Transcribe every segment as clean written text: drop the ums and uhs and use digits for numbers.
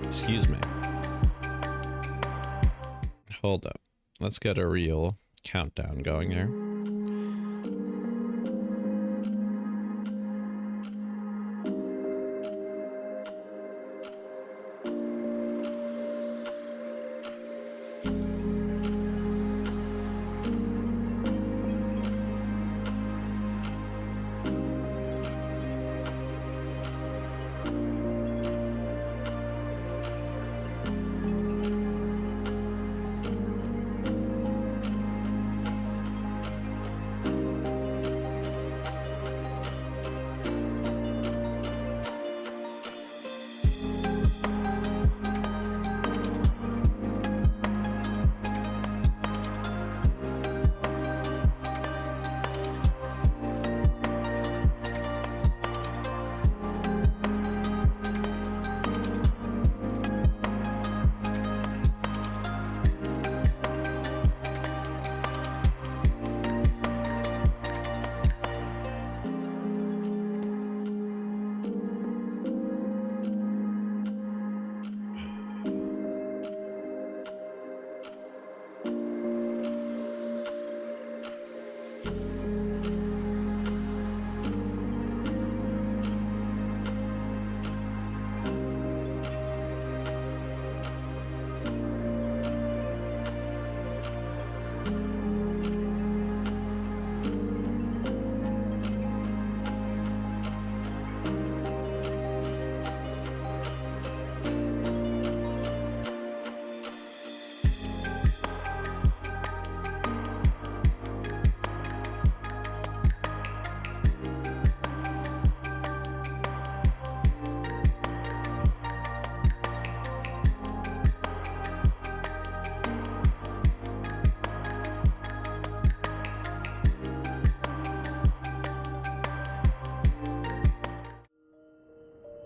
Excuse me. Hold up. Let's get a real countdown going here.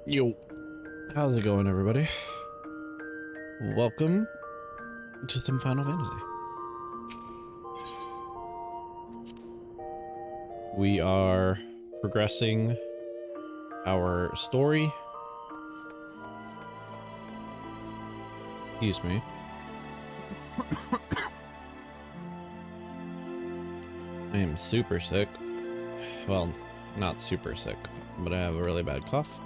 Yo, how's it going, everybody? Welcome to some Final Fantasy. We are progressing our story. Excuse me. I am super sick. Well, not super sick, but I have a really bad cough.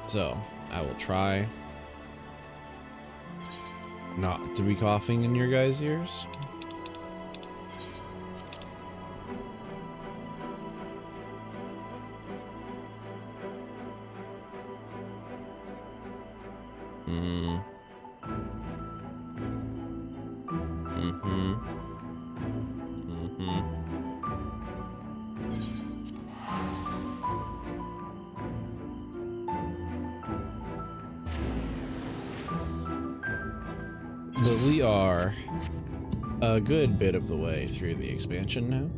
So, I will try not to be coughing in your guys' ears. But we are a good bit of the way through the expansion now.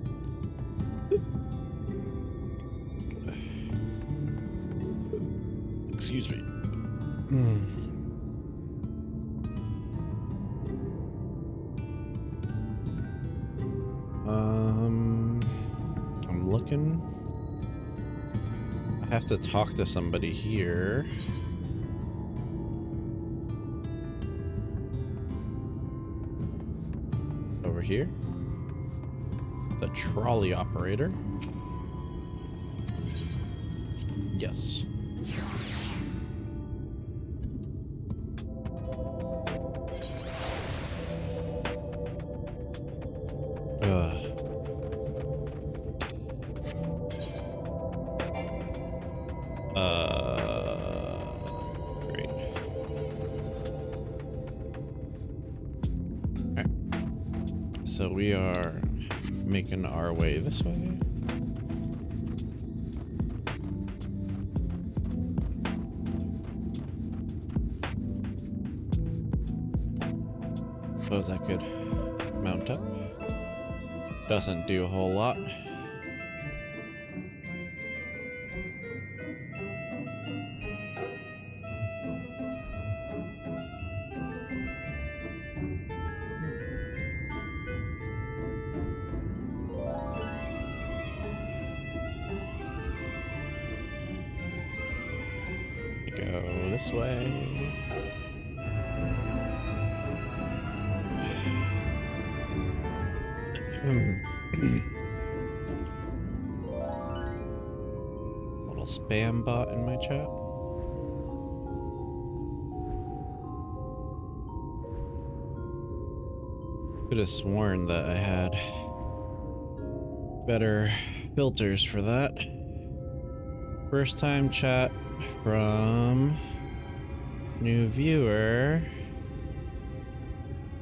Excuse me. I'm looking. I have to talk to somebody here. Over here. The trolley operator. Yes. Great. Alright. So we are making our way this way. Suppose I could mount up. Doesn't do a whole lot. go this way. Little spam bot in my chat. Could have sworn that I had better filters for that. First time chat from new viewer.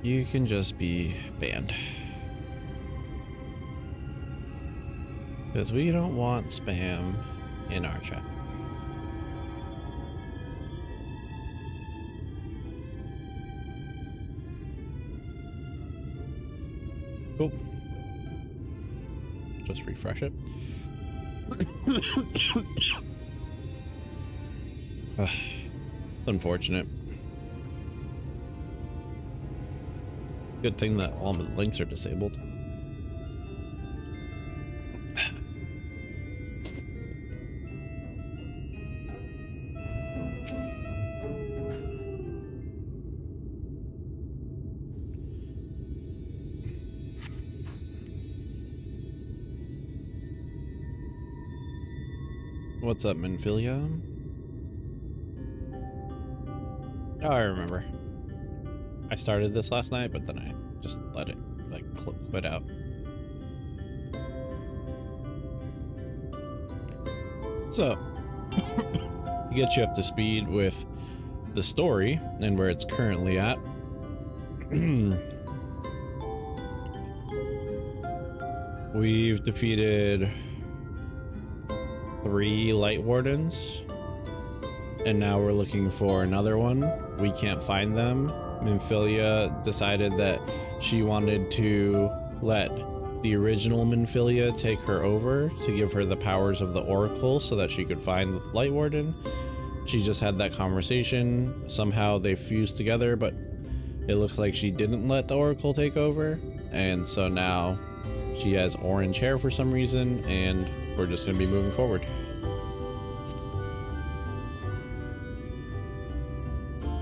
You can just be banned. Because we don't want spam in our chat. Cool. Just refresh it. It's unfortunate. Good thing that all the links are disabled. What's up, Minfilia? Oh, I remember. I started this last night, but then I just let it, like, quit out. So, to get you up to speed with the story and where it's currently at. We've defeated 3 Light Wardens, and now we're looking for another one. We can't find them. Minfilia decided that she wanted to let the original Minfilia take her over to give her the powers of the Oracle so that she could find the Light Warden. She just had that conversation. Somehow they fused together, but it looks like she didn't let the Oracle take over, and so now she has orange hair for some reason, and we're just going to be moving forward.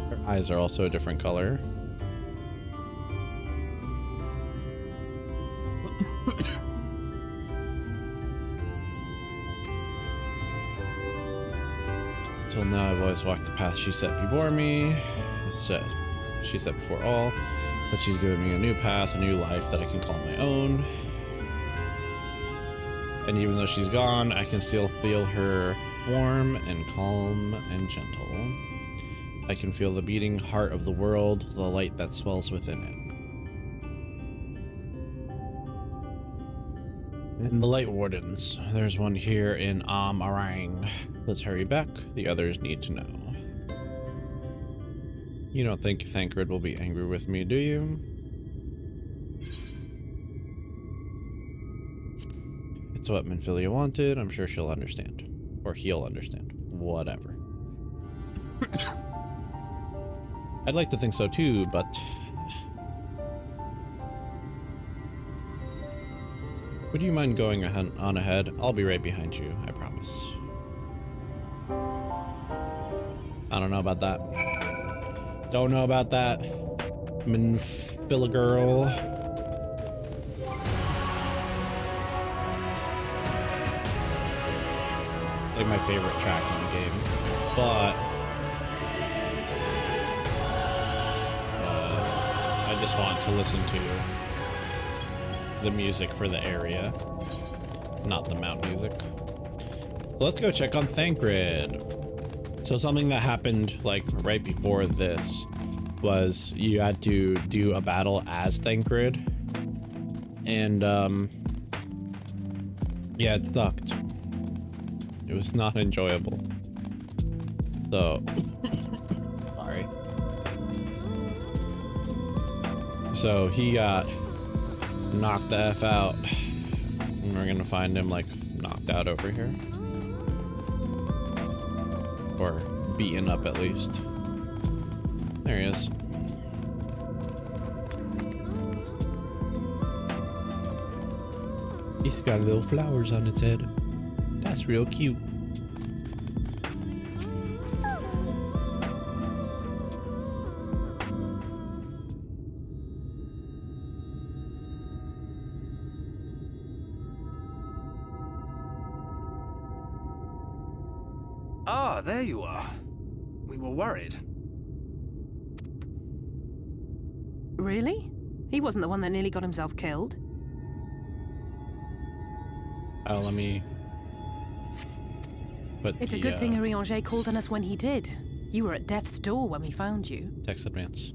Her eyes are also a different color. Until now, I've always walked the path she set before me. She set before all, but she's given me a new path, a new life that I can call my own. And even though she's gone, I can still feel her warm and calm and gentle. I can feel the beating heart of the world, the light that swells within it. And the Light Wardens. There's one here in Amarang. Let's hurry back. The others need to know. You don't think Thancred will be angry with me, do you? It's what Minfilia wanted. I'm sure she'll understand. Or he'll understand. Whatever. I'd like to think so too, but... Would you mind going on ahead? I'll be right behind you, I promise. I don't know about that. Don't know about that. Minfilia girl. Like my favorite track in the game, but I just want to listen to the music for the area, not the mount music. So let's go check on Thancred. So something that happened like right before this was you had to do a battle as Thancred, and yeah, it sucked. It was not enjoyable. So, sorry. So he got knocked the F out. And we're gonna find him like knocked out over here. Or beaten up at least. There he is. He's got little flowers on his head. That's real cute. Ah, there you are. We were worried. Really? He wasn't the one that nearly got himself killed. Oh, let me put It's a good thing Urianger called on us when he did. You were at death's door when we found you. text advance.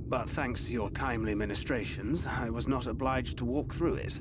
But thanks to your timely ministrations, I was not obliged to walk through it.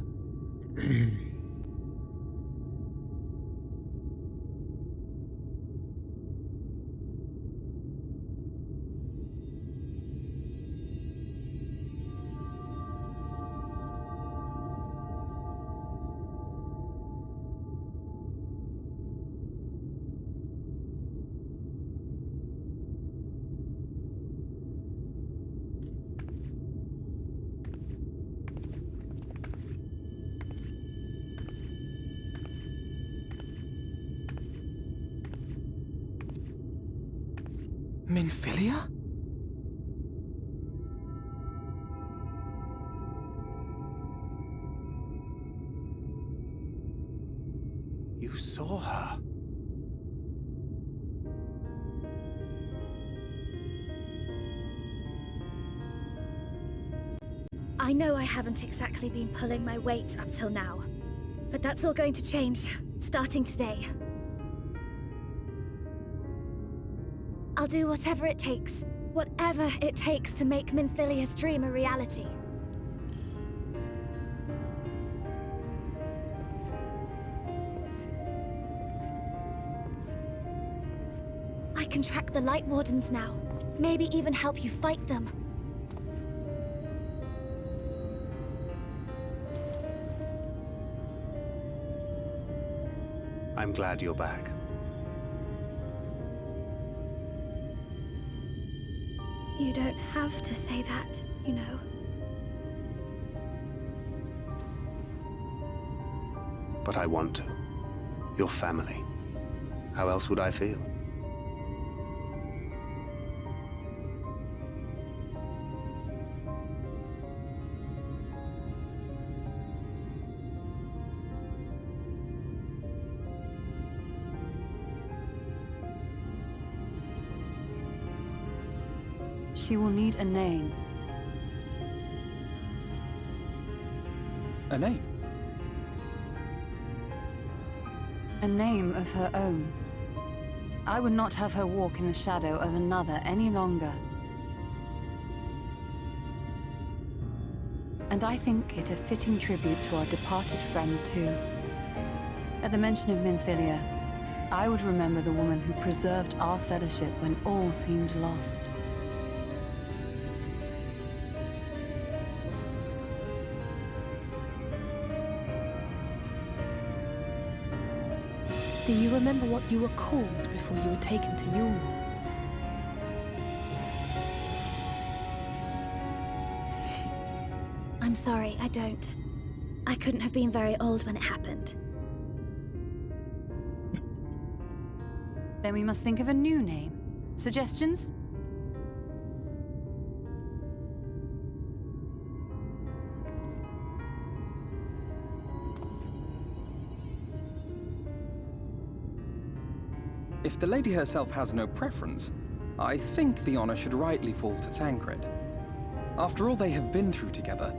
Minfilia? You saw her. I know I haven't exactly been pulling my weight up till now, but that's all going to change, starting today. I'll do whatever it takes to make Minfilia's dream a reality. I can track the Light Wardens now, maybe even help you fight them. I'm glad you're back. You don't have to say that, you know. But I want to. Your family. How else would I feel? She will need a name. A name? A name of her own. I would not have her walk in the shadow of another any longer. And I think it a fitting tribute to our departed friend, too. At the mention of Minfilia, I would remember the woman who preserved our fellowship when all seemed lost. Do you remember what you were called before you were taken to Yulmore? I'm sorry, I don't. I couldn't have been very old when it happened. Then we must think of a new name. Suggestions? If the lady herself has no preference, I think the honor should rightly fall to Thancred. After all they have been through together,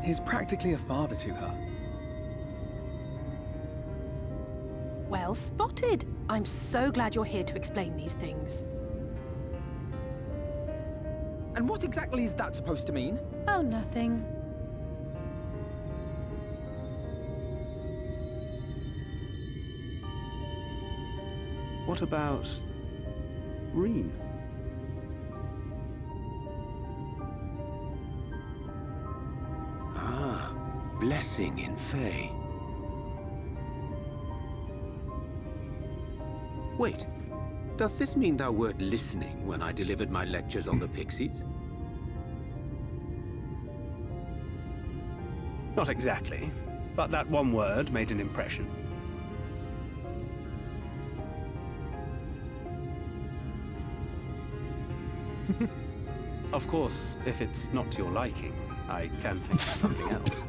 he's practically a father to her. Well spotted. I'm so glad you're here to explain these things. And what exactly is that supposed to mean? Oh, nothing. What about Reen? Ah, blessing in Fae. Wait, does this mean thou wert listening when I delivered my lectures on the Pixies? Not exactly, but that one word made an impression. Of course, if it's not to your liking, I can think of something else.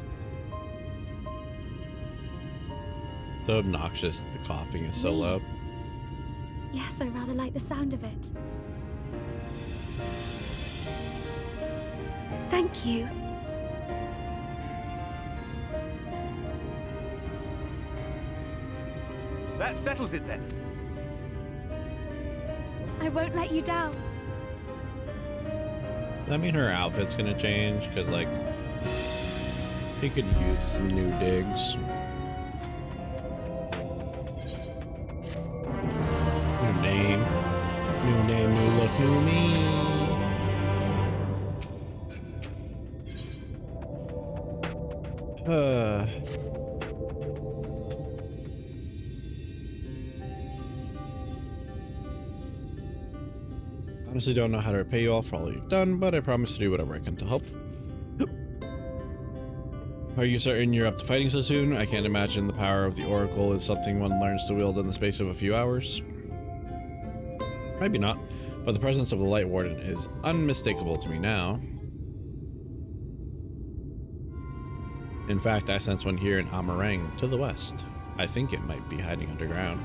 So obnoxious. The coughing is so loud. Yes, I rather like the sound of it. Thank you. That settles it then. I won't let you down. I mean, her outfit's gonna change because, like, she could use some new digs. New name, new look, new me. Honestly don't know how to repay you all for all you've done, but I promise to do whatever I can to help. Are you certain you're up to fighting so soon? I can't imagine the power of the Oracle is something one learns to wield in the space of a few hours. Maybe not, but the presence of the Light Warden is unmistakable to me now. In fact, I sense one here in Amarang to the west. I think it might be hiding underground.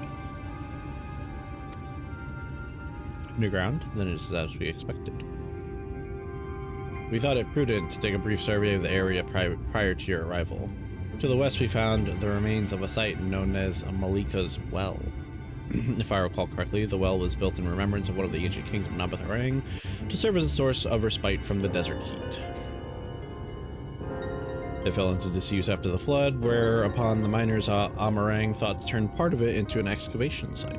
Underground? Then it is as we expected. We thought it prudent to take a brief survey of the area prior to your arrival. To the west we found the remains of a site known as Malika's Well. If I recall correctly, the well was built in remembrance of one of the ancient kings of Nabatharang to serve as a source of respite from the desert heat. It fell into disuse after the flood, whereupon the miners Amarang thought to turn part of it into an excavation site.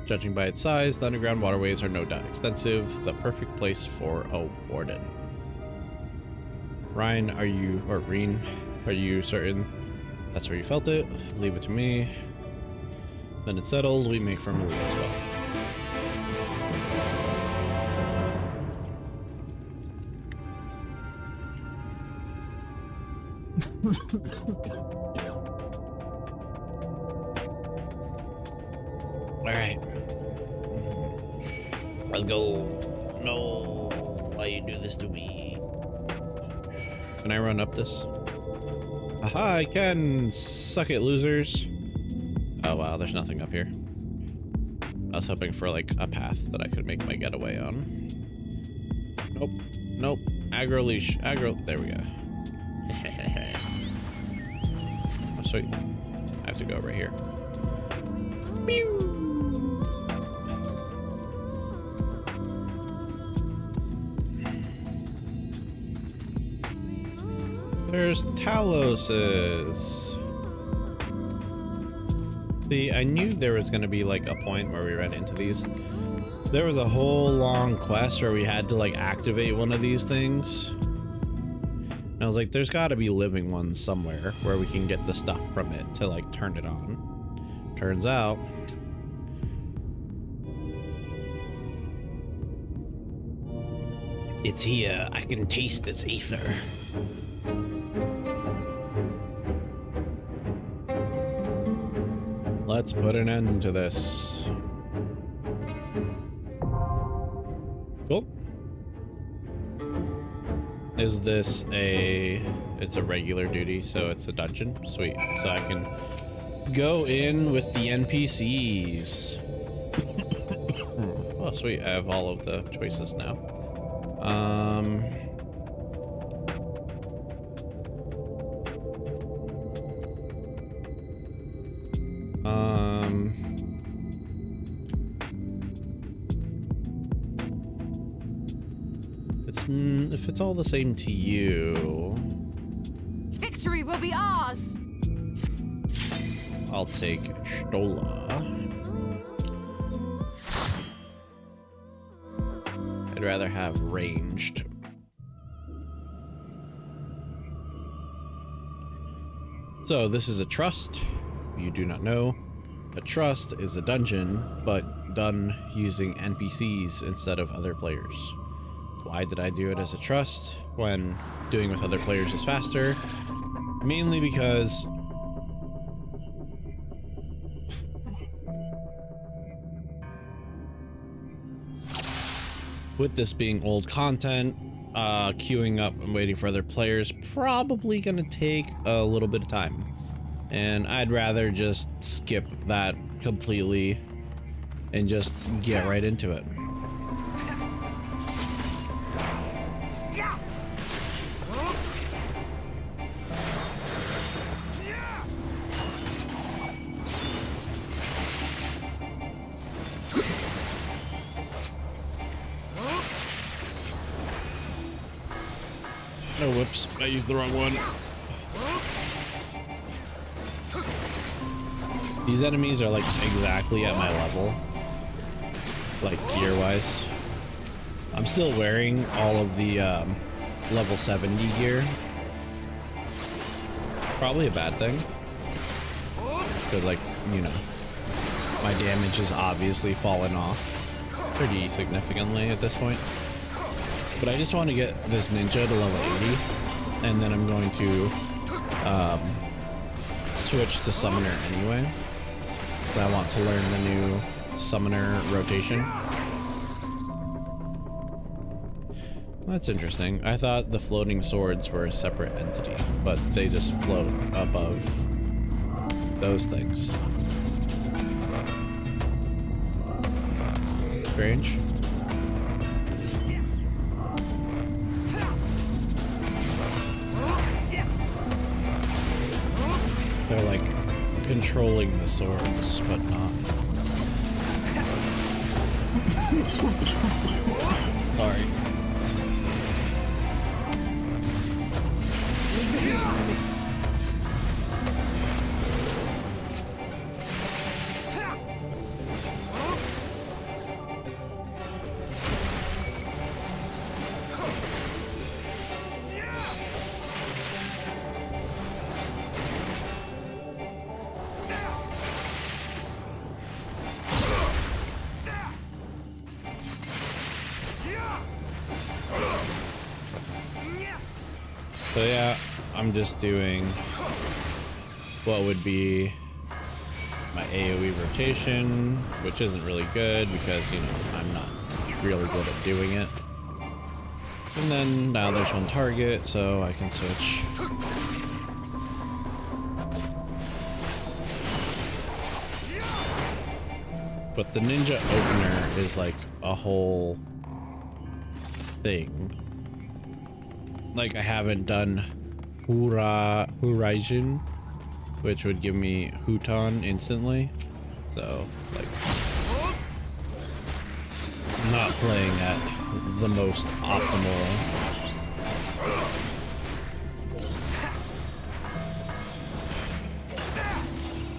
Judging by its size, the underground waterways are no doubt extensive, the perfect place for a warden. Ryan, Reen, are you certain that's where you felt it? Leave it to me. Then it's settled, we make for Malika as well. Alright. Let's go. No, why you do this to me? Can I run up this? Aha, I can! Suck it, losers. Oh wow, there's nothing up here. I was hoping for like a path that I could make my getaway on. Nope. Nope. Aggro leash. Aggro. There we go. Oh, sweet. I have to go right here. Pew! There's Talos's. See, I knew there was going to be like a point where we ran into these. There was a whole long quest where we had to like activate one of these things. And I was like, there's got to be living ones somewhere where we can get the stuff from it to like turn it on. Turns out it's here. I can taste its ether. Let's put an end to this. Cool. Is this it's a regular duty, so it's a dungeon? Sweet. So I can go in with the NPCs. Oh, sweet. I have all of the choices now. If it's all the same to you, Victory will be ours! I'll take Stola. I'd rather have ranged. So this is a trust. You do not know. A trust is a dungeon, but done using NPCs instead of other players. Why did I do it as a trust when doing with other players is faster? Mainly because with this being old content, queuing up and waiting for other players probably gonna take a little bit of time. And I'd rather just skip that completely and just get right into it. Oh, whoops, I used the wrong one. These enemies are like exactly at my level, like gear wise. I'm still wearing all of the level 70 gear. Probably a bad thing, because like, you know, my damage has obviously fallen off pretty significantly at this point. But I just want to get this ninja to level 80, and then I'm going to switch to summoner anyway, because I want to learn the new summoner rotation. That's interesting. I thought the floating swords were a separate entity, but they just float above those things. Strange. They're like controlling the swords, but not. Sorry. So yeah, I'm just doing what would be my AoE rotation, which isn't really good because, you know, I'm not really good at doing it. And then now there's one target, so I can switch. But the ninja opener is like a whole thing. Like, I haven't done Horizon, which would give me Huton instantly. So, like, I'm not playing at the most optimal.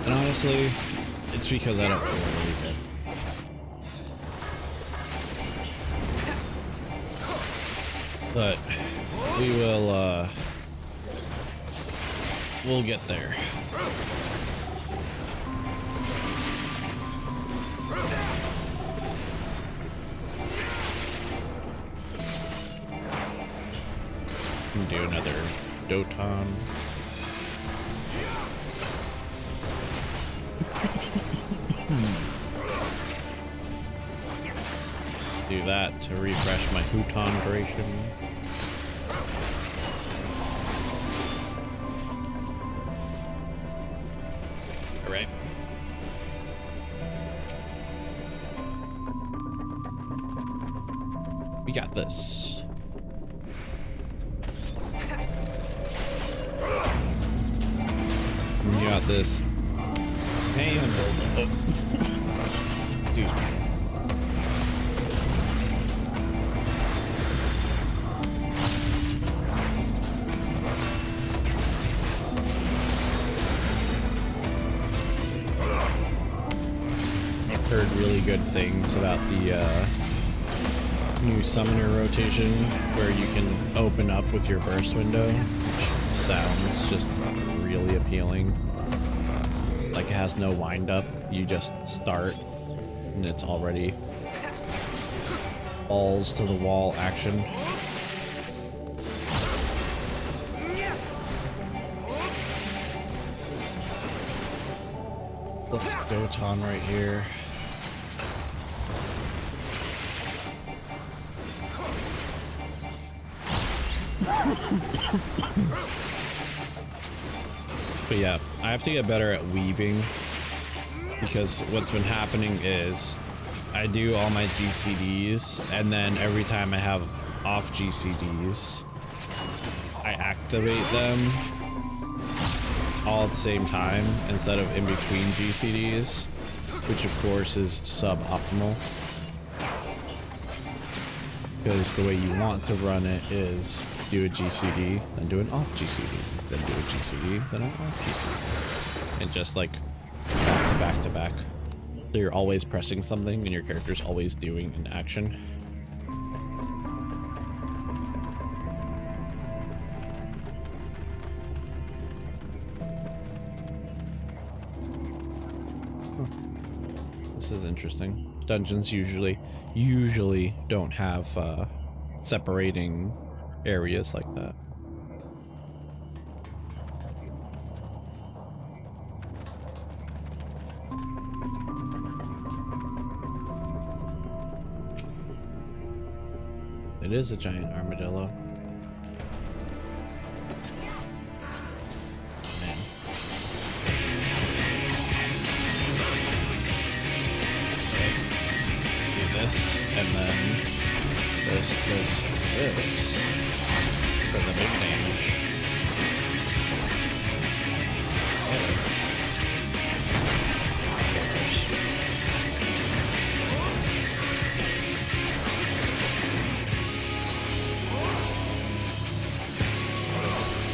And honestly, it's because I don't feel really good. But we will, we'll get there. Do another Doton. Do that to refresh my Huton duration. Alright. We got this. We got this. Handled. Excuse me. Heard really good things about the new summoner rotation where you can open up with your burst window, which sounds just really appealing. Like, it has no wind up, you just start and it's already balls to the wall action. Let's Doton right here. But yeah, I have to get better at weaving, because what's been happening is I do all my GCDs, and then every time I have off GCDs, I activate them all at the same time instead of in between GCDs, which of course is suboptimal. Because the way you want to run it is do a GCD, then do an off GCD, then do a GCD, then an off GCD. And just like back to back to back. So you're always pressing something and your character's always doing an action. This is interesting. Dungeons usually don't have separating areas like that. It is a giant armadillo. Man. Do this, and then this for the big damage.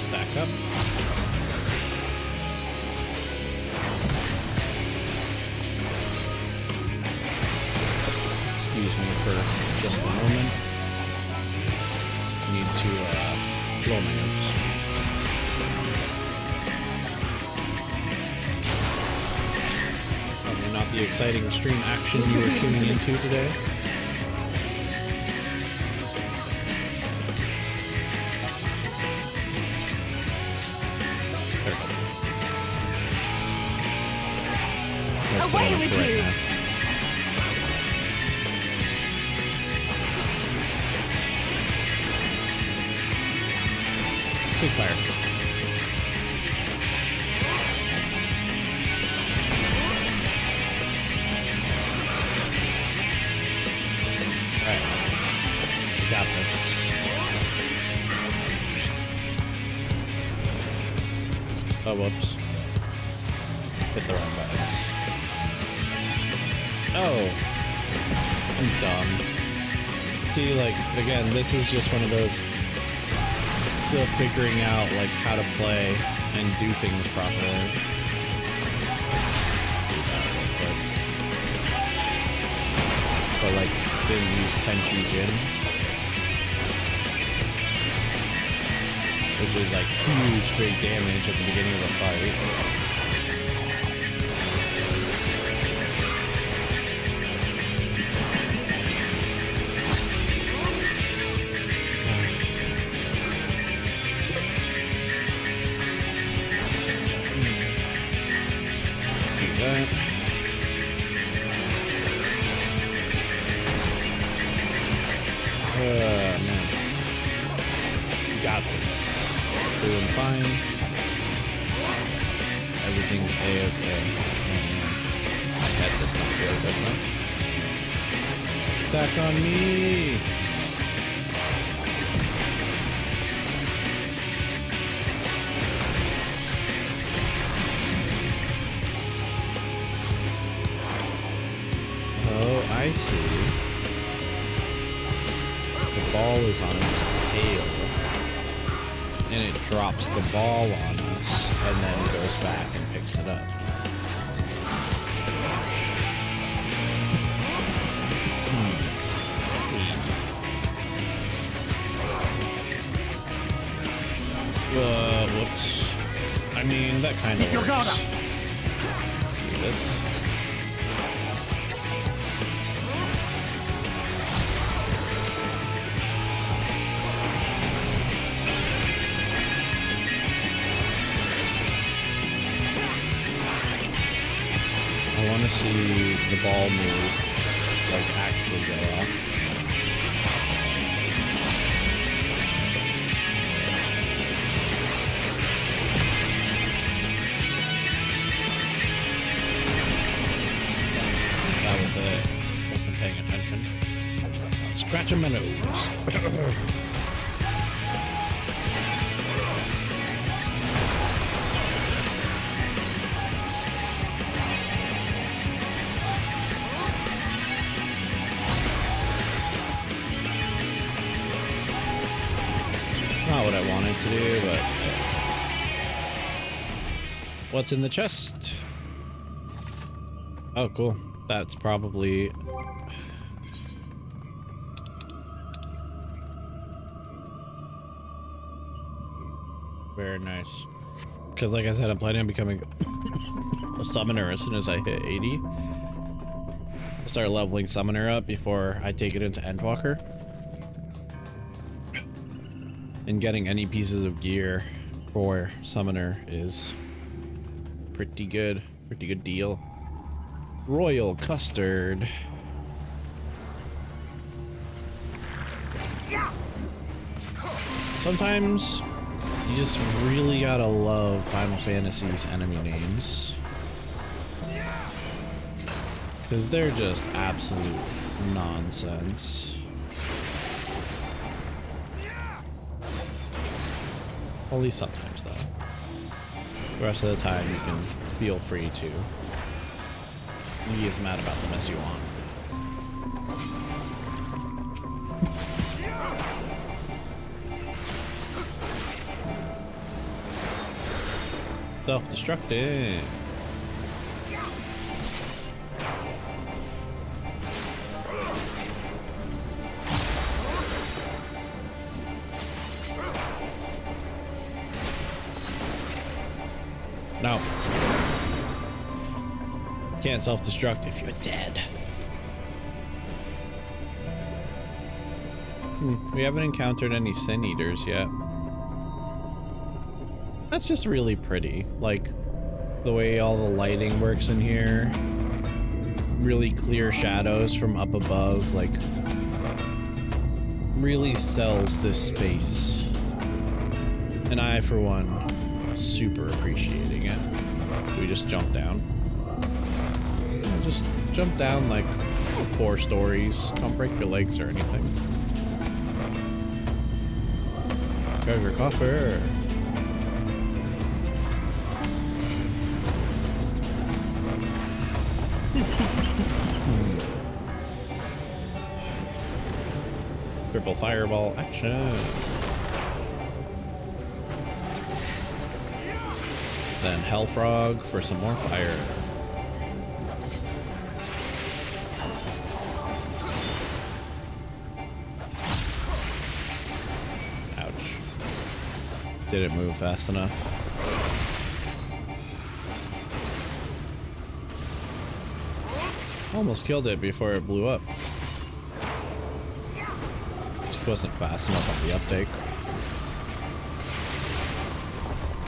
Stack up. Excuse me for just a moment. I need to blow my nose. Probably not the exciting stream action you were tuning into today. There we go. That's Away good enough with for right you! now. Big fire. Alright. We got this. Oh, whoops. Hit the wrong buttons. Oh. I'm dumb. See, like, again, this is just one of those still figuring out like how to play and do things properly. Do that real quick. But like didn't use Tenchu Jin, which is like huge big damage at the beginning of the fight. Man. Got this. Doing fine. Everything's A-okay. My head does not feel good enough. Back on me! Oh, I see. The ball is on its tail, and it drops the ball on us, and then goes back and picks it up. Whoops. I mean, that kind of works. Do this. I want to see the ball move, like actually go off. scratching my nose. Not what I wanted to do, but what's in the chest? Oh, cool. That's probably very nice. Because like I said, I'm planning on becoming a summoner as soon as I hit 80. I'll start leveling summoner up before I take it into Endwalker. And getting any pieces of gear for summoner is pretty good deal. Royal custard. Sometimes you just really gotta love Final Fantasy's enemy names, because they're just absolute nonsense. At least sometimes, though. The rest of the time, you can feel free to be as mad about them as you want. Self-destructing. No. Can't self-destruct if you're dead. We haven't encountered any Sin Eaters yet. That's just really pretty. Like, the way all the lighting works in here. Really clear shadows from up above, like, really sells this space. And I, for one, super appreciating it. We just jump down. Just jump down like 4 stories. Don't break your legs or anything. Treasure coffer. Triple fireball action. Then Hellfrog for some more fire. Ouch. Didn't move fast enough. Almost killed it before it blew up. Just wasn't fast enough on the uptake.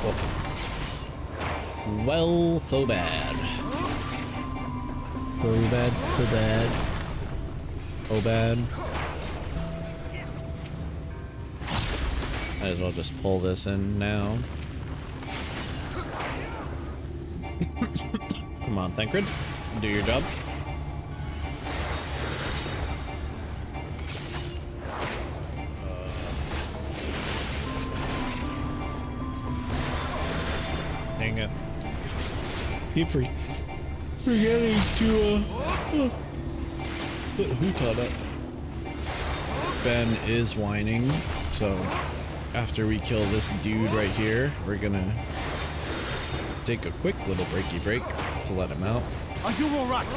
Oh. Well, so bad. So bad, so bad. So bad. Might as well just pull this in now. Come on, Thancred. Do your job. Dang it. Keep forgetting to put Huton up. Ben is whining, so after we kill this dude right here, we're gonna take a quick little breaky break to let him out. Are you all right?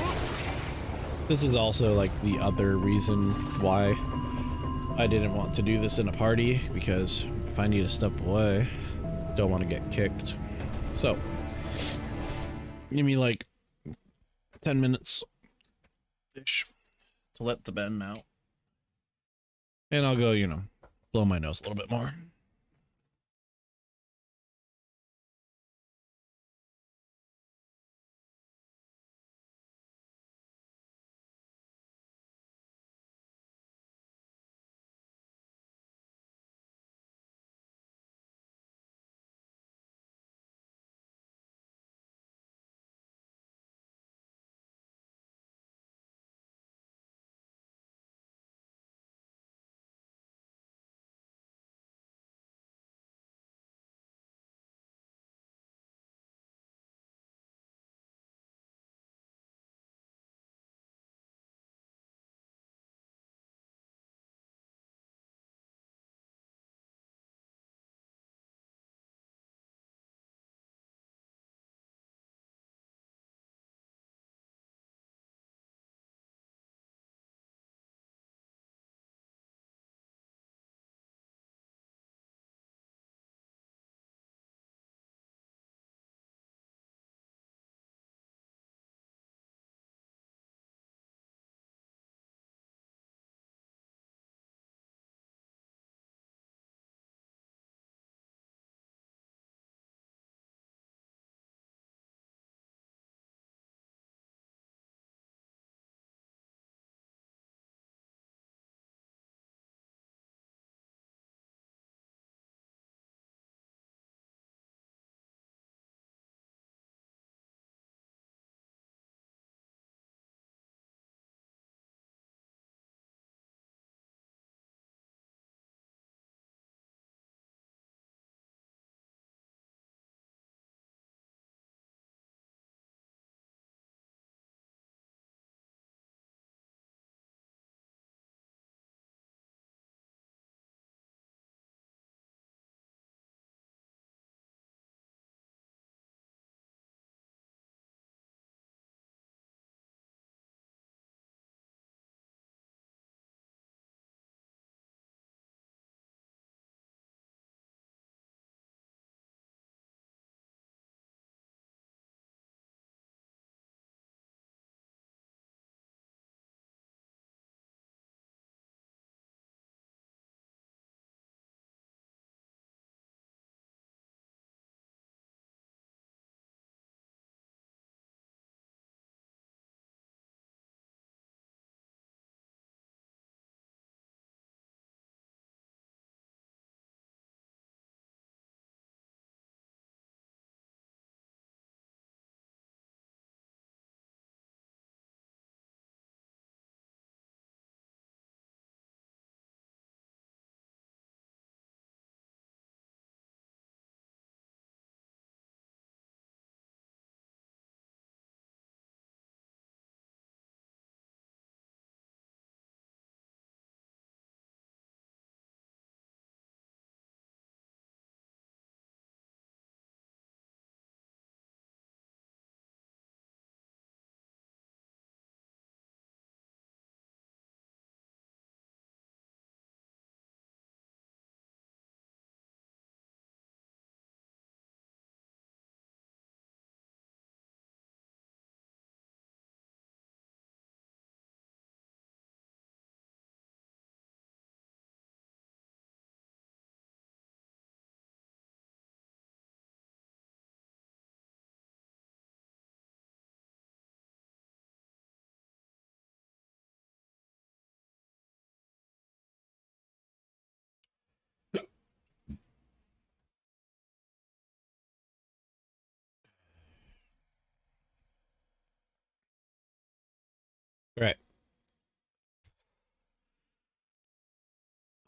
This is also like the other reason why I didn't want to do this in a party, because if I need to step away, don't want to get kicked. So give me like 10 minutes ish to let the Ben out, and I'll go, you know, blow my nose a little bit more.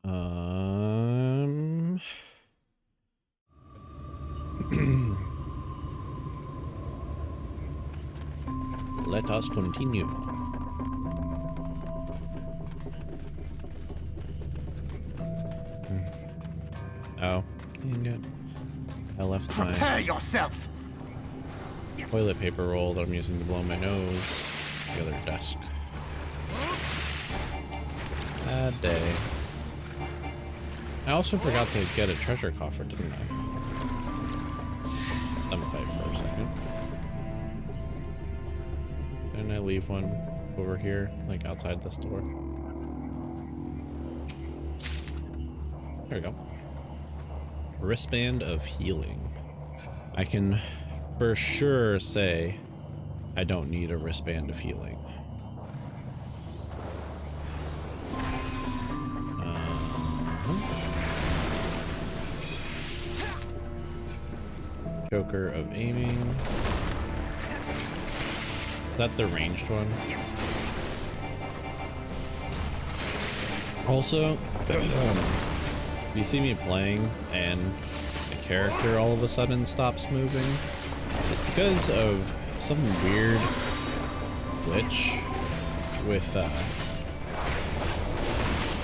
Let us continue. Oh, dang it. I left my Prepare yourself. toilet paper roll that I'm using to blow my nose. The other desk. Bad day. I also forgot to get a treasure coffer, didn't I? Let me fight for a second. Didn't I leave one over here, like outside this door? There we go. Wristband of healing. I can for sure say I don't need a wristband of healing. Joker of aiming. Is that the ranged one? Also, if you see me playing and the character all of a sudden stops moving, it's because of some weird glitch with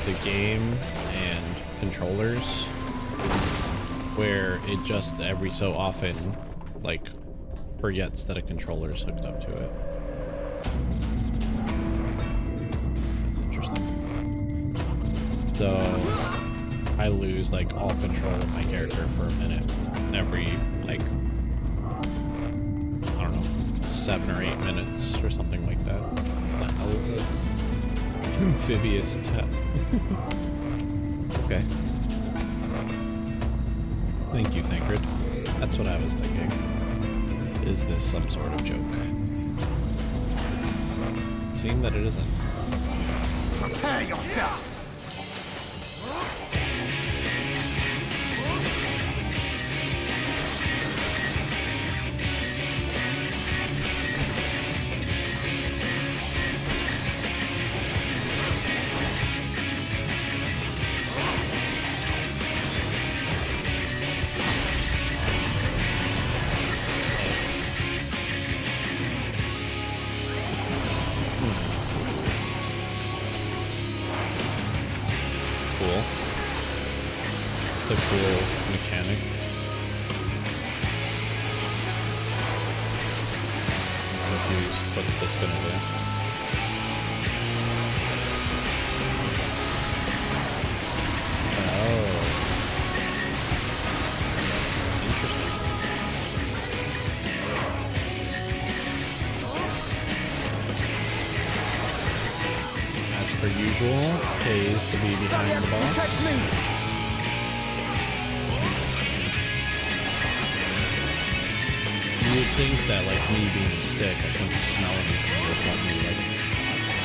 the game and controllers, where it just every so often like forgets that a controller is hooked up to it. It's interesting. So I lose like all control of my character for a minute every like, I don't know, 7 or 8 minutes or something like that. What the hell is this? Amphibious tech. Okay. Thank you, Thancred. That's what I was thinking. Is this some sort of joke? It seemed that it isn't. Prepare yourself. Cool. It's a cool mechanic. I'm confused. What's this gonna do? Oh. Interesting. As per usual, pays to be behind the boss. Protect me. You would think that, like, me being sick, I couldn't smell anything would help me, like,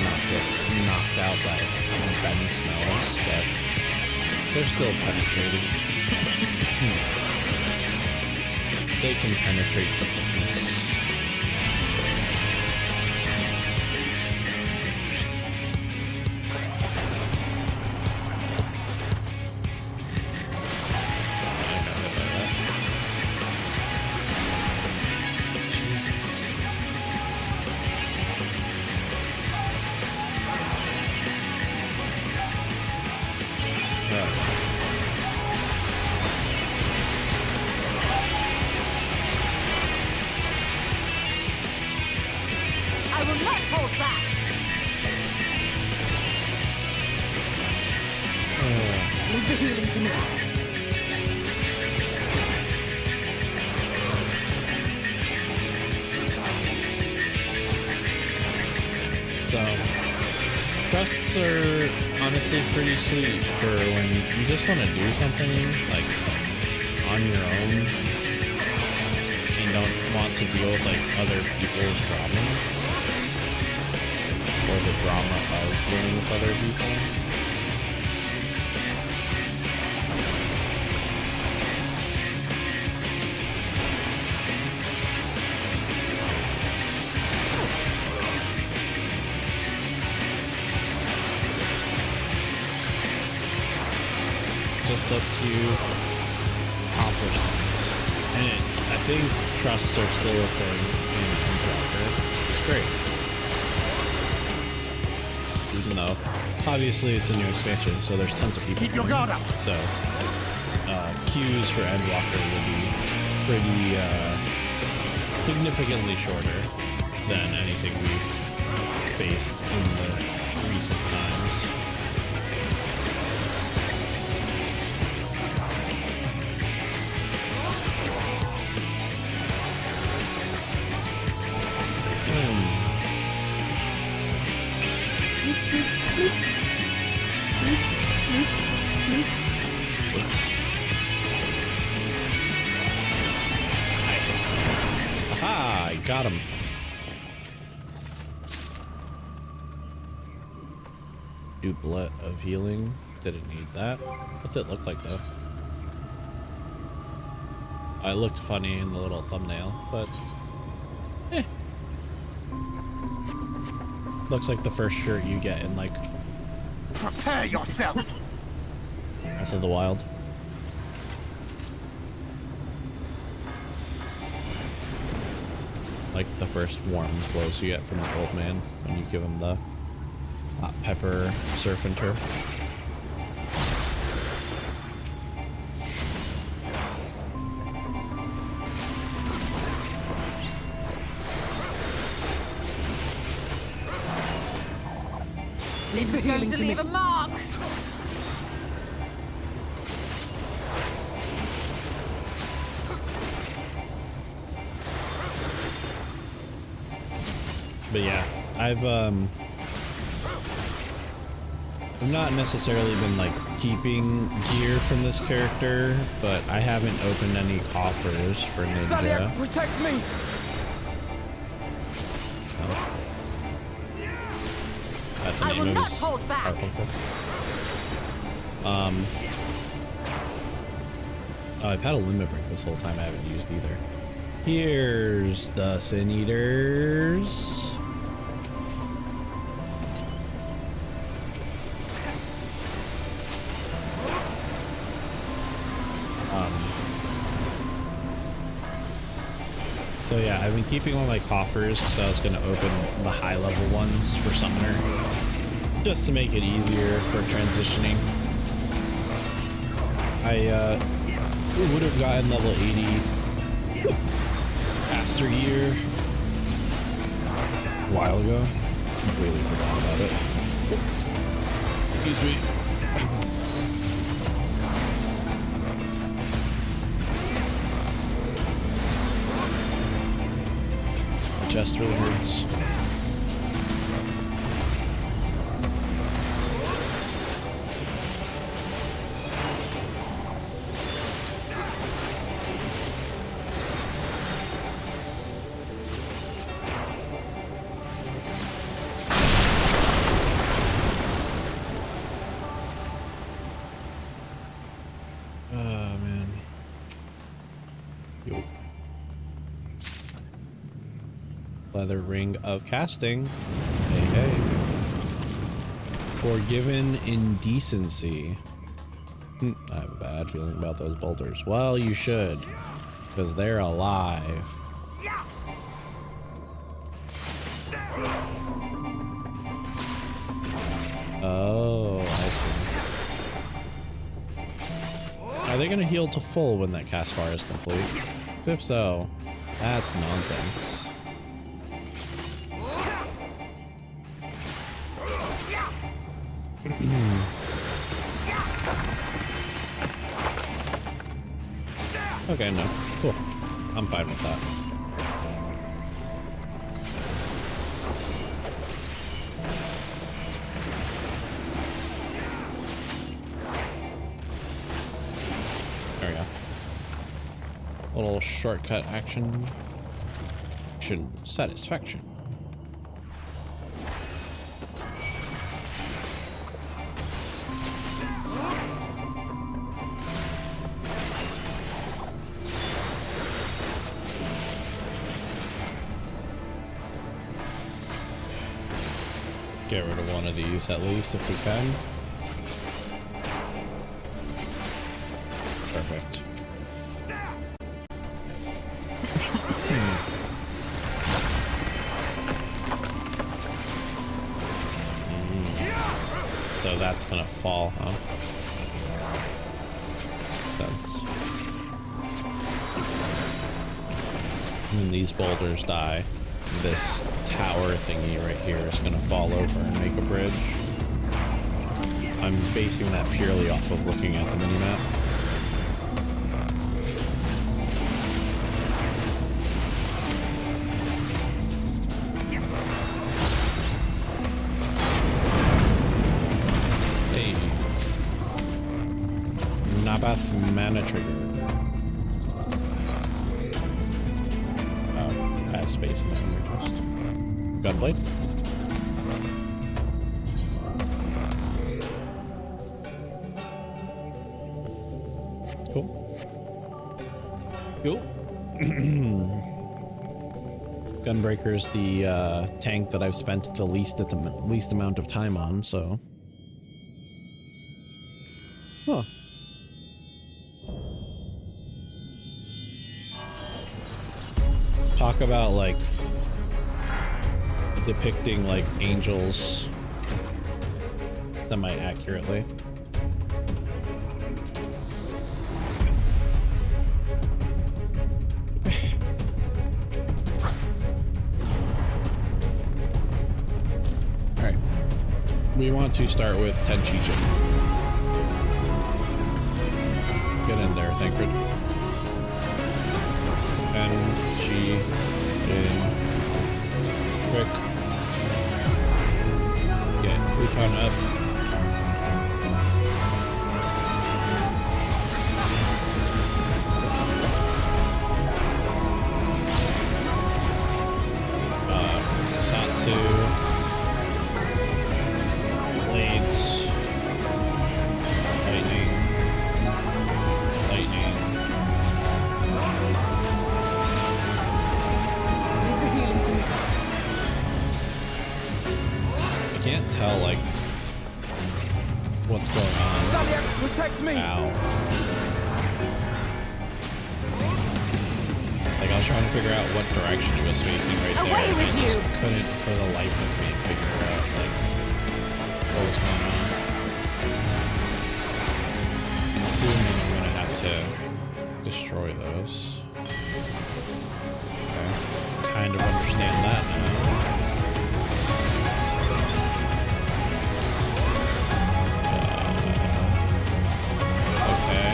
not get knocked out by unbending smells, but they're still penetrating. They can penetrate the sickness. I will not hold back. Leave the healing to me. So, quests are honestly pretty sweet for when you just want to do something, like, on your own, and don't want to deal with, like, other people's drama, or the drama of dealing with other people. just lets you accomplish things. And I think trusts are still a thing in Endwalker, which is great. Even though, obviously, it's a new expansion, so there's tons of people. Keep your guard up. So, queues for Endwalker will be pretty significantly shorter than anything we've faced in the recent times. Aha, I got him. Duplet of healing. Didn't need that. What's it look like though? It looked funny in the little thumbnail, but looks like the first shirt you get in like Prepare yourself. Breath of the Wild. Like the first warm clothes you get from the old man when you give him the hot pepper surf and turf. This is going to leave a mark. But yeah, I've not necessarily been like keeping gear from this character, but I haven't opened any coffers for Ninja. Protect me! I will not hold back. I've had a limit break this whole time. I haven't used either. Here's the Sin Eaters. So yeah, I've been keeping all my coffers because I was going to open the high level ones for Summoner, just to make it easier for transitioning. I would have gotten level 80 Master Gear a while ago. Completely forgot about it. Excuse me. Chest really hurts. Oh man. Yo. Leather ring of casting. Hey, hey. Forgiven indecency. I have a bad feeling about those bolters. Well, you should, because they're alive. Oh, I see. Are they going to heal to full when that cast bar is complete? If so, that's nonsense. Okay, no. Cool. I'm fine with that. There we go. Little shortcut action. Satisfaction. Get rid of one of these at least if we can. that's gonna fall, huh? Makes sense. When these boulders die, this tower thingy right here is gonna fall over and make a bridge. I'm basing that purely off of looking at the minimap. Hey. Nabath mana trigger. Oh, I have space in my interest. Gunblade. Cool. Cool. Gunbreaker's the tank that I've spent the least amount of time on, so. Huh. Talk about like depicting like angels semi-accurately. We want to start with Tenchijin. Get in there, Thancred. Tenchijin. Quick. Get recon up. Satsu. Blades. Lightning. Lightning. Leave the healing to me. I can't tell, like, what's going on. Zaliak, protect me! Ow. Like, I was trying to figure out what direction he was facing right there. Away with and I just you. couldn't, for the life of me, figure out, like, what was going on. I'm assuming I'm gonna have to destroy those. Okay. Kind of understand that now. Okay.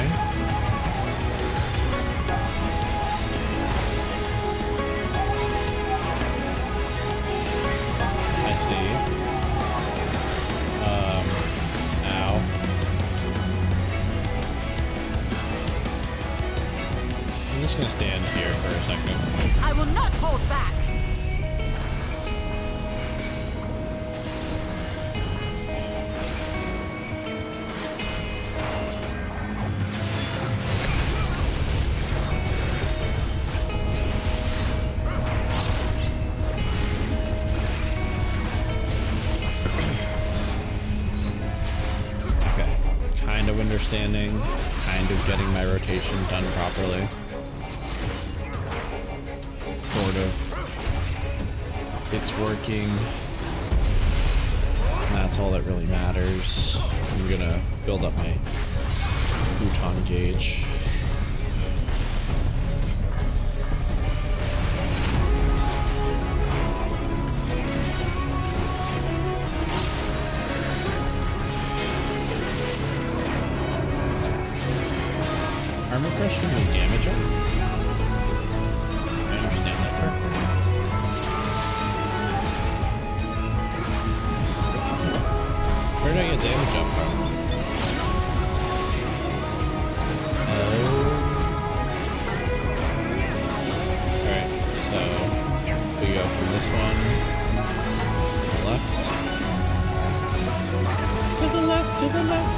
I see. Ow. I'm just gonna stand here for a second. I will not hold back. Okay. Kind of understanding. Kind of getting my rotation done properly. Sort of. It's working. And that's all that really matters. I'm gonna build up my Bhutan gauge. Armor crush can really damage him. I understand that correctly. Where did I get damage up from? Alright, so we go from this one to the left. To the left, to the left.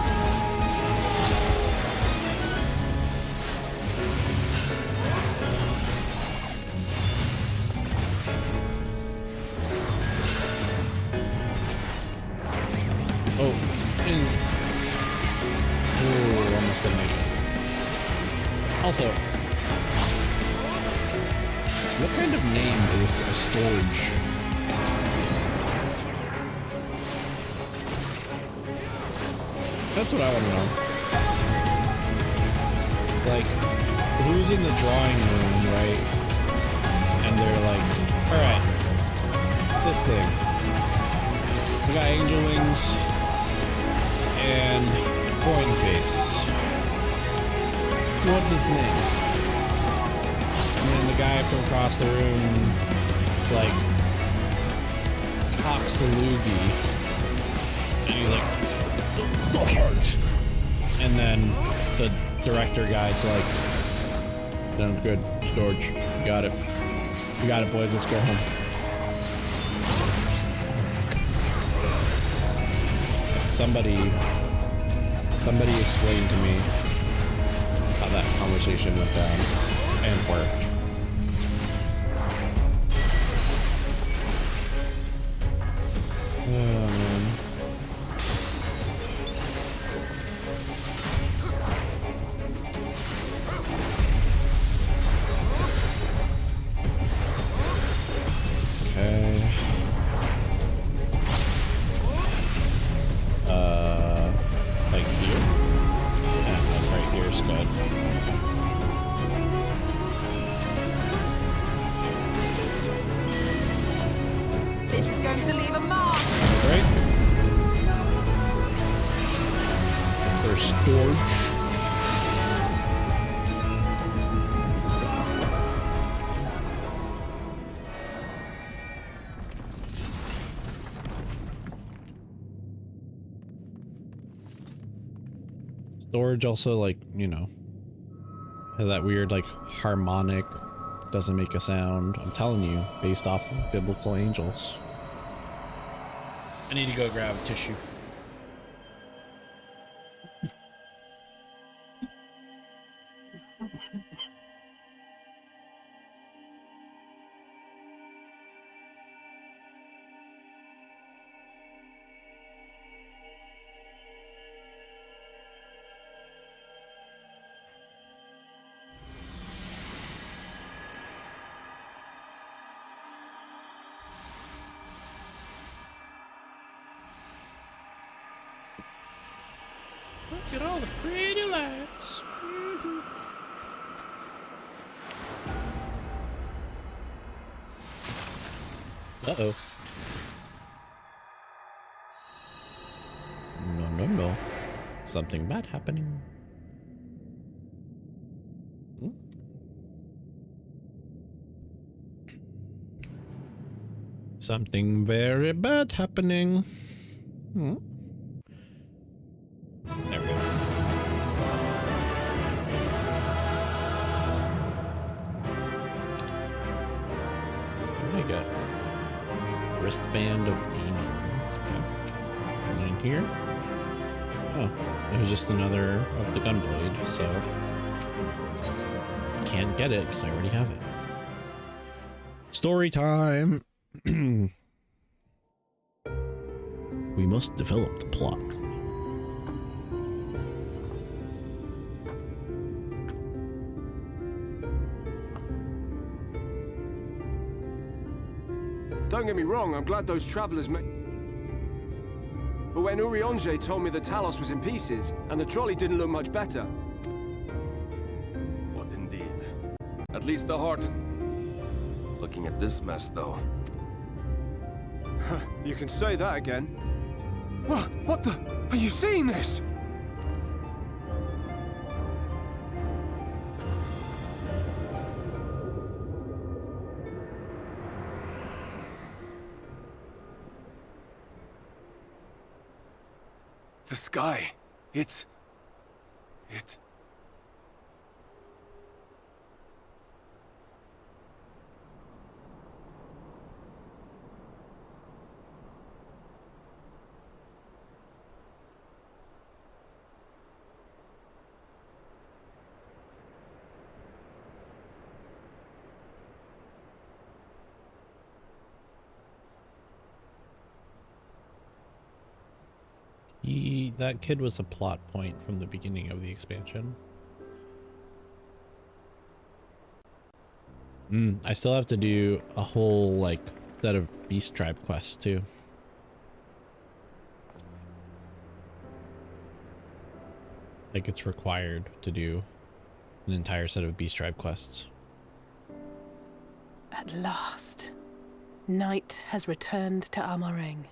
Ooh, almost didn't make it. Also, what kind of name is a storage? That's what I want to know. Like, who's in the drawing room, right? And they're like, alright, this thing. We got angel wings and coin face. What's its name? And then the guy from across the room, like, talks to Loogie. And he's like, the heart. And then the director guy's like, sounds good, storage. You got it. You got it, boys. Let's go home. Somebody explained to me how that conversation went down and worked. Oh, man. Okay. Like here? Yeah, like right here is good. This is going to leave a mark. Right? For storage. Storage also, like, you know, has that weird, like, harmonic, doesn't make a sound. I'm telling you, based off of biblical angels. I need to go grab a tissue. Look at all the pretty lights. Uh-oh. No. Something bad happening. Something very bad happening. There we go. What do I got? Wristband of aiming. Okay. And then here. Oh, it was just another of the gunblade, so can't get it because I already have it. Story time. We must develop the plot. Don't get me wrong, I'm glad those travelers made. But when Urianger told me the Talos was in pieces, and the trolley didn't look much better. What indeed? At least the heart is... Looking at this mess, though. You can say that again. What the? Are you seeing this? The sky. It... That kid was a plot point from the beginning of the expansion. I still have to do a whole, like, set of Beast Tribe quests, too. Like it's required to do an entire set of Beast Tribe quests. At last, night has returned to Amareng.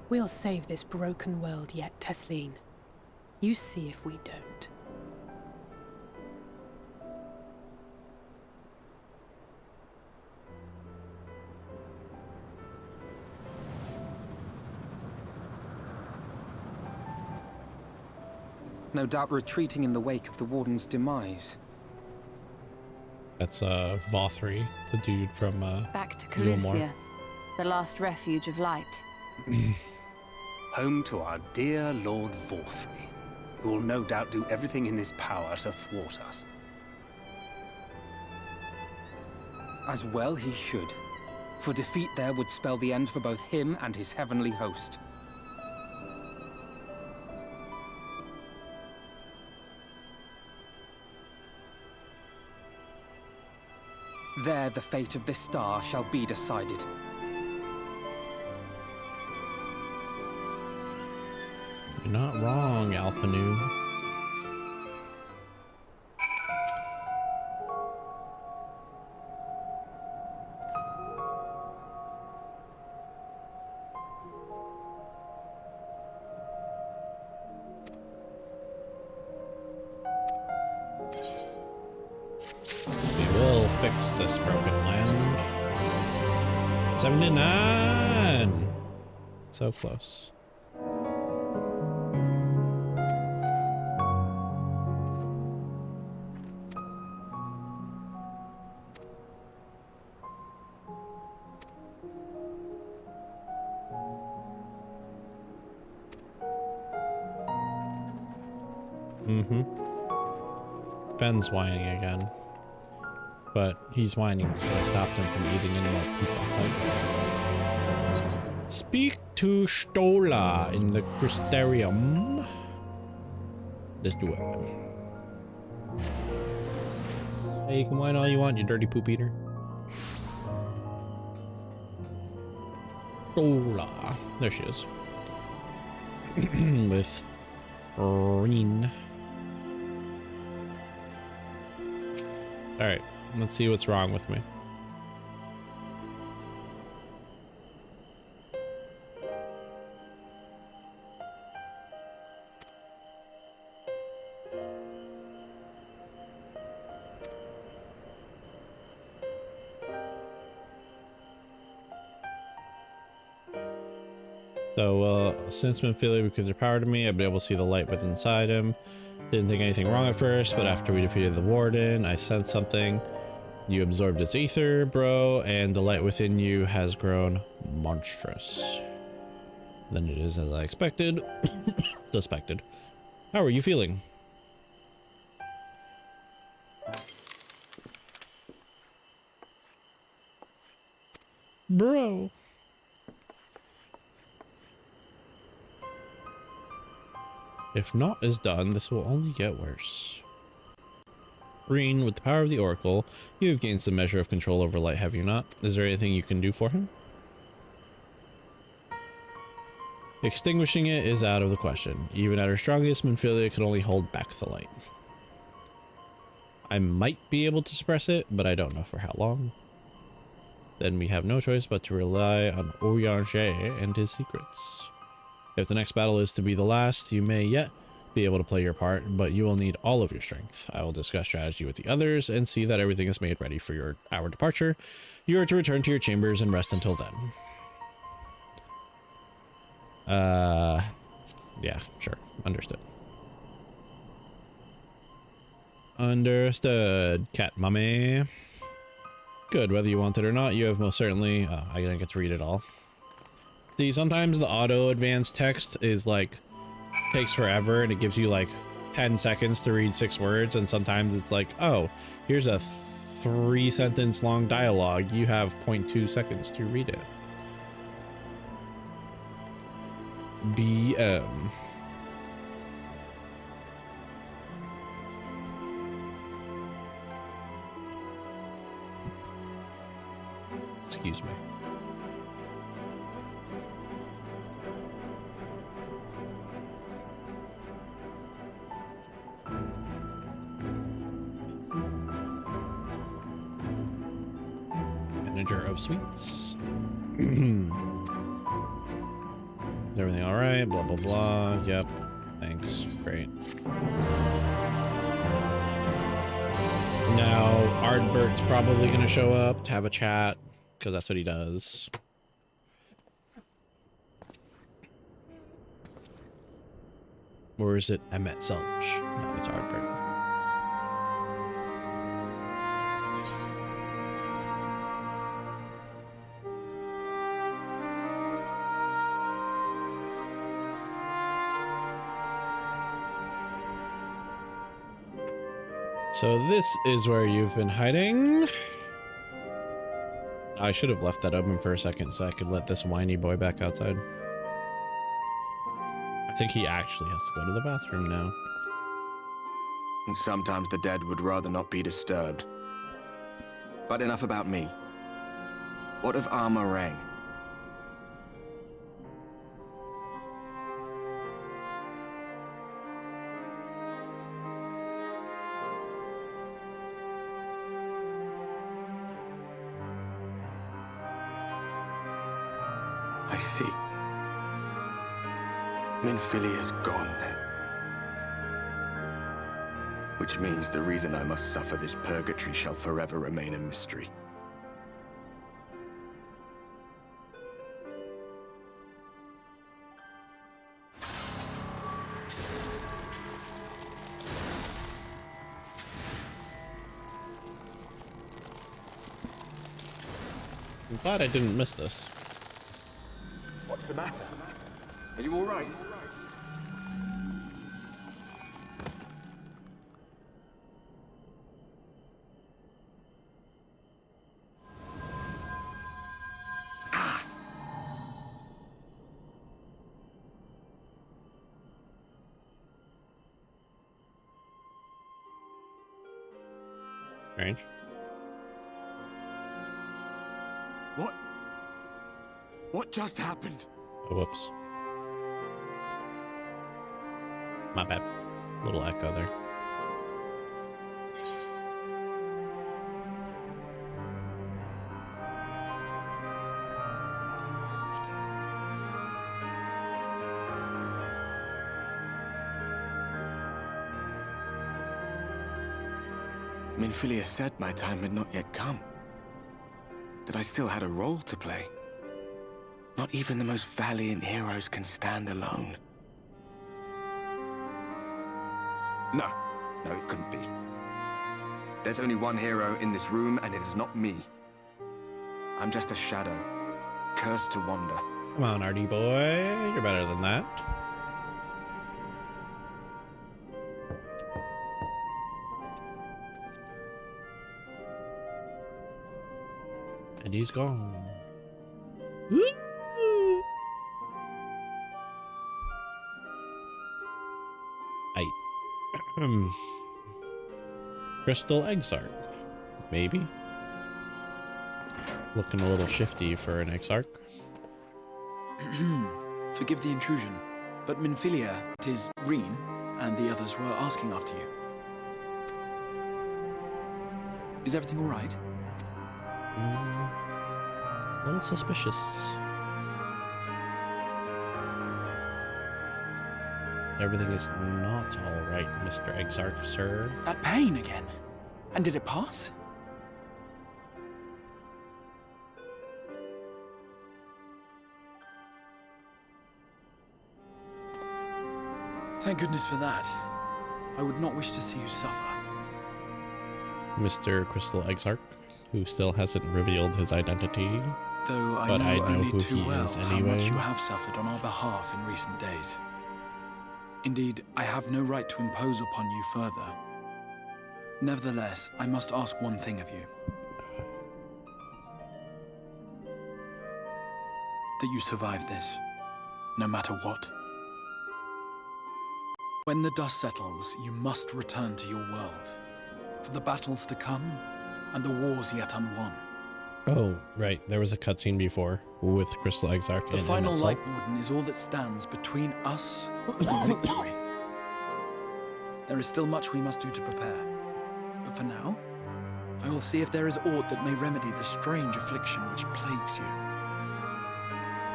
We'll save this broken world yet, Tesleen. You see if we don't. No doubt retreating in the wake of the Warden's demise. That's Vothri, the dude from Back to Gilmore. Calusia, the last refuge of light. Home to our dear Lord Vorthri, who will no doubt do everything in his power to thwart us. As well he should. For defeat there would spell the end for both him and his heavenly host. There the fate of this star shall be decided. You're not wrong, Alpha Nu. Fix this broken land. 79. So close. Ben's whining again. But he's whining because I stopped him from eating any more poop outside. Speak to Stola in the Crystarium. Let's do it. Hey, you can whine all you want, you dirty poop eater. Stola. There she is. With Reen. Alright. Let's see what's wrong with me. So, since Minfilia becomes their power to me, I've been able to see the light within inside him. Didn't think anything wrong at first, but after we defeated the Warden, I sensed something. You absorbed its ether, bro, and the light within you has grown monstrous. Then it is as I expected. Suspected. How are you feeling? Bro. If naught is done, this will only get worse. Reen, with the power of the Oracle, you have gained some measure of control over light, have you not? Is there anything you can do for him? Extinguishing it is out of the question. Even at her strongest, Minfilia could only hold back the light. I might be able to suppress it, but I don't know for how long. Then we have no choice but to rely on Urianger and his secrets. If the next battle is to be the last, you may yet be able to play your part, but you will need all of your strength. I will discuss strategy with the others and see that everything is made ready for our departure. You are to return to your chambers and rest until then. Yeah, sure. Understood. Understood, cat mummy. Good, whether you want it or not, you have most certainly... Oh, I didn't get to read it all. See, sometimes the auto advanced text is like, takes forever and it gives you like 10 seconds to read 6 words, and sometimes it's like, oh, here's a 3-sentence long dialogue. You have 0.2 seconds to read it. BM. Excuse me. Manager of Suites. Is everything all right? Blah, blah, blah. Yep. Thanks. Great. Now, Ardbert's probably going to show up to have a chat, because that's what he does. Or is it Emmet Selch? No, it's Ardbert. So this is where you've been hiding. I should have left that open for a second so I could let this whiny boy back outside. I think he actually has to go to the bathroom now. Sometimes the dead would rather not be disturbed. But enough about me. What of Armorang? I see. Minfilia's gone then. Which means the reason I must suffer this purgatory shall forever remain a mystery. I'm glad I didn't miss this. What's the matter? Are you all right? Strange. What just happened? Oh, whoops. My bad. Little echo there. Minfilia said my time had not yet come. That I still had a role to play. Not even the most valiant heroes can stand alone. No, it couldn't be. There's only one hero in this room, and it is not me. I'm just a shadow, cursed to wander. Come on, Artie boy. You're better than that. And he's gone. Woo! Crystal Exarch, maybe. Looking a little shifty for an Exarch. Forgive the intrusion, but Minfilia, 'tis Reen, and the others were asking after you. Is everything all right? A little suspicious. Everything is not all right, Mr. Exarch, sir. That pain again. And did it pass? Thank goodness for that. I would not wish to see you suffer. Mr. Crystal Exarch, who still hasn't revealed his identity. Though I but know only who too he well is how anyway. much you have suffered on our behalf in recent days. Indeed, I have no right to impose upon you further. Nevertheless, I must ask one thing of you. That you survive this, no matter what. When the dust settles, you must return to your world, for the battles to come and the wars yet unwon. Oh, right. There was a cutscene before with Crystal Exarch. The final Light Warden is all that stands between us and victory. There is still much we must do to prepare. But for now, I will see if there is aught that may remedy the strange affliction which plagues you.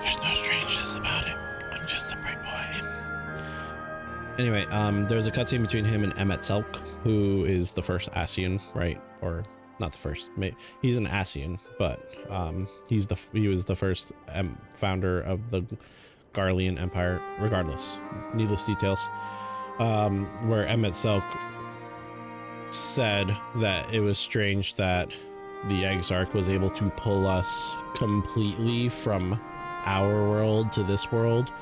There's no strangeness about it. I'm just a bright boy. Anyway, there's a cutscene between him and Emmet Selk, who is the first Ascian, right? Or not the first. He's an Ascian, but he was the first founder of the Garlean Empire. Regardless, needless details. Where Emmet Selk said that it was strange that the Exarch was able to pull us completely from our world to this world,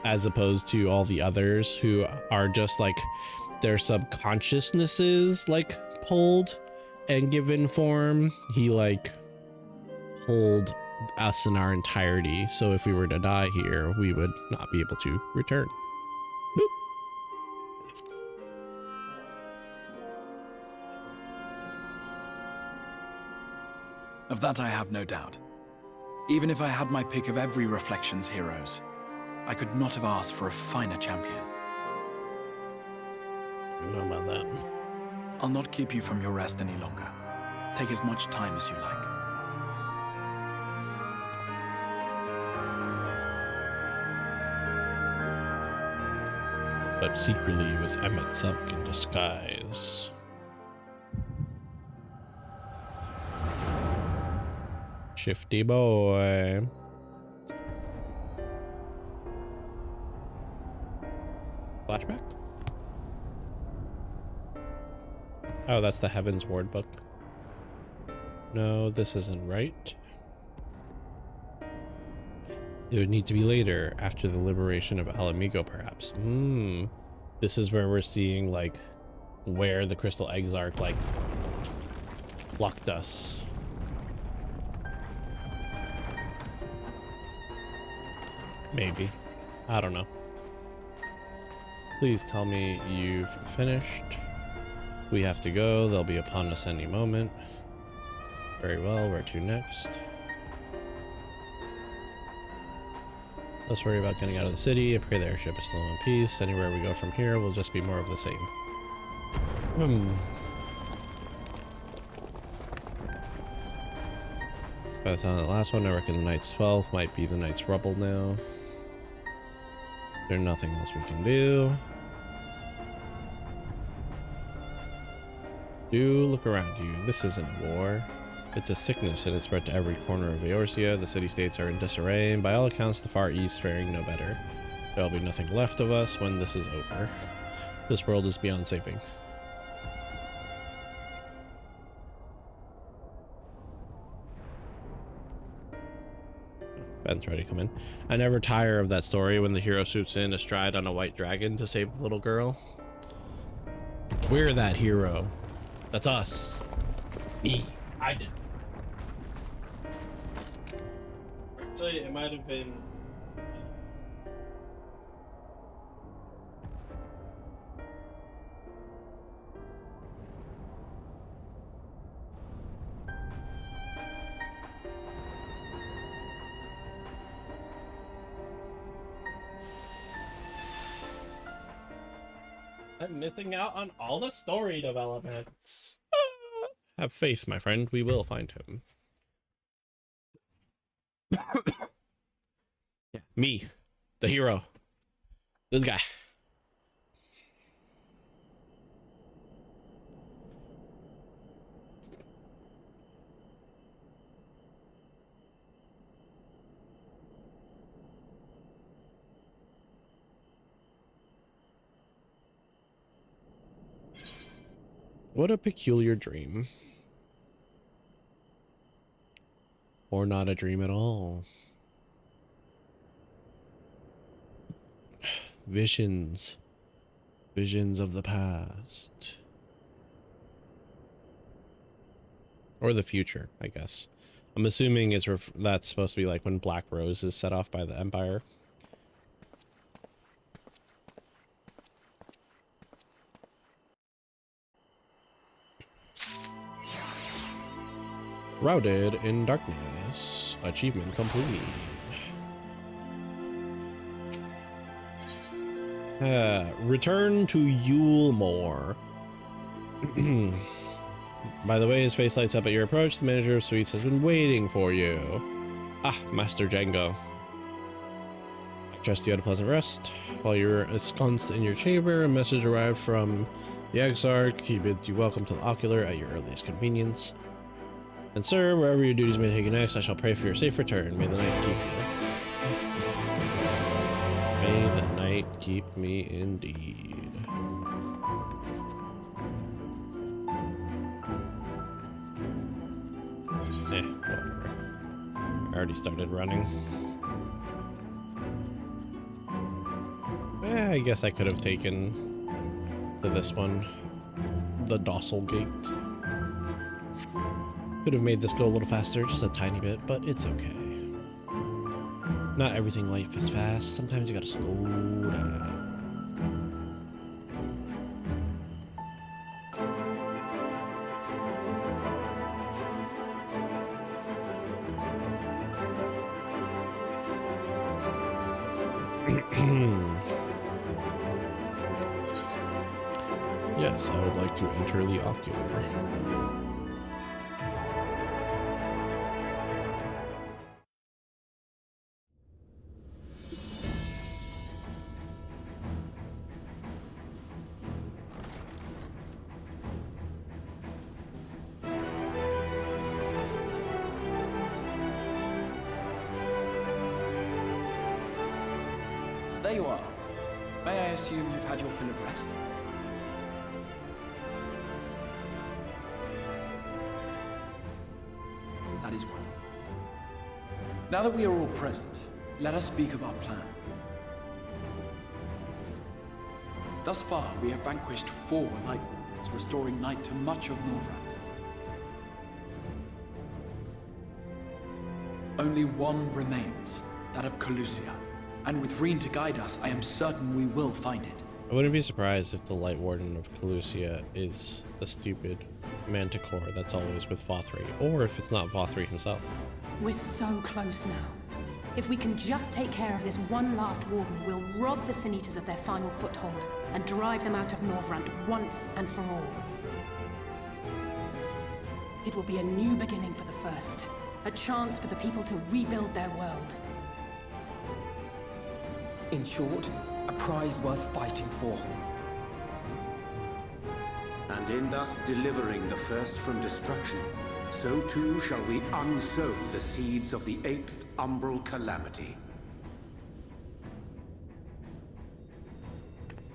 as opposed to all the others who are just like their subconsciousnesses like pulled and given form. He like pulled us in our entirety, so if we were to die here, we would not be able to return. Boop. Of that I have no doubt. Even if I had my pick of every Reflections heroes, I could not have asked for a finer champion. I don't know about that. I'll not keep you from your rest any longer. Take as much time as you like. But secretly it was Emmet Selk in disguise. Shifty boy. Flashback? Oh, that's the Heavens Ward book. No, this isn't right. It would need to be later, after the liberation of Alamigo, perhaps. This is where we're seeing, like, where the Crystal Exarch, like, blocked us. Maybe. I don't know. Please tell me you've finished. We have to go. They'll be upon us any moment. Very well. Where to next? Let's worry about getting out of the city and pray the airship is still in peace. Anywhere we go from here will just be more of the same. By the time of the last one, I reckon the Knight's 12 might be the Knight's Rubble now. There's nothing else we can do. Do look around you. This isn't war. It's a sickness and it's spread to every corner of Eorzea. The city-states are in disarray, and by all accounts, the Far East faring no better. There'll be nothing left of us when this is over. This world is beyond saving. Ben's ready to come in. I never tire of that story when the hero swoops in astride on a white dragon to save the little girl. We're that hero. That's us. Me. I did. Actually, it might have been... I'm missing out on all the story developments. Have faith, my friend. We will find him. Yeah, me, the hero. This guy. What a peculiar dream. Or not a dream at all. Visions. Visions of the past. Or the future, I guess. I'm assuming that's supposed to be like when Black Rose is set off by the Empire. Routed in darkness. Achievement complete. Return to Yulemoor. By the way, his face lights up at your approach. The manager of Sweets has been waiting for you. Ah, Master Django. I trust you had a pleasant rest. While you're ensconced in your chamber, a message arrived from the Exarch. He bids you welcome to the Ocular at your earliest convenience. And sir, wherever your duties may take you next, I shall pray for your safe return. May the night keep you. May the night keep me indeed. Whatever. I already started running. I guess I could have taken to this one, the Docile Gate. Could have made this go a little faster, just a tiny bit, but it's okay. Not everything in life is fast. Sometimes you gotta slow down. Yes, I would like to enter the Ocular. There you are. May I assume you've had your fill of rest? That is well. Now that we are all present, let us speak of our plan. Thus far, we have vanquished 4 Light Wardens, restoring night to much of Norvrand. Only one remains, that of Calusia. And with Reen to guide us, I am certain we will find it. I wouldn't be surprised if the Light Warden of Calusia is the stupid Manticore that's always with Vothri, or if it's not Vothri himself. We're so close now. If we can just take care of this one last warden, we'll rob the Sin Eaters of their final foothold and drive them out of Norvrand once and for all. It will be a new beginning for the First, a chance for the people to rebuild their world. In short, a prize worth fighting for. And in thus delivering the First from destruction, so too shall we unsow the seeds of the 8th Umbral Calamity.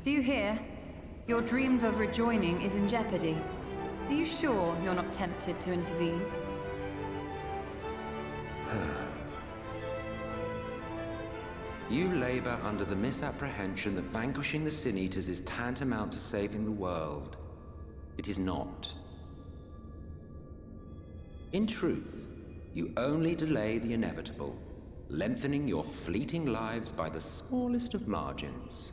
Do you hear? Your dreamed of rejoining is in jeopardy. Are you sure you're not tempted to intervene? You labor under the misapprehension that vanquishing the Sin Eaters is tantamount to saving the world. It is not. In truth, you only delay the inevitable, lengthening your fleeting lives by the smallest of margins.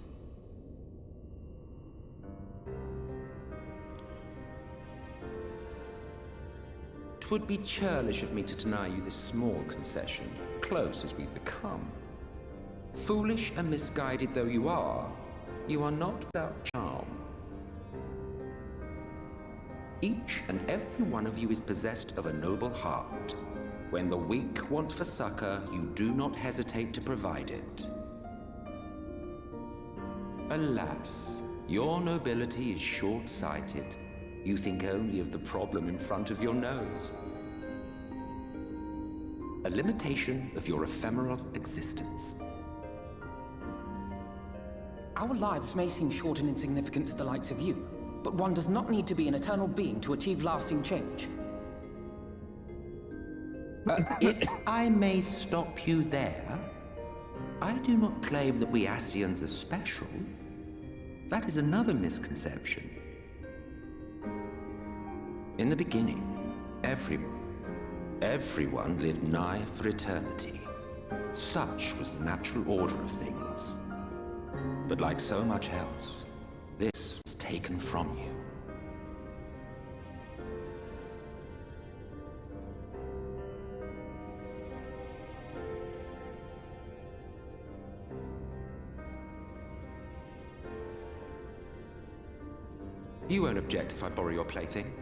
Twould be churlish of me to deny you this small concession, close as we've become. Foolish and misguided though you are not without charm. Each and every one of you is possessed of a noble heart. When the weak want for succor, you do not hesitate to provide it. Alas, your nobility is short-sighted. You think only of the problem in front of your nose. A limitation of your ephemeral existence. Our lives may seem short and insignificant to the likes of you, but one does not need to be an eternal being to achieve lasting change. If I may stop you there, I do not claim that we Ascians are special. That is another misconception. In the beginning, everyone lived nigh for eternity. Such was the natural order of things. But like so much else, this was taken from you. You won't object if I borrow your plaything?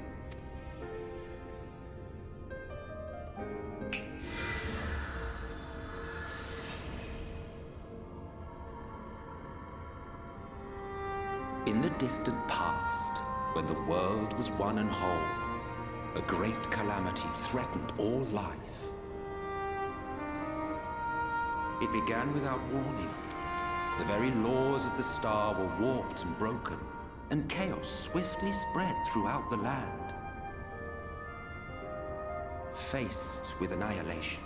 In the distant past, when the world was one and whole, a great calamity threatened all life. It began without warning. The very laws of the star were warped and broken, and chaos swiftly spread throughout the land. Faced with annihilation,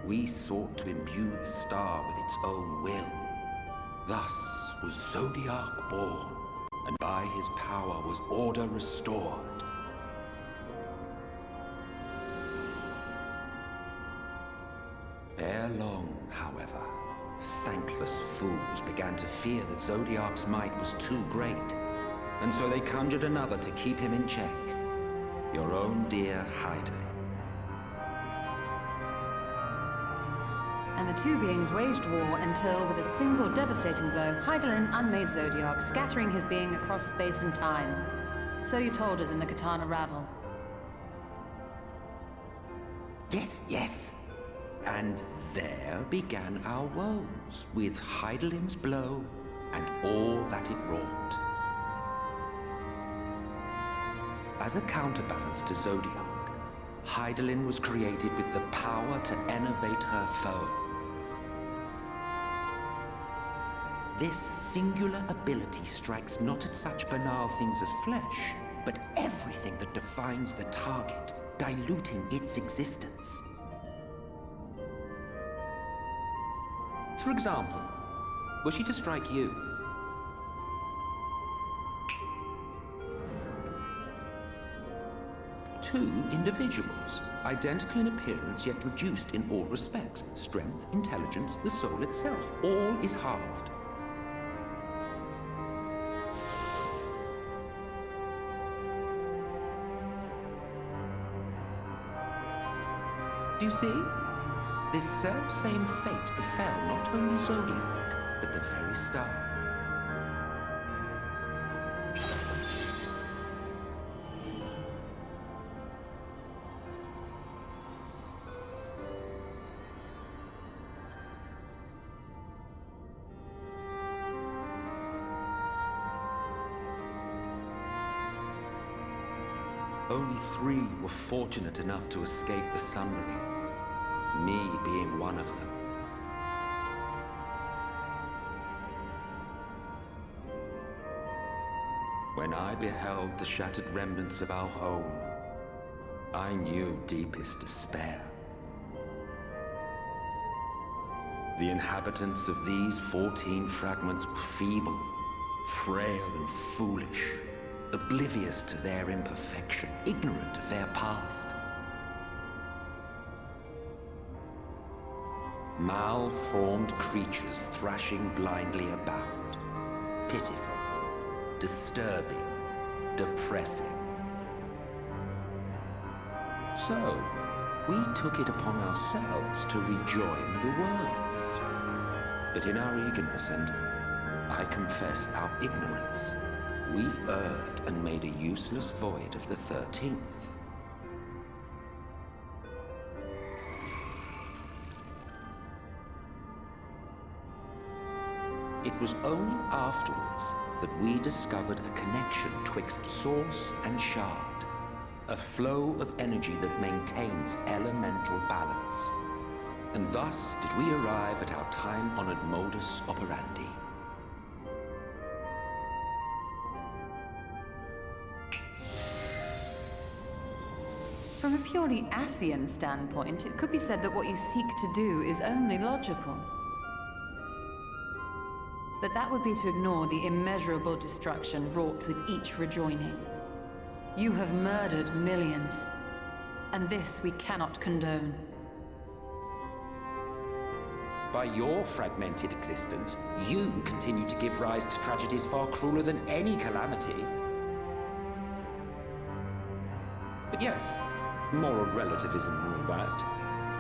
we sought to imbue the star with its own will. Thus was Zodiac born, and by his power was order restored. Ere long, however, thankless fools began to fear that Zodiac's might was too great, and so they conjured another to keep him in check. Your own dear Hydaelyn. And the two beings waged war until, with a single devastating blow, Hydaelyn unmade Zodiac, scattering his being across space and time. So you told us in the Katana Ravel. Yes, yes. And there began our woes, with Hydaelyn's blow and all that it wrought. As a counterbalance to Zodiac, Hydaelyn was created with the power to enervate her foe. This singular ability strikes not at such banal things as flesh, but everything that defines the target, diluting its existence. For example, were she to strike you, two individuals, identical in appearance yet reduced in all respects, strength, intelligence, the soul itself, all is halved. Do you see? This self-same fate befell not only Zodiac, but the very star. Only 3 were fortunate enough to escape the Sundering. Me being one of them. When I beheld the shattered remnants of our home, I knew deepest despair. The inhabitants of these 14 fragments were feeble, frail and foolish, oblivious to their imperfection, ignorant of their past. Malformed creatures thrashing blindly about. Pitiful, disturbing, depressing. So, we took it upon ourselves to rejoin the worlds. But in our eagerness and, I confess, our ignorance, we erred and made a useless void of the 13th. It was only afterwards that we discovered a connection twixt source and shard, a flow of energy that maintains elemental balance. And thus did we arrive at our time-honored modus operandi. From a purely Ascian standpoint, it could be said that what you seek to do is only logical. But that would be to ignore the immeasurable destruction wrought with each rejoining. You have murdered millions, and this we cannot condone. By your fragmented existence, you continue to give rise to tragedies far crueler than any calamity. But yes, moral relativism and all that.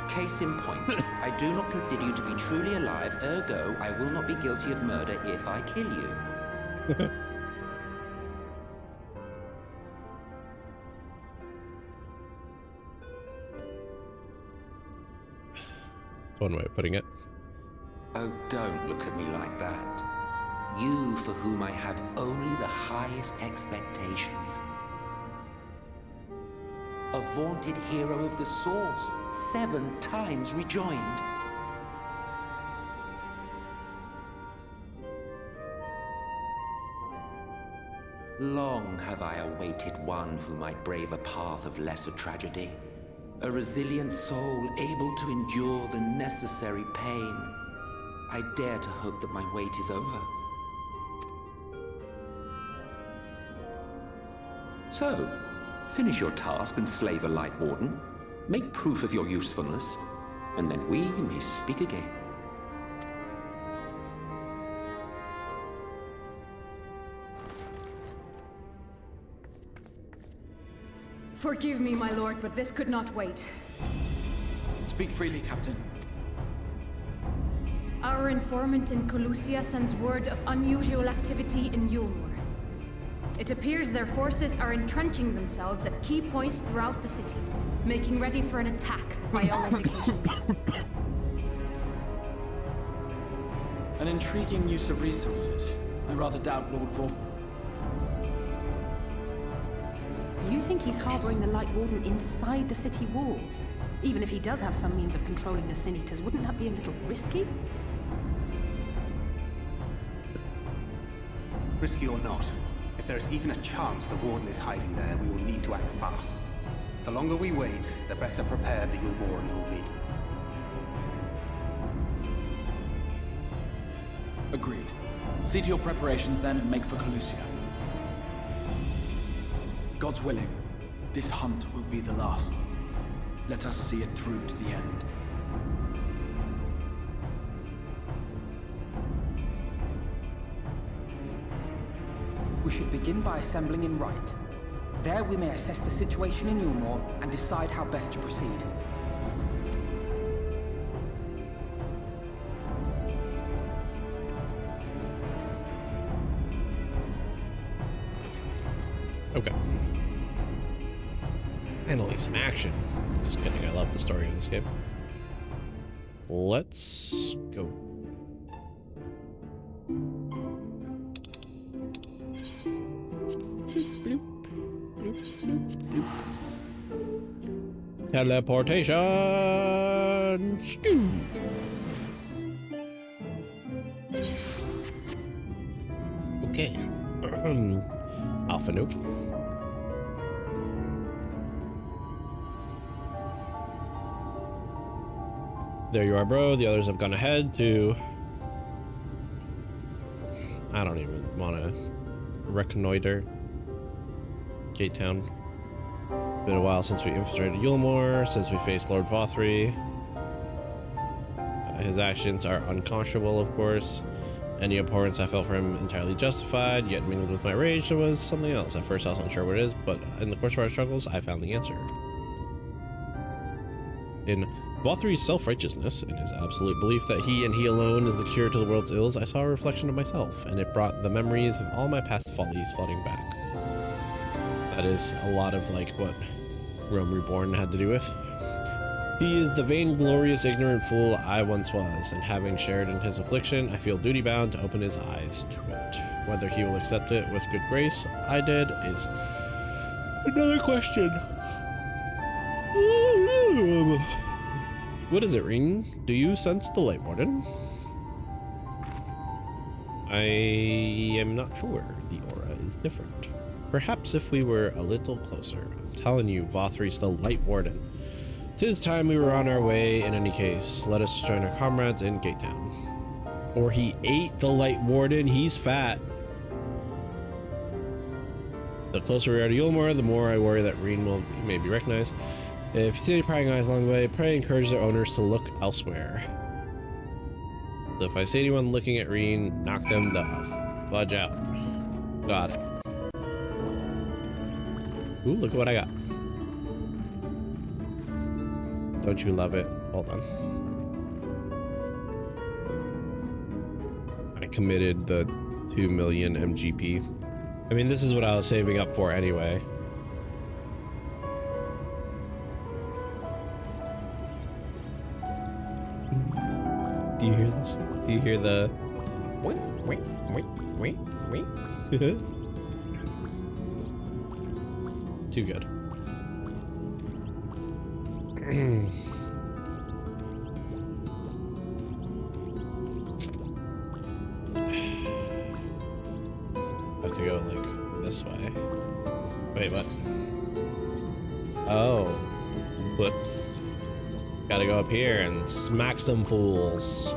Case in point, I do not consider you to be truly alive, ergo, I will not be guilty of murder if I kill you. One way of putting it. Oh, don't look at me like that. You for whom I have only the highest expectations. A vaunted hero of the Source, 7 times rejoined. Long have I awaited one who might brave a path of lesser tragedy. A resilient soul able to endure the necessary pain. I dare to hope that my wait is over. So, finish your task and slay the Light Warden. Make proof of your usefulness, and then we may speak again. Forgive me, my lord, but this could not wait. Speak freely, Captain. Our informant in Colusia sends word of unusual activity in Yulmur. It appears their forces are entrenching themselves at key points throughout the city, making ready for an attack by all indications. An intriguing use of resources. I rather doubt Lord Vorth. You think he's harboring the Light Warden inside the city walls? Even if he does have some means of controlling the Sin Eaters, wouldn't that be a little risky? Risky or not, if there is even a chance the Warden is hiding there, we will need to act fast. The longer we wait, the better prepared the Yulmorans will be. Agreed. See to your preparations then and make for Colusia. God's willing, this hunt will be the last. Let us see it through to the end. We should begin by assembling in Right. There we may assess the situation in Yulmore and decide how best to proceed. Okay. Finally, some action. Just kidding, I love the story of this game. Let's go. Bloop, bloop, bloop, bloop. Teleportation! Stew! Okay. Alpha nope. There you are, bro. The others have gone ahead to... I don't even want to reconnoiter Gate Town. Been a while since we infiltrated Yulmore, since we faced Lord Vothry. His actions are unconscionable, of course. Any abhorrence I felt for him entirely justified, yet mingled with my rage there was something else. At first I was unsure what it is, but in the course of our struggles, I found the answer. In Vothry's self-righteousness, in his absolute belief that he and he alone is the cure to the world's ills, I saw a reflection of myself, and it brought the memories of all my past follies flooding back. That is a lot of like what Rome Reborn had to do with. He is the vainglorious, ignorant fool I once was, and having shared in his affliction, I feel duty-bound to open his eyes to it. Whether he will accept it with good grace, I did, is another question. What is it, Ring? Do you sense the Light Warden? I am not sure. The aura is different. Perhaps if we were a little closer. I'm telling you, Vothry's the Light Warden. 'Tis time we were on our way in any case. Let us join our comrades in Gate Town. Or he ate the Light Warden, he's fat. The closer we are to Yulmore, the more I worry that Reen may be recognized. If you see any prying eyes along the way, pray encourage their owners to look elsewhere. So if I see anyone looking at Reen, knock them the fudge out. Got it. Ooh, look at what I got. Don't you love it? Hold on. I committed the 2 million MGP. I mean, this is what I was saving up for anyway. Do you hear this? Do you hear the Too good. Have to go like this way. Wait, what? Oh, whoops. Gotta go up here and smack some fools.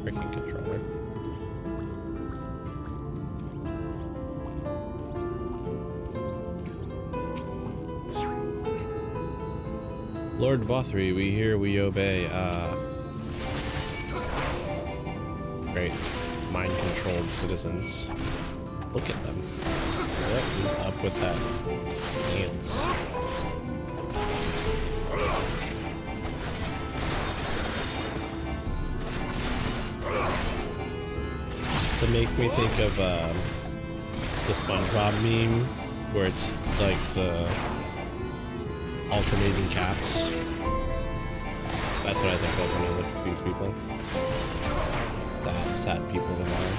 Freaking controller. Lord Vothri, we hear, we obey. Great. Mind-controlled citizens. Look at them. What is up with that stance? To make me think of the SpongeBob meme, where it's like the alternating caps. That's what I think of when I look at these people. That sad people they are.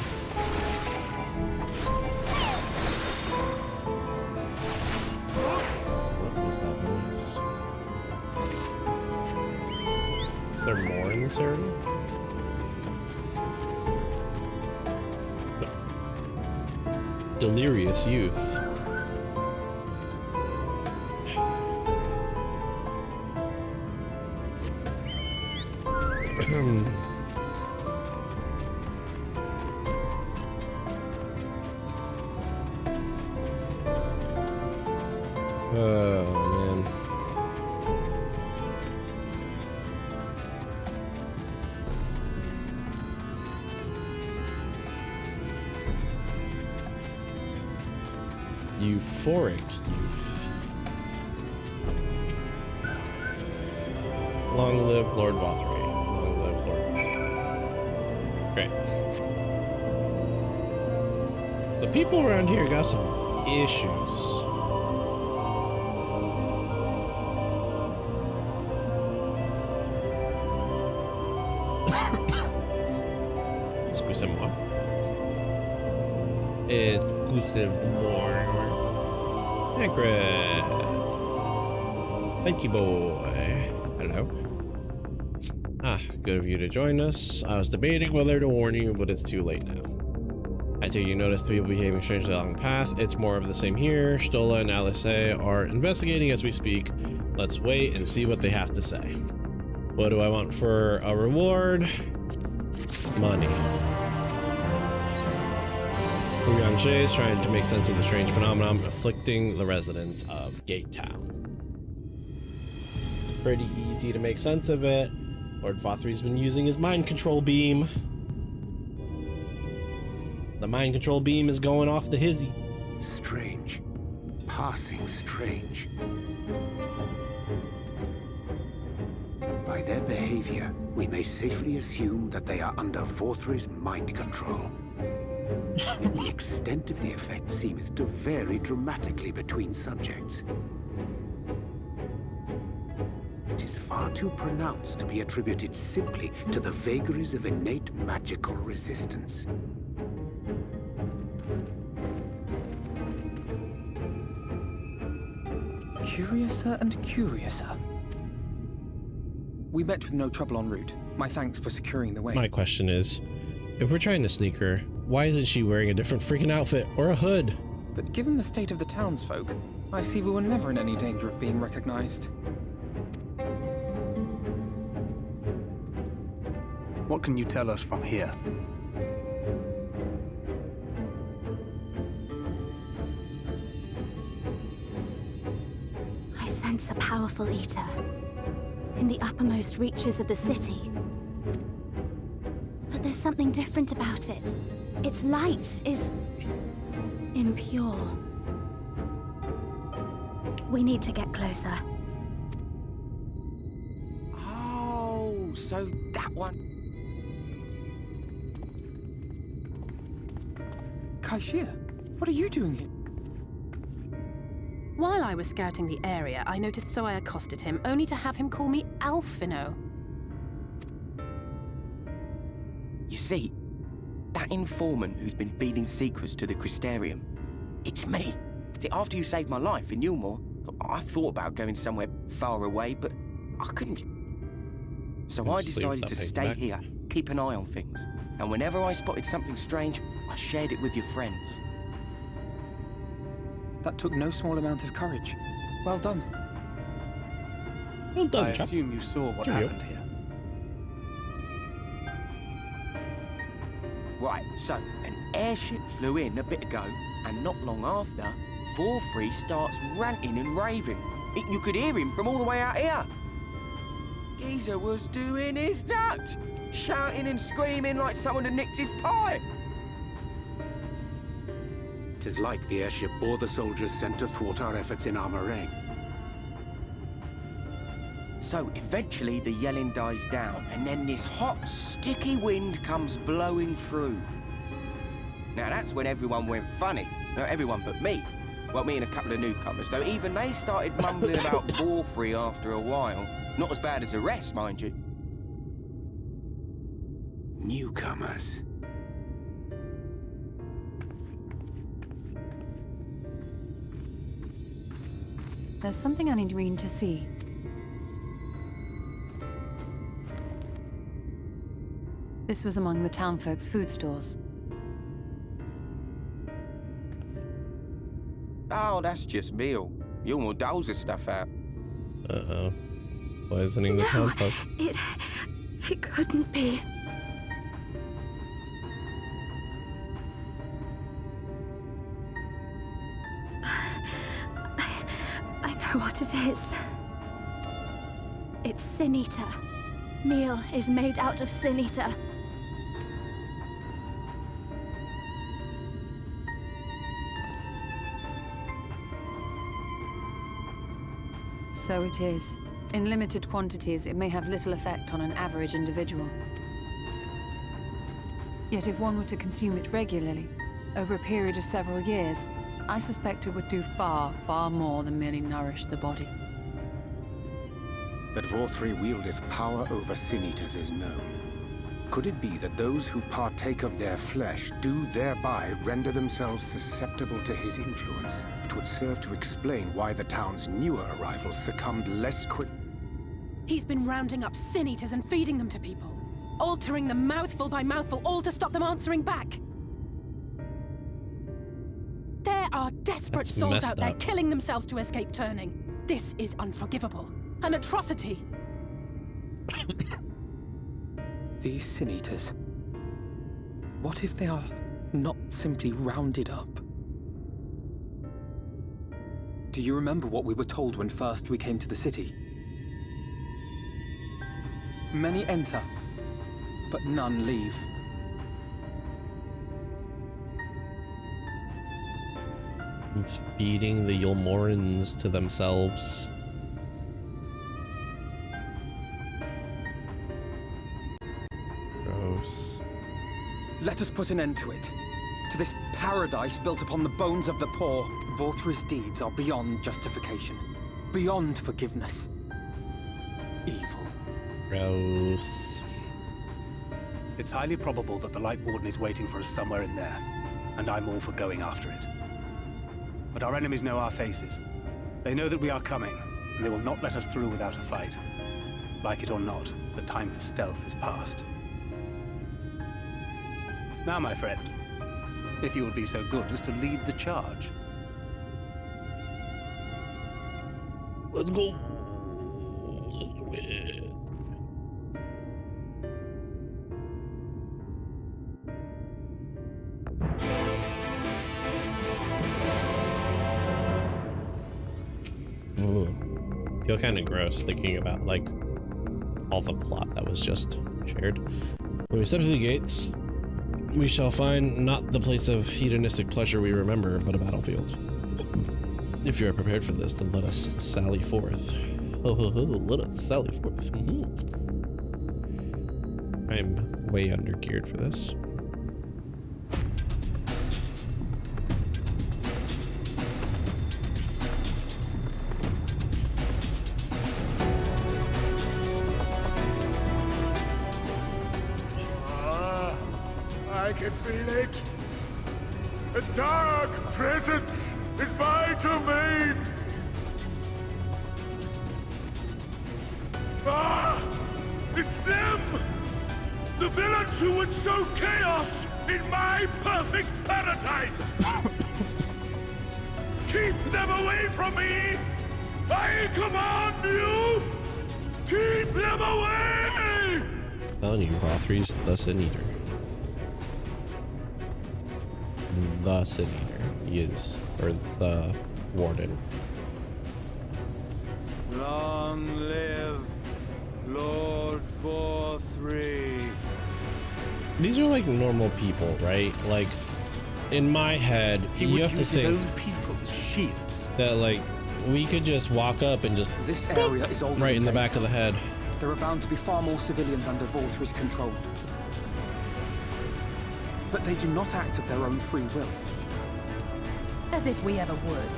What was that noise? Is there more in this area? No. Delirious youth. Oh, man. Euphoric youth. Long live Lord Vothri. Long live Lord Vothri. Great. The people around here got some issues. Excusez-moi. Excusez-moi. Tancred. Thank you, boy. Hello. Ah, good of you to join us. I was debating whether to warn you, but it's too late now. I take you notice three people behaving strangely along the path. It's more of the same here. Stola and Alice are investigating as we speak. Let's wait and see what they have to say. What do I want for a reward? Money. Urianger is trying to make sense of the strange phenomenon afflicting the residents of Gate Town. It's pretty easy to make sense of it. Lord Vothri's been using his mind control beam. The mind control beam is going off the hizzy. Strange. Passing strange. By their behavior, we may safely assume that they are under Vothri's mind control. Yet the extent of the effect seemeth to vary dramatically between subjects. It is far too pronounced to be attributed simply to the vagaries of innate magical resistance. Curiouser and curiouser. We met with no trouble en route. My thanks for securing the way. My question is, if we're trying to sneak her, why isn't she wearing a different freaking outfit or a hood? But given the state of the townsfolk, I see we were never in any danger of being recognized. What can you tell us from here? I sense a powerful eater in the uppermost reaches of the city. But there's something different about it. Its light is impure. We need to get closer. Oh, so that one. Kaishir, what are you doing here? While I was scouting the area, I noticed, so I accosted him, only to have him call me Alphino. You see, that informant who's been feeding secrets to the Crystarium, it's me. See, after you saved my life in Yulmore, I thought about going somewhere far away, but I couldn't. So I decided to stay here, keep an eye on things. And whenever I spotted something strange, I shared it with your friends. That took no small amount of courage. Well done. Well done, I chap. assume you saw what Cheerio. happened here. Right, so an airship flew in a bit ago, and not long after, Vorfrey starts ranting and raving. You could hear him from all the way out here. Geezer was doing his nut, shouting and screaming like someone had nicked his pie. 'Tis like the airship bore the soldiers sent to thwart our efforts in Armorang. So eventually the yelling dies down, and then this hot, sticky wind comes blowing through. Now that's when everyone went funny. No, everyone but me. Well, me and a couple of newcomers, though even they started mumbling about Vorfrey after a while. Not as bad as the rest, mind you. Newcomers. There's something I need Reen to see. This was among the townfolk's food stores. Oh, that's just meal. Yulmore doles the stuff out. Uh-oh. Poisoning the No, townfolk. it couldn't be. I know what it is. It's Sin Eater. Meal is made out of Sin Eater. So it is. In limited quantities, it may have little effect on an average individual. Yet if one were to consume it regularly, over a period of several years, I suspect it would do far, far more than merely nourish the body. That Vorfrey wieldeth power over sin-eaters is known. Could it be that those who partake of their flesh do thereby render themselves susceptible to his influence? It would serve to explain why the town's newer arrivals succumbed less quick. He's been rounding up sin eaters and feeding them to people, altering them mouthful by mouthful, all to stop them answering back. There are desperate That's souls messed out there up. killing themselves to escape turning. This is unforgivable. An atrocity. These Sin Eaters. What if they are not simply rounded up? Do you remember what we were told when first we came to the city? Many enter, but none leave. It's feeding the Yulmorans to themselves. Gross. Let us put an end to it. To this paradise built upon the bones of the poor. Vorthra's deeds are beyond justification. Beyond forgiveness. Evil. Gross. It's highly probable that the Light Warden is waiting for us somewhere in there, and I'm all for going after it. But our enemies know our faces. They know that we are coming, and they will not let us through without a fight. Like it or not, the time for stealth is past. Now, my friend, if you would be so good as to lead the charge. Let's go. Let's do it. Ooh. Feel kind of gross thinking about like all the plot that was just shared. When we step through the gates, we shall find not the place of hedonistic pleasure we remember, but a battlefield. If you are prepared for this, then let us sally forth. Oh, let us sally forth. I'm way undergeared for this. feel it. A dark presence in my domain. Ah! It's them! The villains who would sow chaos in my perfect paradise! Keep them away from me! I command you! Keep them away! Telling you, Rothry's the Sin Eater. The Sin Eater. He is, or the Warden. Long live Lord 4-3. These are like normal people, right? Like, in my head, you have to think his own people as shields. that like we could just walk up and just This area is already right in the back of the head. There are bound to be far more civilians under Volthry's control. But they do not act of their own free will. As if we ever would.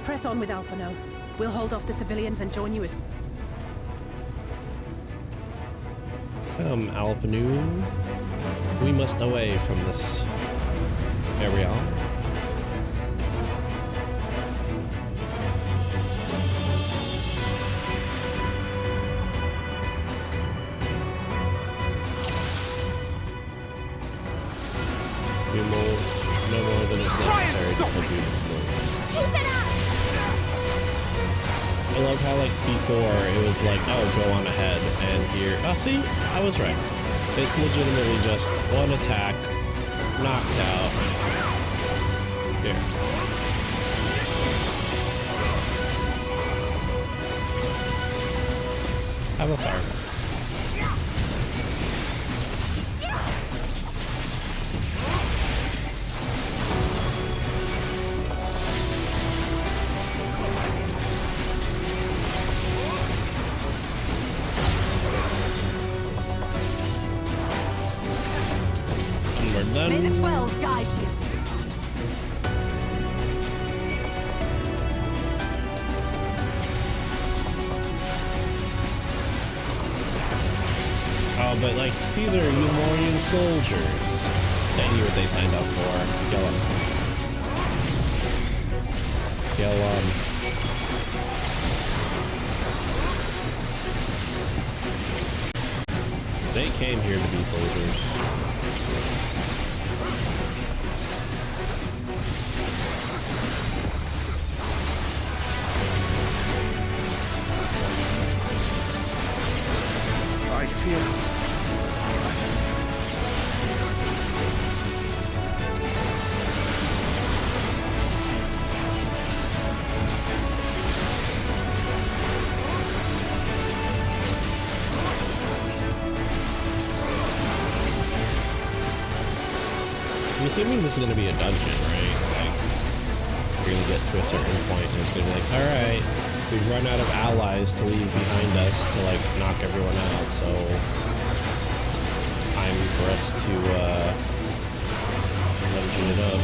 Press on with Alpha now. We'll hold off the civilians and join you as... Alpha Nu, we must away from this area. No more than is necessary to subdue this move. Keep it up! I love how, like, before it was like, oh, go on ahead, and here, oh, see, I was right. It's legitimately just one attack, knocked out. Here. Have a fireball. May the 12 guide you. Oh, but like, these are Umorian soldiers. They knew what they signed up for. Kill them. Kill them. They came here to be soldiers. I fear. I'm assuming this is going to be a dungeon, right? Like, we're going to get to a certain point and it's going to be like, alright, we've run out of allies to leave behind us to, like, knock everyone out, so time for us to, dungeon it up.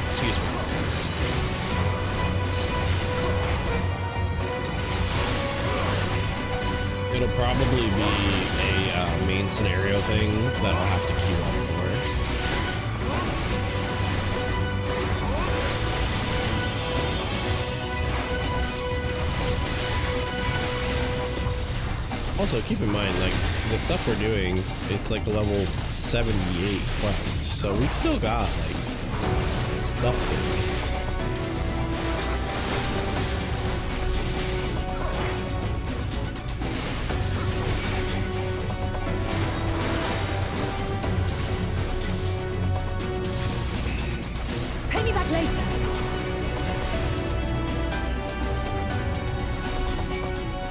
Excuse me. It'll probably be a main scenario thing that I'll have to queue up for. Also, keep in mind, like, the stuff we're doing, it's like a level 78 quest, so we've still got, like, stuff to do.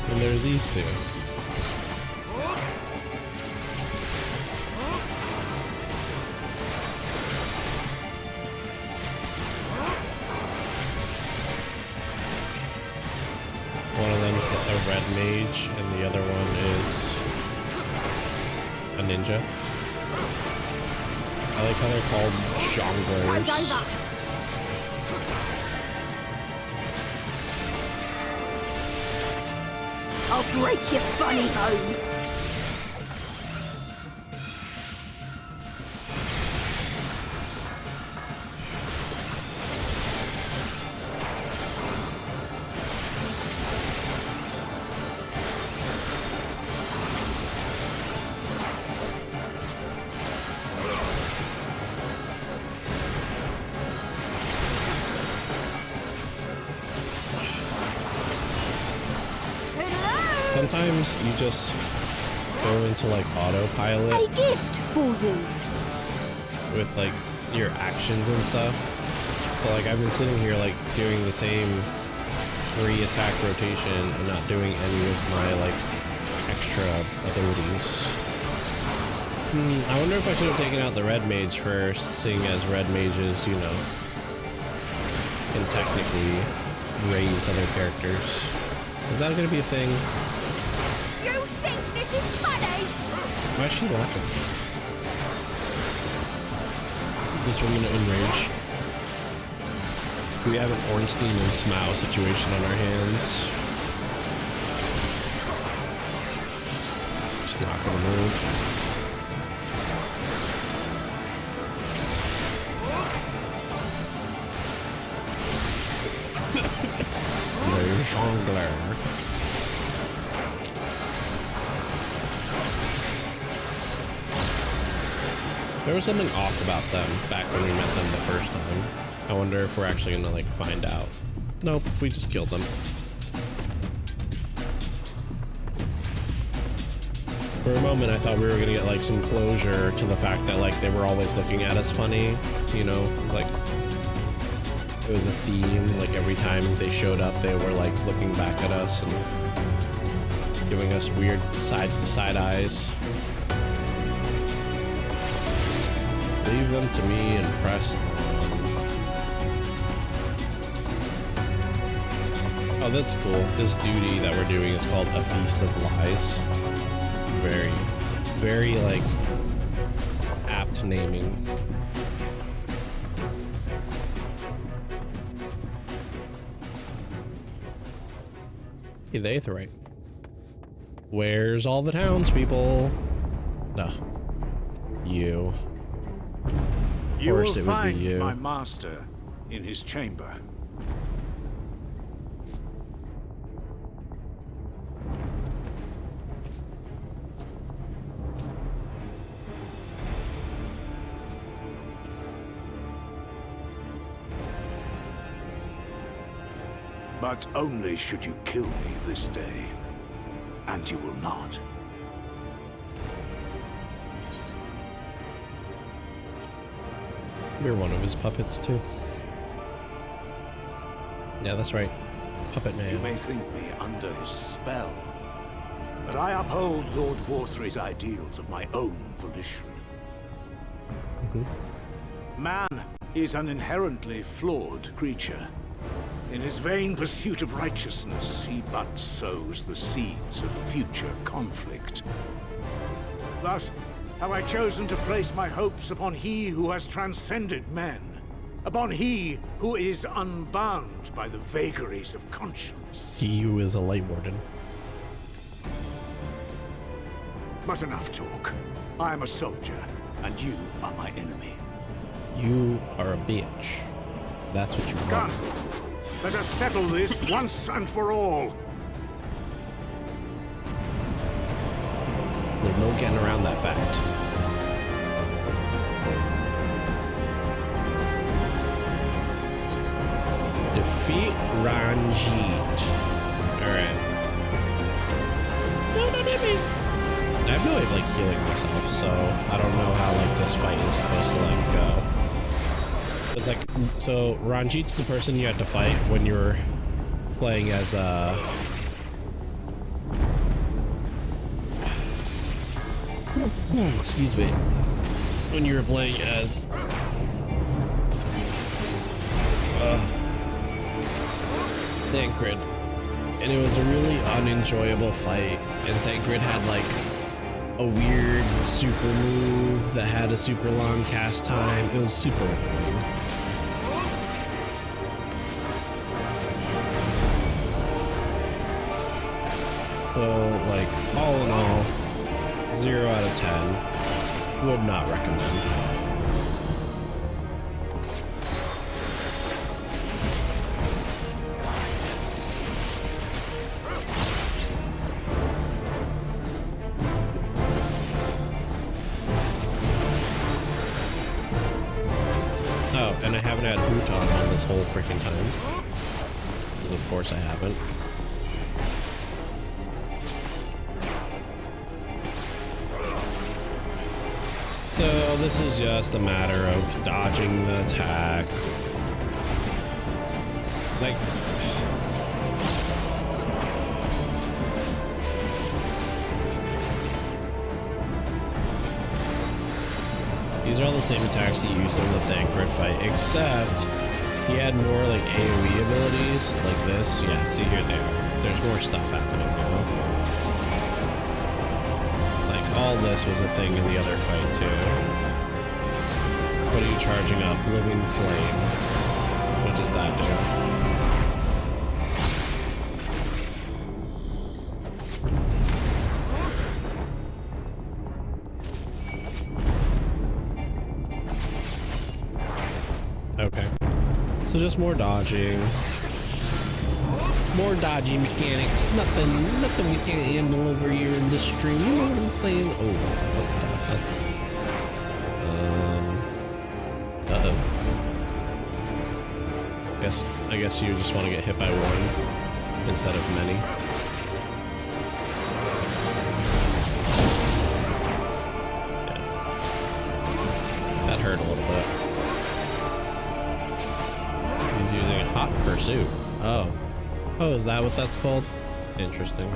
And there's these two. One of them's a red mage, and the other one is a ninja. I like how they're called jonglers. I'll break your funny bone. Sometimes you just go into like autopilot. A gift for you. With like your actions and stuff. But like I've been sitting here like doing the same 3 attack rotation and not doing any of my like extra abilities. I wonder if I should have taken out the red mage first, seeing as red mages, you know, can technically raise other characters. Is that gonna be a thing? You think this is funny? Why is she laughing? Is this woman enraged? We have an Ornstein and Smough situation on our hands. Just not gonna move. Jongler. There was something off about them back when we met them the first time. I wonder if we're actually gonna like find out. Nope, we just killed them. For a moment I thought we were gonna get like some closure to the fact that like they were always looking at us funny, you know, like it was a theme, like every time they showed up they were like looking back at us and giving us weird side eyes. Leave them to me and press on. Oh, that's cool. This duty that we're doing is called A Feast of Lies. Very, very like apt naming. Hey, the Aetheryte. Where's all the townspeople? No. You. You will Of course it would be find you. my master in his chamber. But only should you kill me this day. And you will not. You're one of his puppets too. Yeah, that's right. Puppet man. You may think me under his spell, but I uphold Lord Vorthry's ideals of my own volition. Man is an inherently flawed creature. In his vain pursuit of righteousness, he but sows the seeds of future conflict. Thus, have I chosen to place my hopes upon he who has transcended men, upon he who is unbound by the vagaries of conscience. He who is a light warden. But enough talk. I am a soldier, and you are my enemy. You are a bitch. That's what you Come, want. let us settle this once and for all. There's no getting around that fact. Defeat Ranjit. Alright. I have no way of like healing myself, so I don't know how like this fight is supposed to like go. It's like, so Ranjit's the person you had to fight when you were playing as excuse me. When you were playing as Thancred. And it was a really unenjoyable fight. And Thancred had like a weird super move that had a super long cast time. It was super annoying. So, like, all in all, 0 out of 10. Would not recommend. Oh, and I haven't had Huton on this whole freaking time. Because of course I haven't. So this is just a matter of dodging the attack. Like, these are all the same attacks he used in the Thancred fight, except he had more like AoE abilities like this. Yeah, see here they are. There's more stuff happening now. All this was a thing in the other fight too. What are you charging up? Living Flame. What does that do? Okay. So just more dodging. More dodgy mechanics. Nothing we can't handle over here in this stream. You know what I'm saying? Oh, what the? Uh-oh. I guess you just want to get hit by one instead of many. Yeah. That hurt a little bit. He's using Hot Pursuit. Oh. Oh, is that what that's called? Interesting.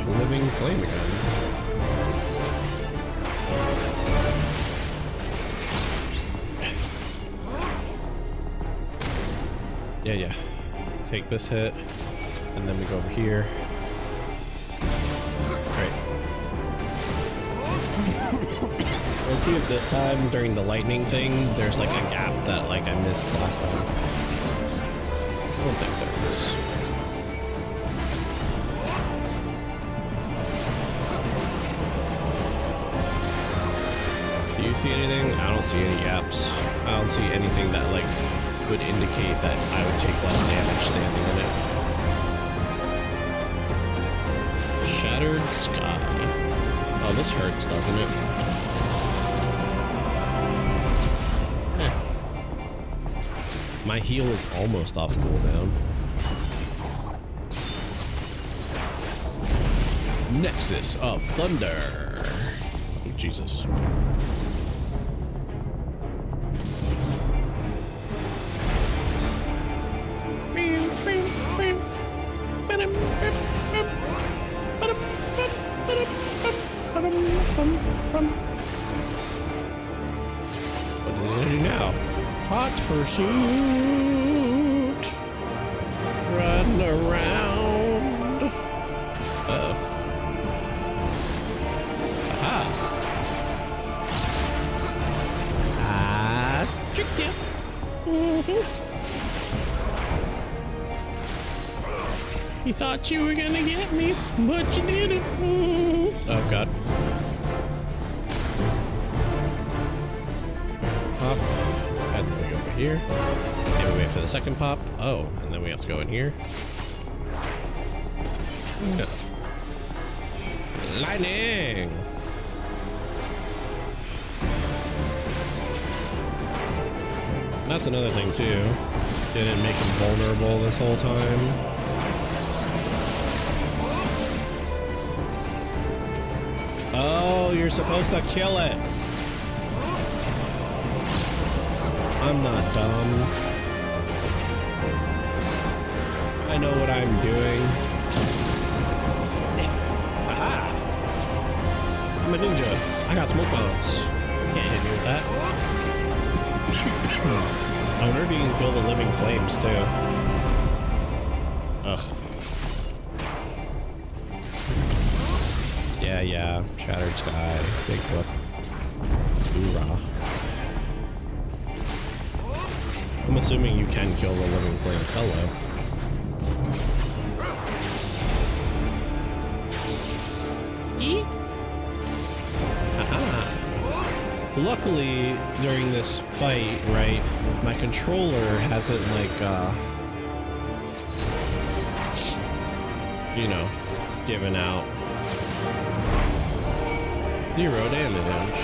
Living Flame again. Yeah. Take this hit, and then we go over here. Let's see if this time during the lightning thing there's like a gap that like I missed last time. I don't think there is. Do you see anything? I don't see any gaps. I don't see anything that like would indicate that I would take less damage standing in it. Shattered Sky. Oh, this hurts, doesn't it? My heal is almost off cooldown. Nexus of Thunder. Oh, Jesus. What did I do now? Hot Pursuit. Run around. Uh-oh. Aha. I tricked you. You thought you were gonna get me, but you didn't. Oh, God. Pop. And then we go over here. And we wait for the second pop. Oh, and then we have to go in here. No. Lightning! That's another thing, too. Didn't make him vulnerable this whole time. Oh, you're supposed to kill it. I'm not dumb. I know what I'm doing. Aha! I'm a ninja. I got smoke bombs. Can't hit me with that. I wonder if you can kill the living flames too. Ugh. Yeah. Shattered Sky. Big whip. Hoorah. I'm assuming you can kill the living things. Hello. Luckily, during this fight, right, my controller hasn't, like, you know, given out. 0 damage.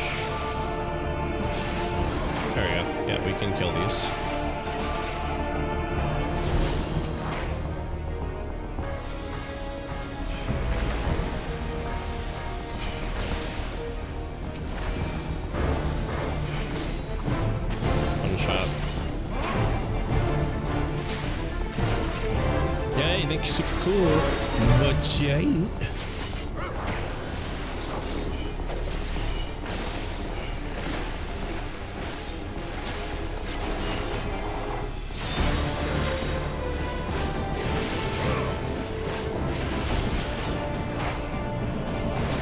There we go. Yeah, we can kill these. So cool, but you ain't.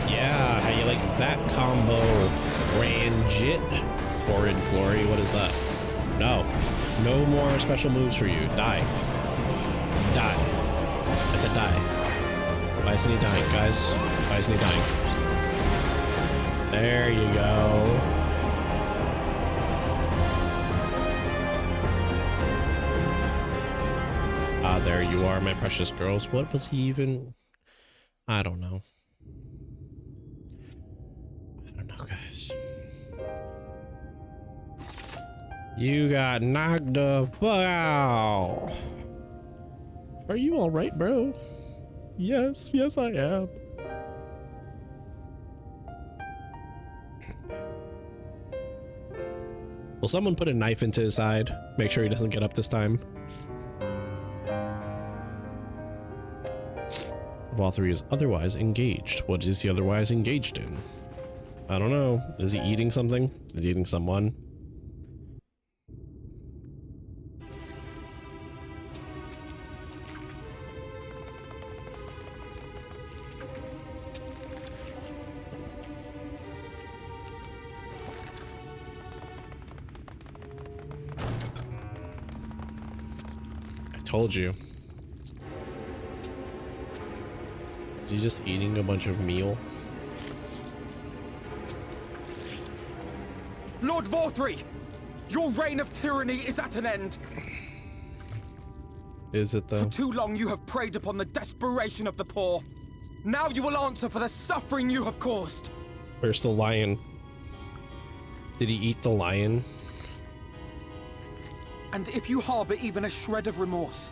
Yeah, how you like that combo? Ranjit? Horrid Glory, what is that? No. No more special moves for you. Die. Die. I said die. Why isn't he dying, guys? Why isn't he dying? There you go. Ah, there you are, my precious girls. What was he even? I don't know. I don't know, guys. You got knocked the fuck out. Are you all right, bro? Yes, yes, I am. Will someone put a knife into his side? Make sure he doesn't get up this time. Wall 3 is otherwise engaged. What is he otherwise engaged in? I don't know. Is he eating something? Is he eating someone? Told you. Is he just eating a bunch of meal? Lord Vorthri, your reign of tyranny is at an end. Is it though? For too long you have preyed upon the desperation of the poor. Now you will answer for the suffering you have caused. Where's the lion? Did he eat the lion? And if you harbor even a shred of remorse,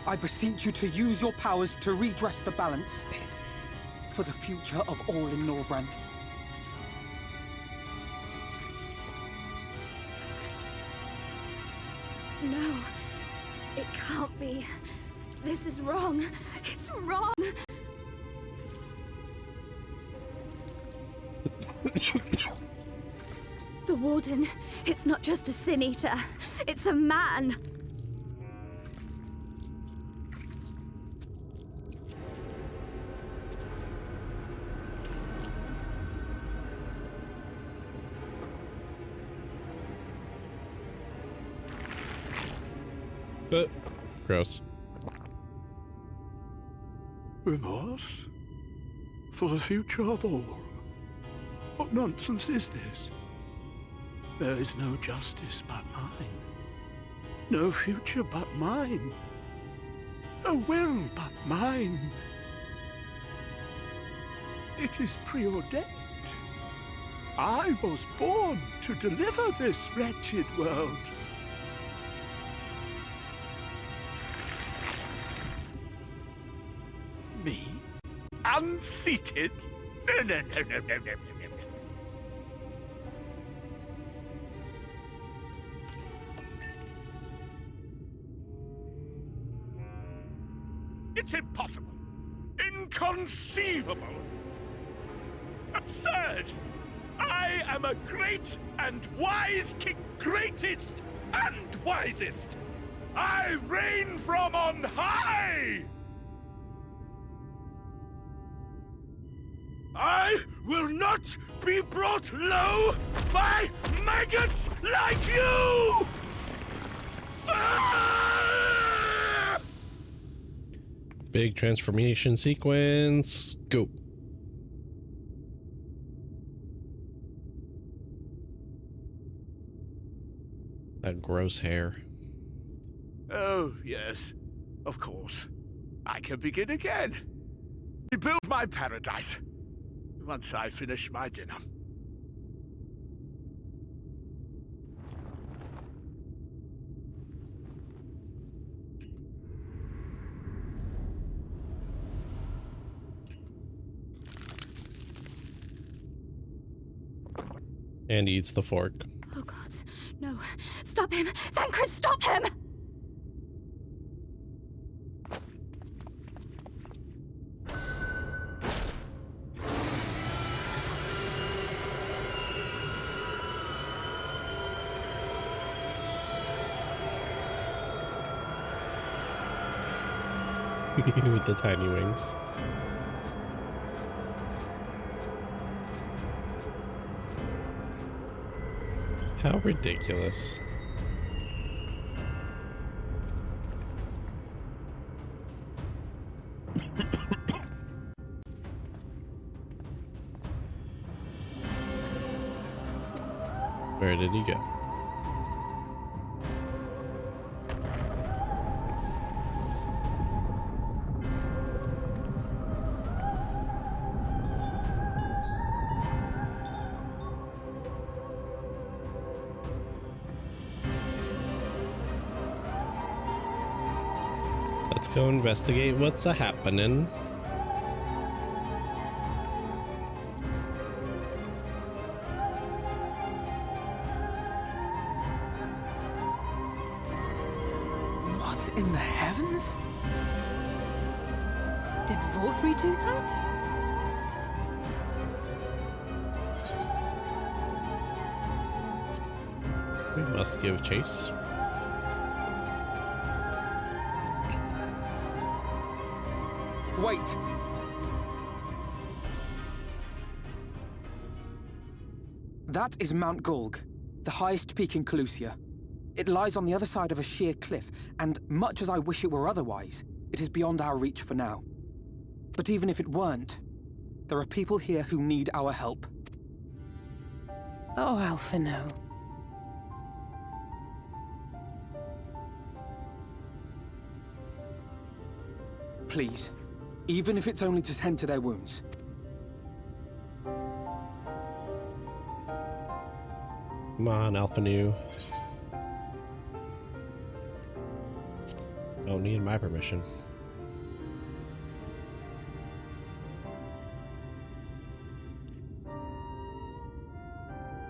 I beseech you to use your powers to redress the balance for the future of all in Norvrant. No, it can't be. This is wrong. It's wrong. The Warden, it's not just a Sin Eater. It's a man. Gross. Remorse? For the future of all? What nonsense is this? There is no justice but mine. No future but mine. No will but mine. It is preordained. I was born to deliver this wretched world. Me? Unseated? No. It's impossible. Inconceivable. Absurd. I am a great and wise king. Greatest and wisest. I reign from on high. I will not be brought low by maggots like you! Big transformation sequence. Go. That gross hair. Oh, yes. Of course. I can begin again. Rebuild my paradise. Once I finish my dinner. And eats the fork. Oh God, no. Stop him! Thancred, stop him! With the tiny wings. How ridiculous. Where did he go? Let's go investigate what's happening. What in the heavens? Did Vorthri do that? We must give chase. Wait! That is Mount Golg, the highest peak in Calusia. It lies on the other side of a sheer cliff, and much as I wish it were otherwise, it is beyond our reach for now. But even if it weren't, there are people here who need our help. Oh, Alphino. Please, even if it's only to tend to their wounds. Come on, Alphinu. Don't need my permission.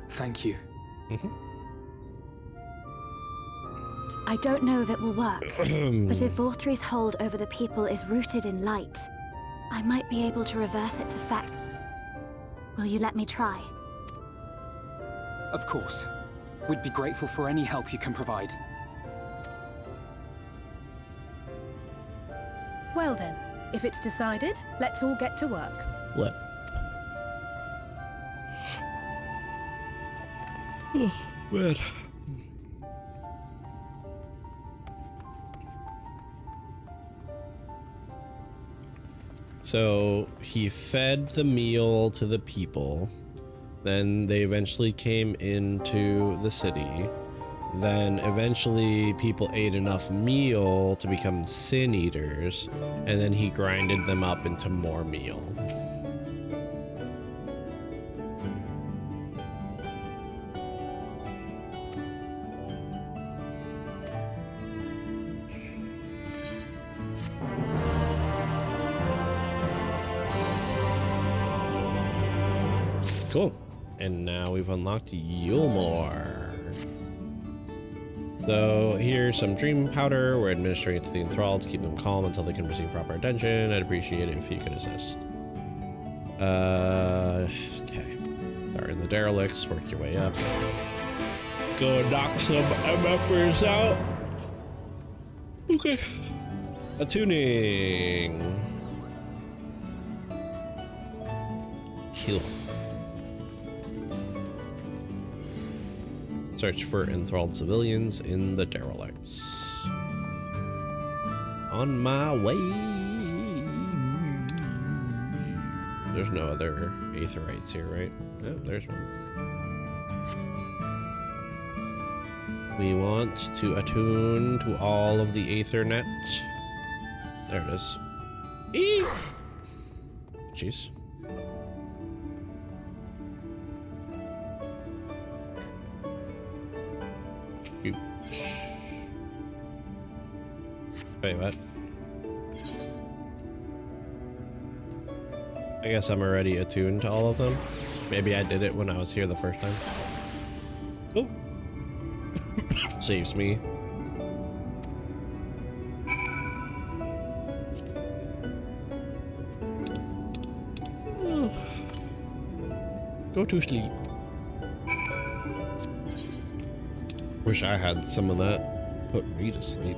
Thank you. I don't know if it will work, but if Vorthri's hold over the people is rooted in light, I might be able to reverse its effect. Will you let me try? Of course. We'd be grateful for any help you can provide. Well then, if it's decided, let's all get to work. What? Oh, man. So he fed the meal to the people. Then they eventually came into the city. Then eventually people ate enough meal to become sin eaters. And then he grinded them up into more meal. Cool. And now we've unlocked Yulmore. So here's some dream powder. We're administering it to the enthralled to keep them calm until they can receive proper attention. I'd appreciate it if you could assist. Okay. Start in the derelicts, work your way up. Go knock some MFers out. Okay. Attuning. Kill. Search for enthralled civilians in the derelicts. On my way. There's no other aetherites here, right? Oh, there's one. We want to attune to all of the Aethernet. There it is. Eee! Jeez. Wait, what? I guess I'm already attuned to all of them. Maybe I did it when I was here the first time. Oh. Saves me. Go to sleep. Wish I had some of that. Put me to sleep.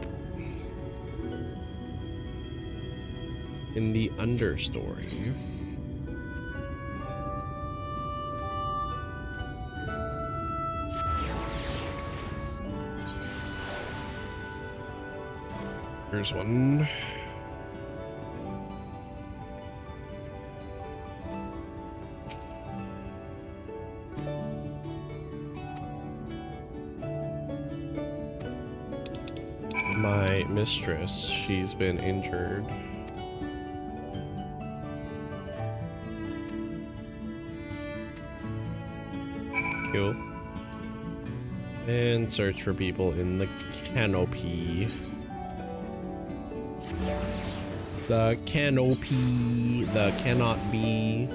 In the understory. Here's one. My mistress, she's been injured. Cool. And search for people in the canopy. The canopy, the cannot be.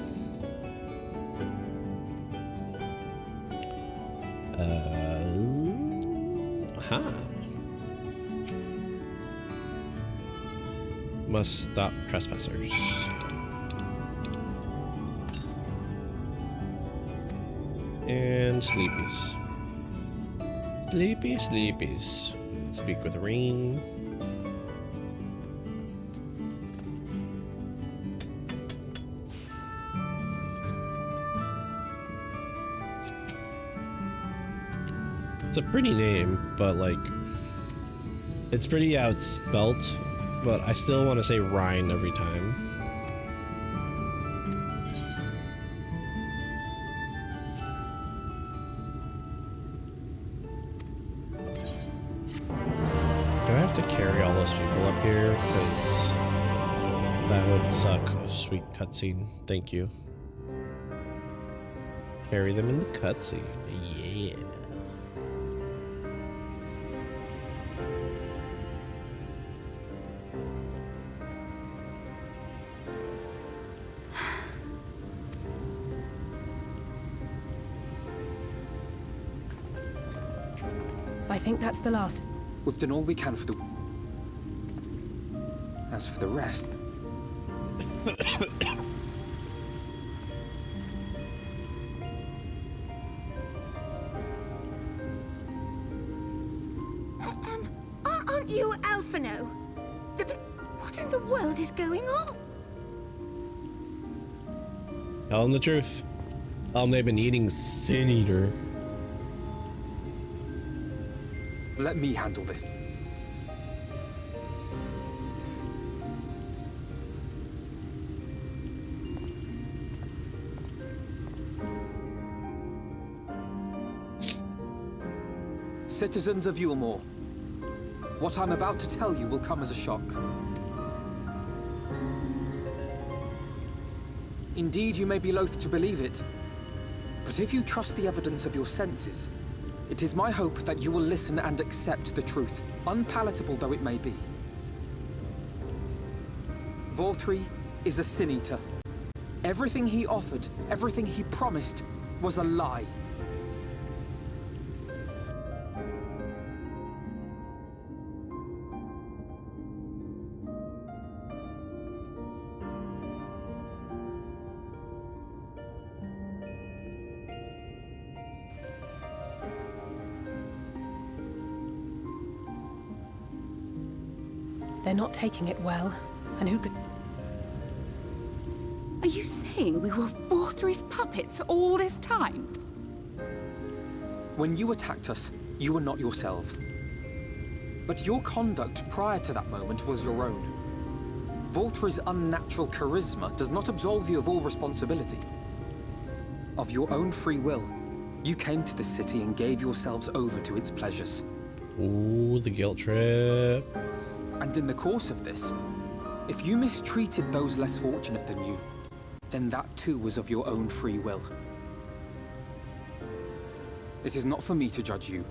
Must stop trespassers. And sleepies. Sleepies. Speak with Rain. It's a pretty name, but like, it's pretty outspelt, but I still want to say Rhine every time. Do I have to carry all those people up here? Because that would suck. Oh, sweet cutscene. Thank you. Carry them in the cutscene. Yeah. I think that's the last. We've done all we can for the... As for the rest... Aren't you Alphino? What in the world is going on? Tell them the truth. Tell them they've been eating Sin Eater. Let me handle this. Citizens of Yulmore, what I'm about to tell you will come as a shock. Indeed, you may be loath to believe it, but if you trust the evidence of your senses, it is my hope that you will listen and accept the truth, unpalatable though it may be. Vorthree is a Sin Eater. Everything he offered, everything he promised, was a lie. They're not taking it well. And who could... Are you saying we were Vorthree's puppets all this time? When you attacked us, you were not yourselves. But your conduct prior to that moment was your own. Volthry's unnatural charisma does not absolve you of all responsibility. Of your own free will, you came to this city and gave yourselves over to its pleasures. Ooh, the guilt trip. And in the course of this, if you mistreated those less fortunate than you, then that too was of your own free will. It is not for me to judge you,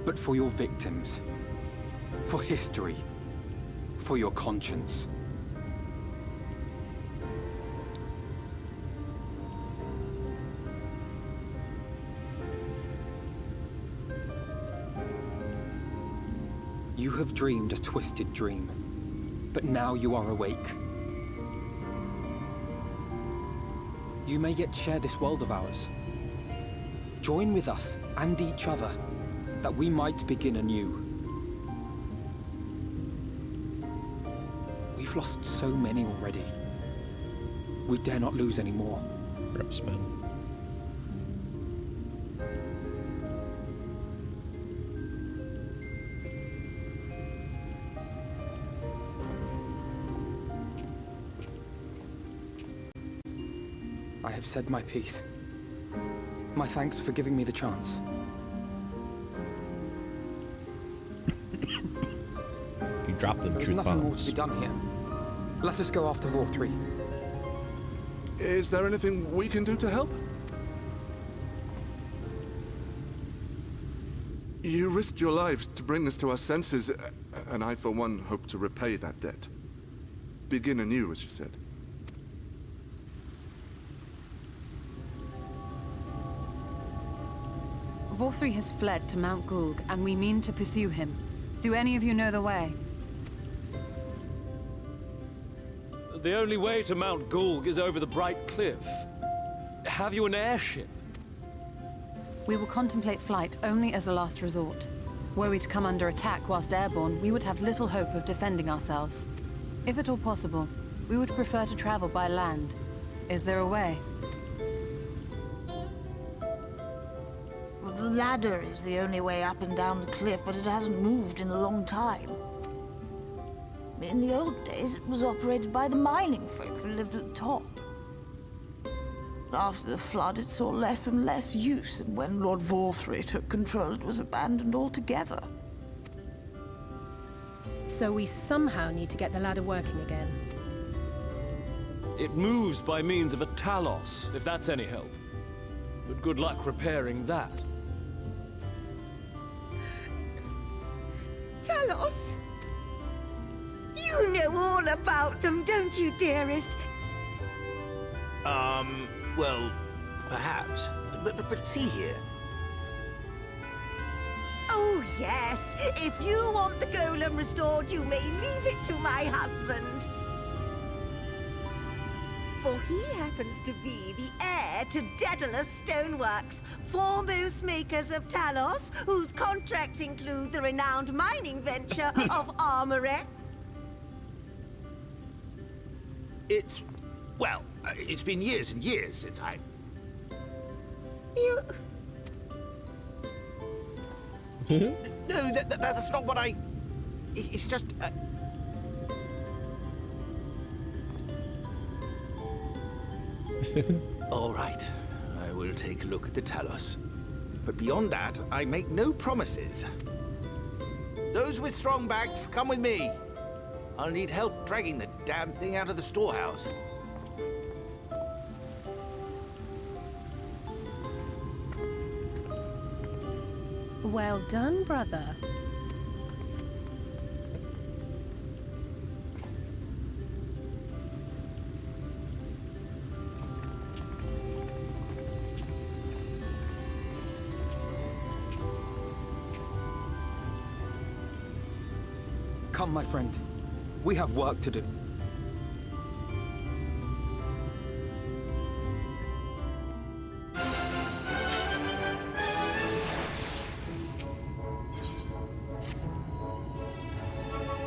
but for your victims, for history, for your conscience. You have dreamed a twisted dream, but now you are awake. You may yet share this world of ours. Join with us and each other, that we might begin anew. We've lost so many already. We dare not lose any more. Ripsman. I have said my piece. My thanks for giving me the chance. You dropped them There's truth nothing more bombs. to be done here. Let us go after Vorthry. Is there anything we can do to help? You risked your lives to bring us to our senses, and I, for one, hope to repay that debt. Begin anew, as you said. Vorthry has fled to Mount Gulg, and we mean to pursue him. Do any of you know the way? The only way to Mount Gulg is over the Bright Cliff. Have you an airship? We will contemplate flight only as a last resort. Were we to come under attack whilst airborne, we would have little hope of defending ourselves. If at all possible, we would prefer to travel by land. Is there a way? The ladder is the only way up and down the cliff, but it hasn't moved in a long time. In the old days, it was operated by the mining folk who lived at the top. After the flood, it saw less and less use, and when Lord Vorthry took control, it was abandoned altogether. So we somehow need to get the ladder working again. It moves by means of a Talos, if that's any help. But good luck repairing that. Talos? You know all about them, don't you, dearest? Well, perhaps. But see here. Oh, yes. If you want the golem restored, you may leave it to my husband. For he happens to be the heir to Daedalus Stoneworks, foremost makers of Talos, whose contracts include the renowned mining venture of Armoret. It's been years and years since I... You... No, that's not what I... It's just... All right, I will take a look at the Talos. But beyond that, I make no promises. Those with strong backs, come with me. I'll need help dragging the damn thing out of the storehouse. Well done, brother. Come, my friend. We have work to do.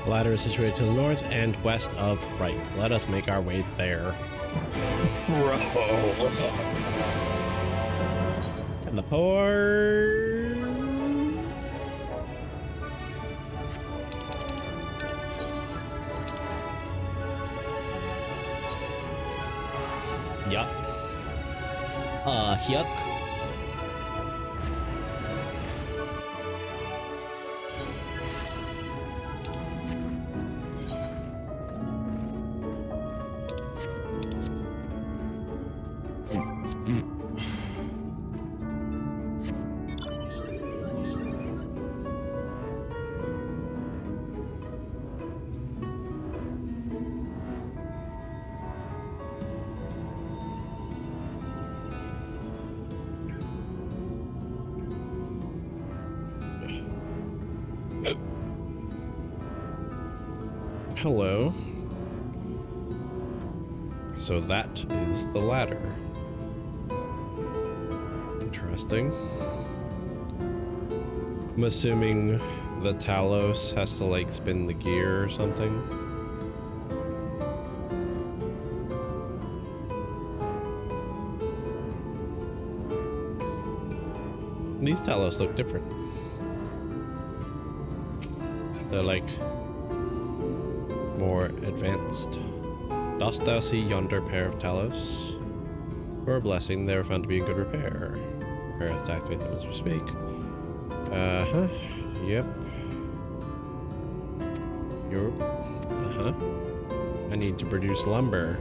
The ladder is situated to the north and west of Bright. Let us make our way there. And the port. Yuck. Hello. So that is the ladder. Interesting. I'm assuming the Talos has to like spin the gear or something. These Talos look different. They're like more advanced. Dost thou see yonder pair of Talos? For a blessing, they were found to be in good repair. Repair hath to activate them as we speak. Uh-huh. Yep. Yup. Uh-huh. I need to produce lumber.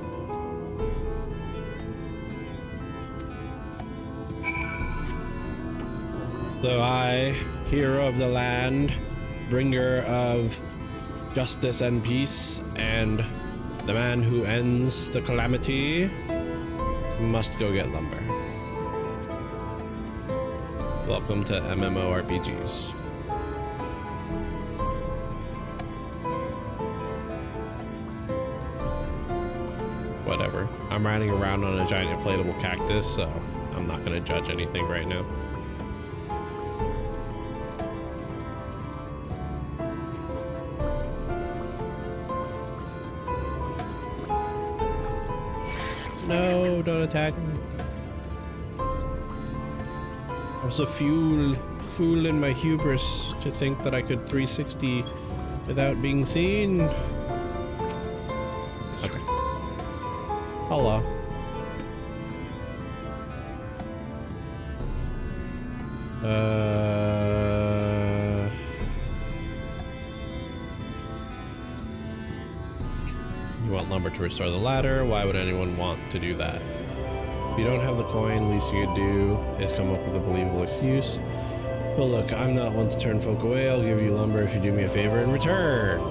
So I, hero of the land, bringer of justice and peace, and the man who ends the calamity, must go get lumber. Welcome to MMORPGs. Whatever. I'm riding around on a giant inflatable cactus, so I'm not gonna judge anything right now. No, don't attack me. I was a fool in my hubris to think that I could 360 without being seen. Okay. Hello. You want lumber to restore the ladder? Why would anyone want to do that? If you don't have the coin, least you could do is come up with a believable excuse. But look, I'm not one to turn folk away. I'll give you lumber if you do me a favor in return.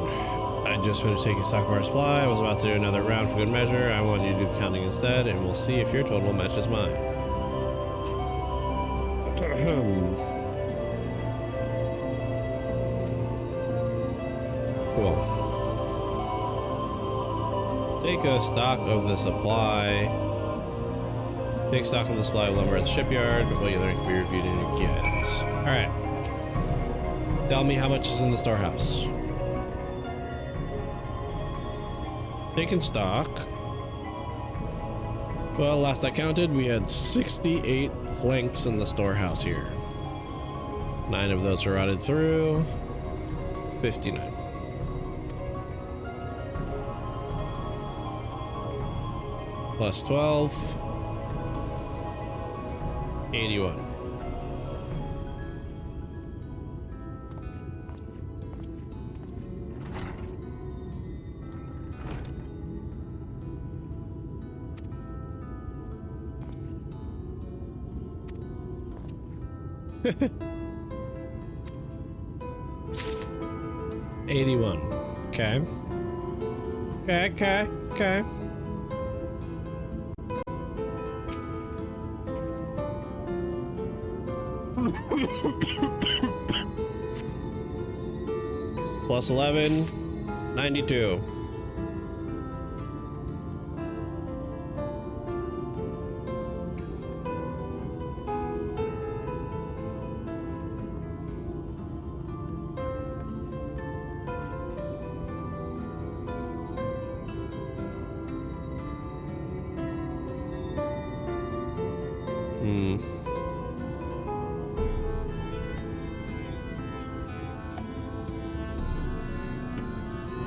I just finished taking stock of our supply. I was about to do another round for good measure. I want you to do the counting instead, and we'll see if your total matches mine. Cool. Take a stock of the supply. Take stock of the supply of lumber at the shipyard. Well, you learn can be reviewed in your key items. Alright. Tell me how much is in the storehouse. Taking stock. Well, last I counted, we had 68 planks in the storehouse here. 9 of those were rotted through. 59. Plus 12. 81. $81. Okay. Okay. Plus 11, 92.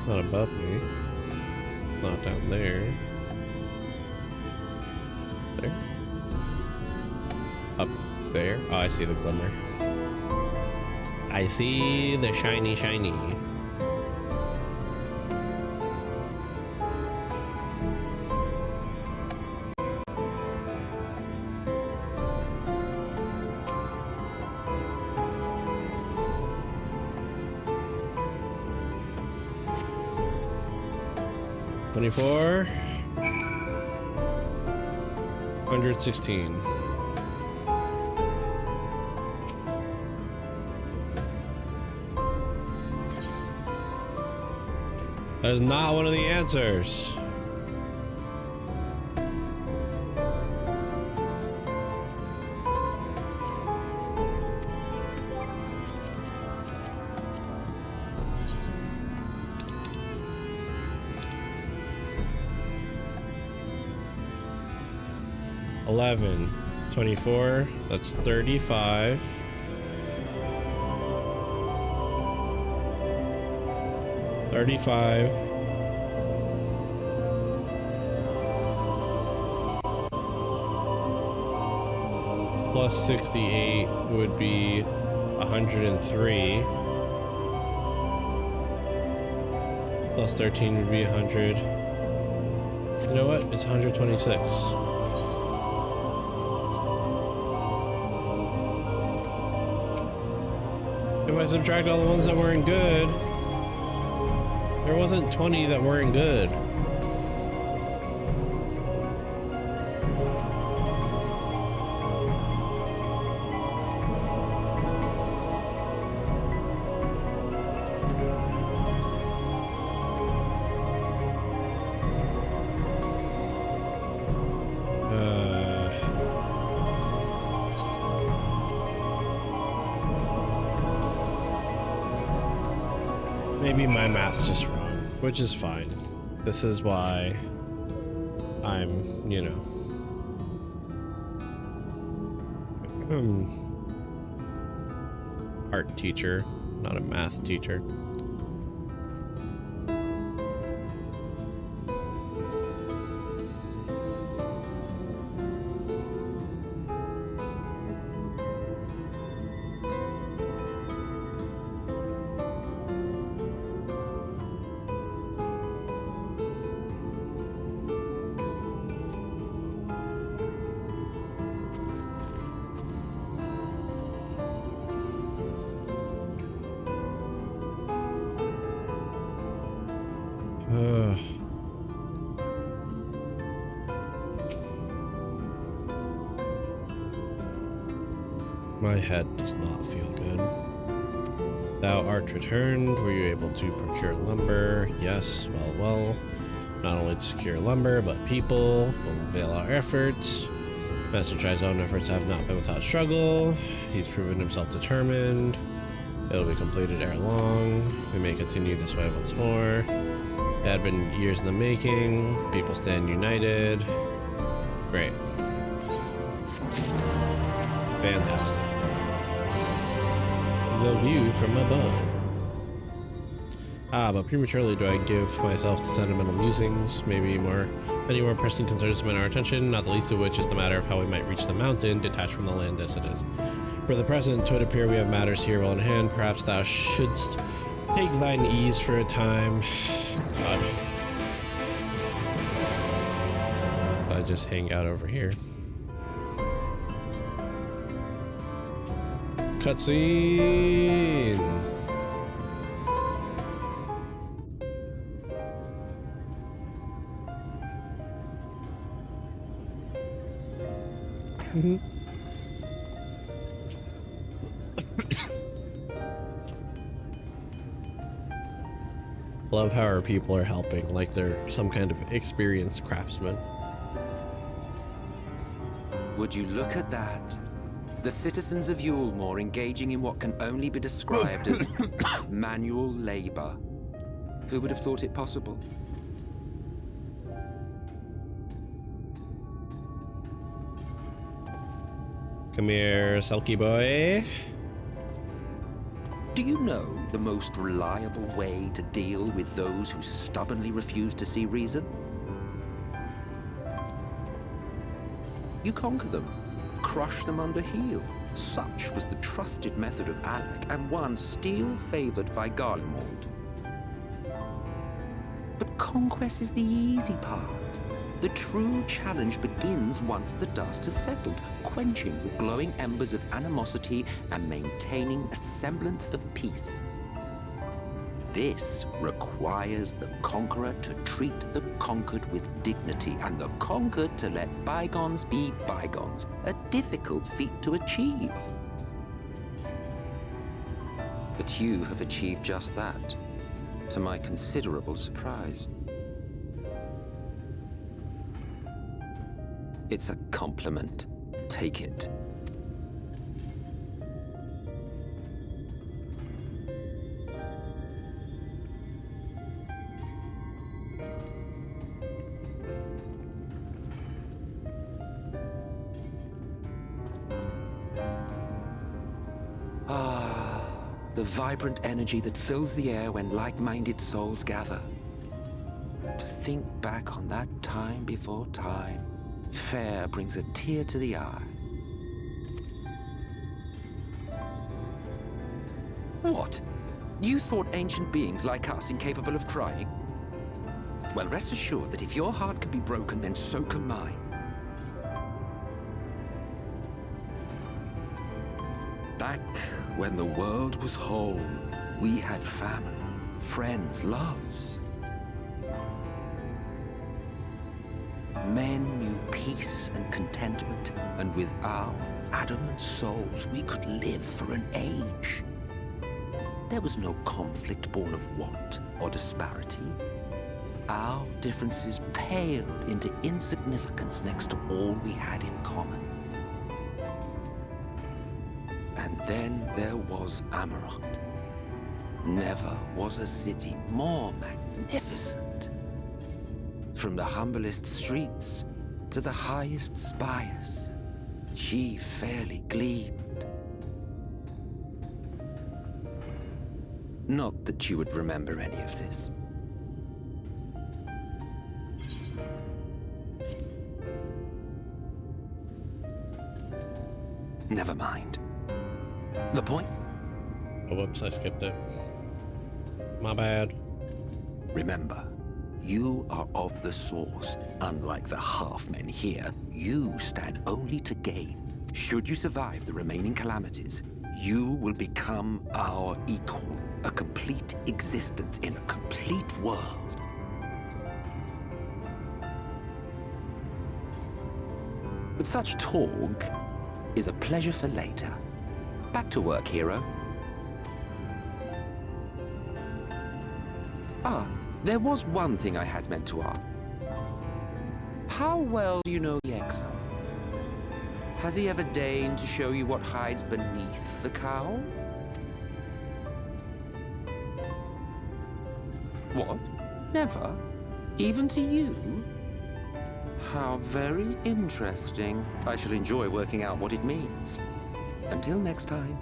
Not above me. Not down there. There. Up there? Oh, I see the glimmer. I see the shiny. 24. 116. That is not one of the answers. $11, 24, that's 35. $35. Plus 68 would be 103. Plus 13 would be 100. You know what? It's 126. If I subtract all the ones that weren't good, there wasn't 20 that weren't good. Maybe my math's just wrong, which is fine. This is why I'm, you know, art teacher, not a math teacher. My head does not feel good. Thou art returned. Were you able to procure lumber? Yes, well. Not only to secure lumber, but people will avail our efforts. Master Tri's own efforts have not been without struggle. He's proven himself determined. It'll be completed ere long. We may continue this way once more. It had been years in the making. People stand united. Great. Fantastic. The view from above. But prematurely do I give myself to sentimental musings. Many more pressing concerns demand our attention, not the least of which is the matter of how we might reach the mountain, detached from the land as it is. For the present, to it appear we have matters here well in hand. Perhaps thou shouldst take thine ease for a time. God. I just hang out over here. Cutscene. Love how our people are helping, like they're some kind of experienced craftsman. Would you look at that? The citizens of Yulmore engaging in what can only be described as manual labor. Who would have thought it possible? Come here, sulky boy. Do you know the most reliable way to deal with those who stubbornly refuse to see reason? You conquer them. crush them under heel. Such was the trusted method of Alec, and one still favored by Garlemald. But conquest is the easy part. The true challenge begins once the dust has settled, quenching the glowing embers of animosity and maintaining a semblance of peace. This requires the conqueror to treat the conquered with dignity, and the conquered to let bygones be bygones, a difficult feat to achieve. But you have achieved just that, to my considerable surprise. It's a compliment. Take it. The vibrant energy that fills the air when like-minded souls gather. To think back on that time before time, fair brings a tear to the eye. What? You thought ancient beings like us incapable of crying? Well, rest assured that if your heart can be broken, then so can mine. Back when the world was whole, we had family, friends, loves. Men knew peace and contentment, and with our adamant souls, we could live for an age. There was no conflict born of want or disparity. Our differences paled into insignificance next to all we had in common. And then there was Amarok. Never was a city more magnificent. From the humblest streets to the highest spires, she fairly gleamed. Not that you would remember any of this. Never mind. The point? Oh, whoops, I skipped it. My bad. Remember, you are of the source. Unlike the half-men here, you stand only to gain. Should you survive the remaining calamities, you will become our equal. A complete existence in a complete world. But such talk is a pleasure for later. Back to work, hero. There was one thing I had meant to ask. How well do you know the exile? Has he ever deigned to show you what hides beneath the cowl? What? Never? Even to you? How very interesting. I shall enjoy working out what it means. Until next time.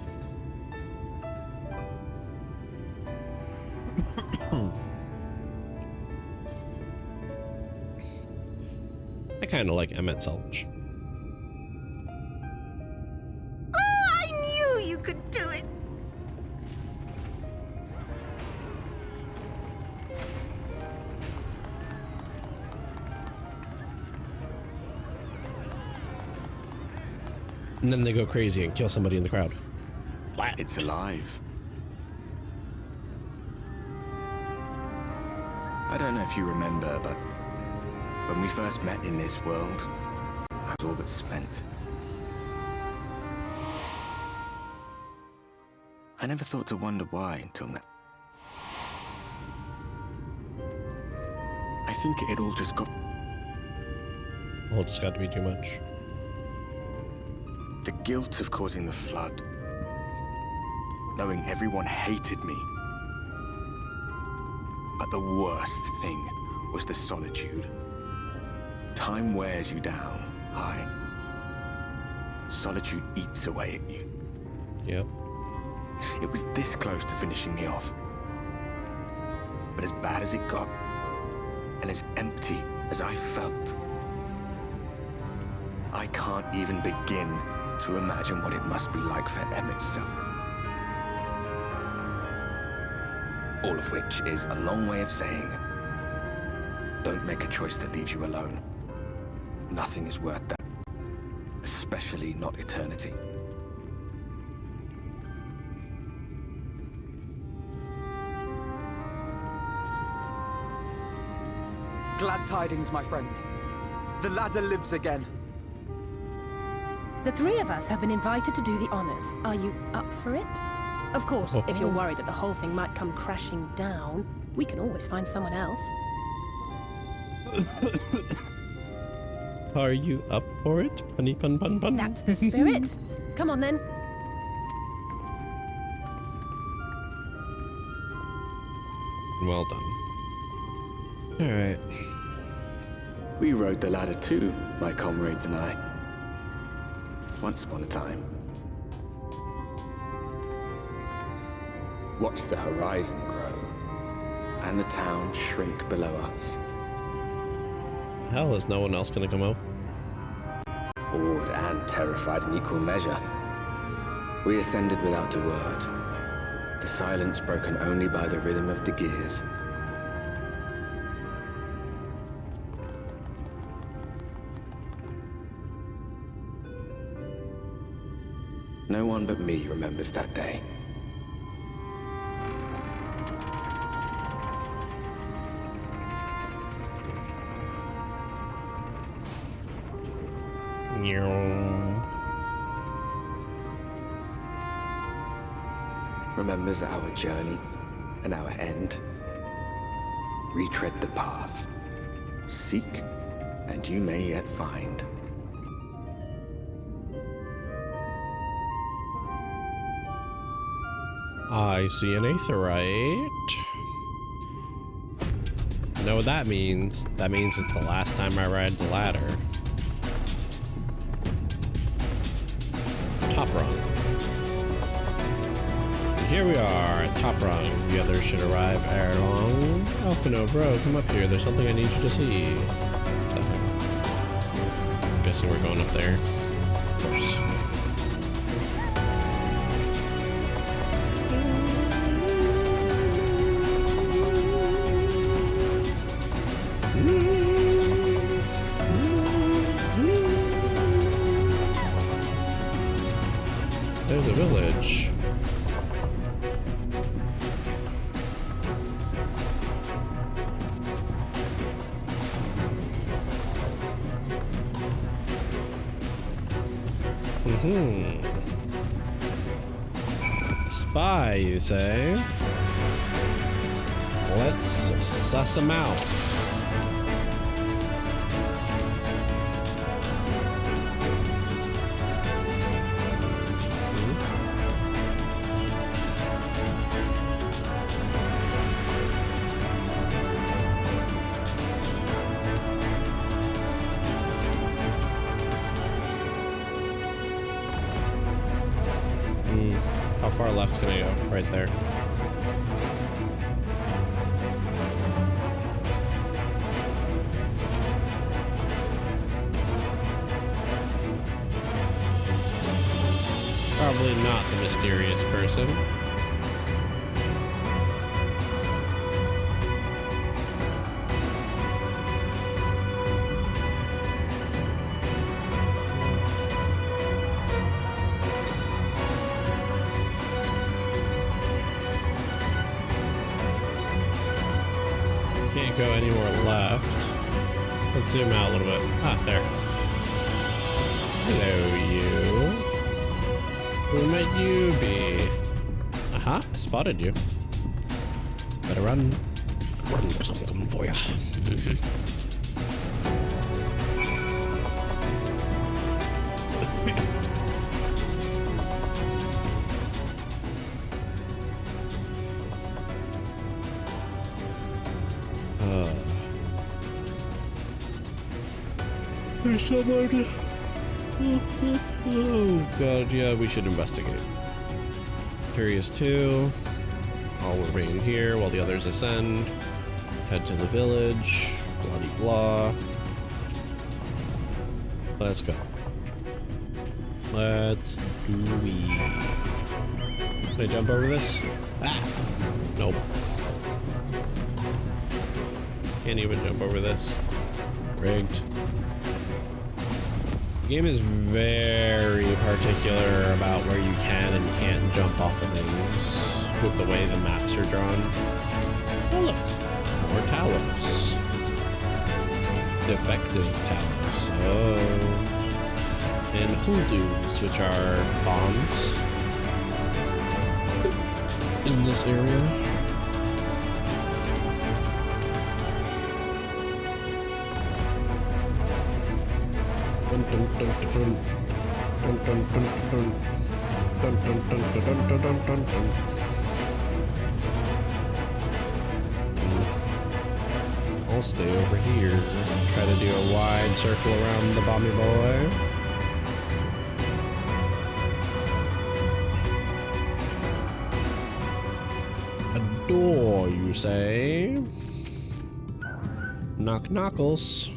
I kind of like Emmett Selch. Oh, I knew you could do it! And then they go crazy and kill somebody in the crowd. Flat. It's alive. I don't know if you remember, but when we first met in this world, I was all but spent. I never thought to wonder why until now. I think it all just got... Well, it's got to be too much. The guilt of causing the flood. Knowing everyone hated me. But the worst thing was the solitude. Time wears you down, aye. But solitude eats away at you. Yep. It was this close to finishing me off. But as bad as it got, and as empty as I felt, I can't even begin to imagine what it must be like for Emmett's son. All of which is a long way of saying, don't make a choice that leaves you alone. Nothing is worth that, especially not eternity. Glad tidings, my friend. The ladder lives again. The three of us have been invited to do the honors. Are you up for it? Of course, if you're worried that the whole thing might come crashing down, we can always find someone else. Are you up for it? Punny pun pun pun. That's the spirit. Come on then. Well done. Alright. We rode the ladder too, my comrades and I. Once upon a time. Watched the horizon grow, and the town shrink below us. Hell, is no one else gonna come out? Awed and terrified in equal measure. We ascended without a word, the silence broken only by the rhythm of the gears. No one but me remembers that day. Remembers our journey and our end. Retread the path. Seek, and you may yet find. I see an aetherite. Know what that means? That means it's the last time I ride the ladder. Top rung. Here we are at top rung. The others should arrive ere long. Alphino, bro, come up here. There's something I need you to see. I'm guessing we're going up there. Of course. There's a village. Spy, you say? Let's suss him out. How far left can I go? Right there. Probably not the mysterious person. Can't go anywhere left. Let's zoom out a little bit. Ah, there. Hello, you. Who might you be? Aha, I spotted you. Better run. Run, there's something coming for you. There's someone. Oh god, yeah, we should investigate. Curious too. I'll remain here while the others ascend. Head to the village. Blah de blah. Let's go. Let's do we. Can I jump over this? Ah! Nope. Can't even jump over this. Rigged. The game is very particular about where you can and can't jump off of things with the way the maps are drawn. Oh look, more towers. Defective towers. Oh. And hoodoos, which are bombs in this area. Dun, dun, dun, dun, dun, dun, dun, dun, dun, dun, dun, dun, dun, dun, dun, dun. I'll stay over here. Try to do a wide circle around the bomby boy. A door, you say? Knock knuckles.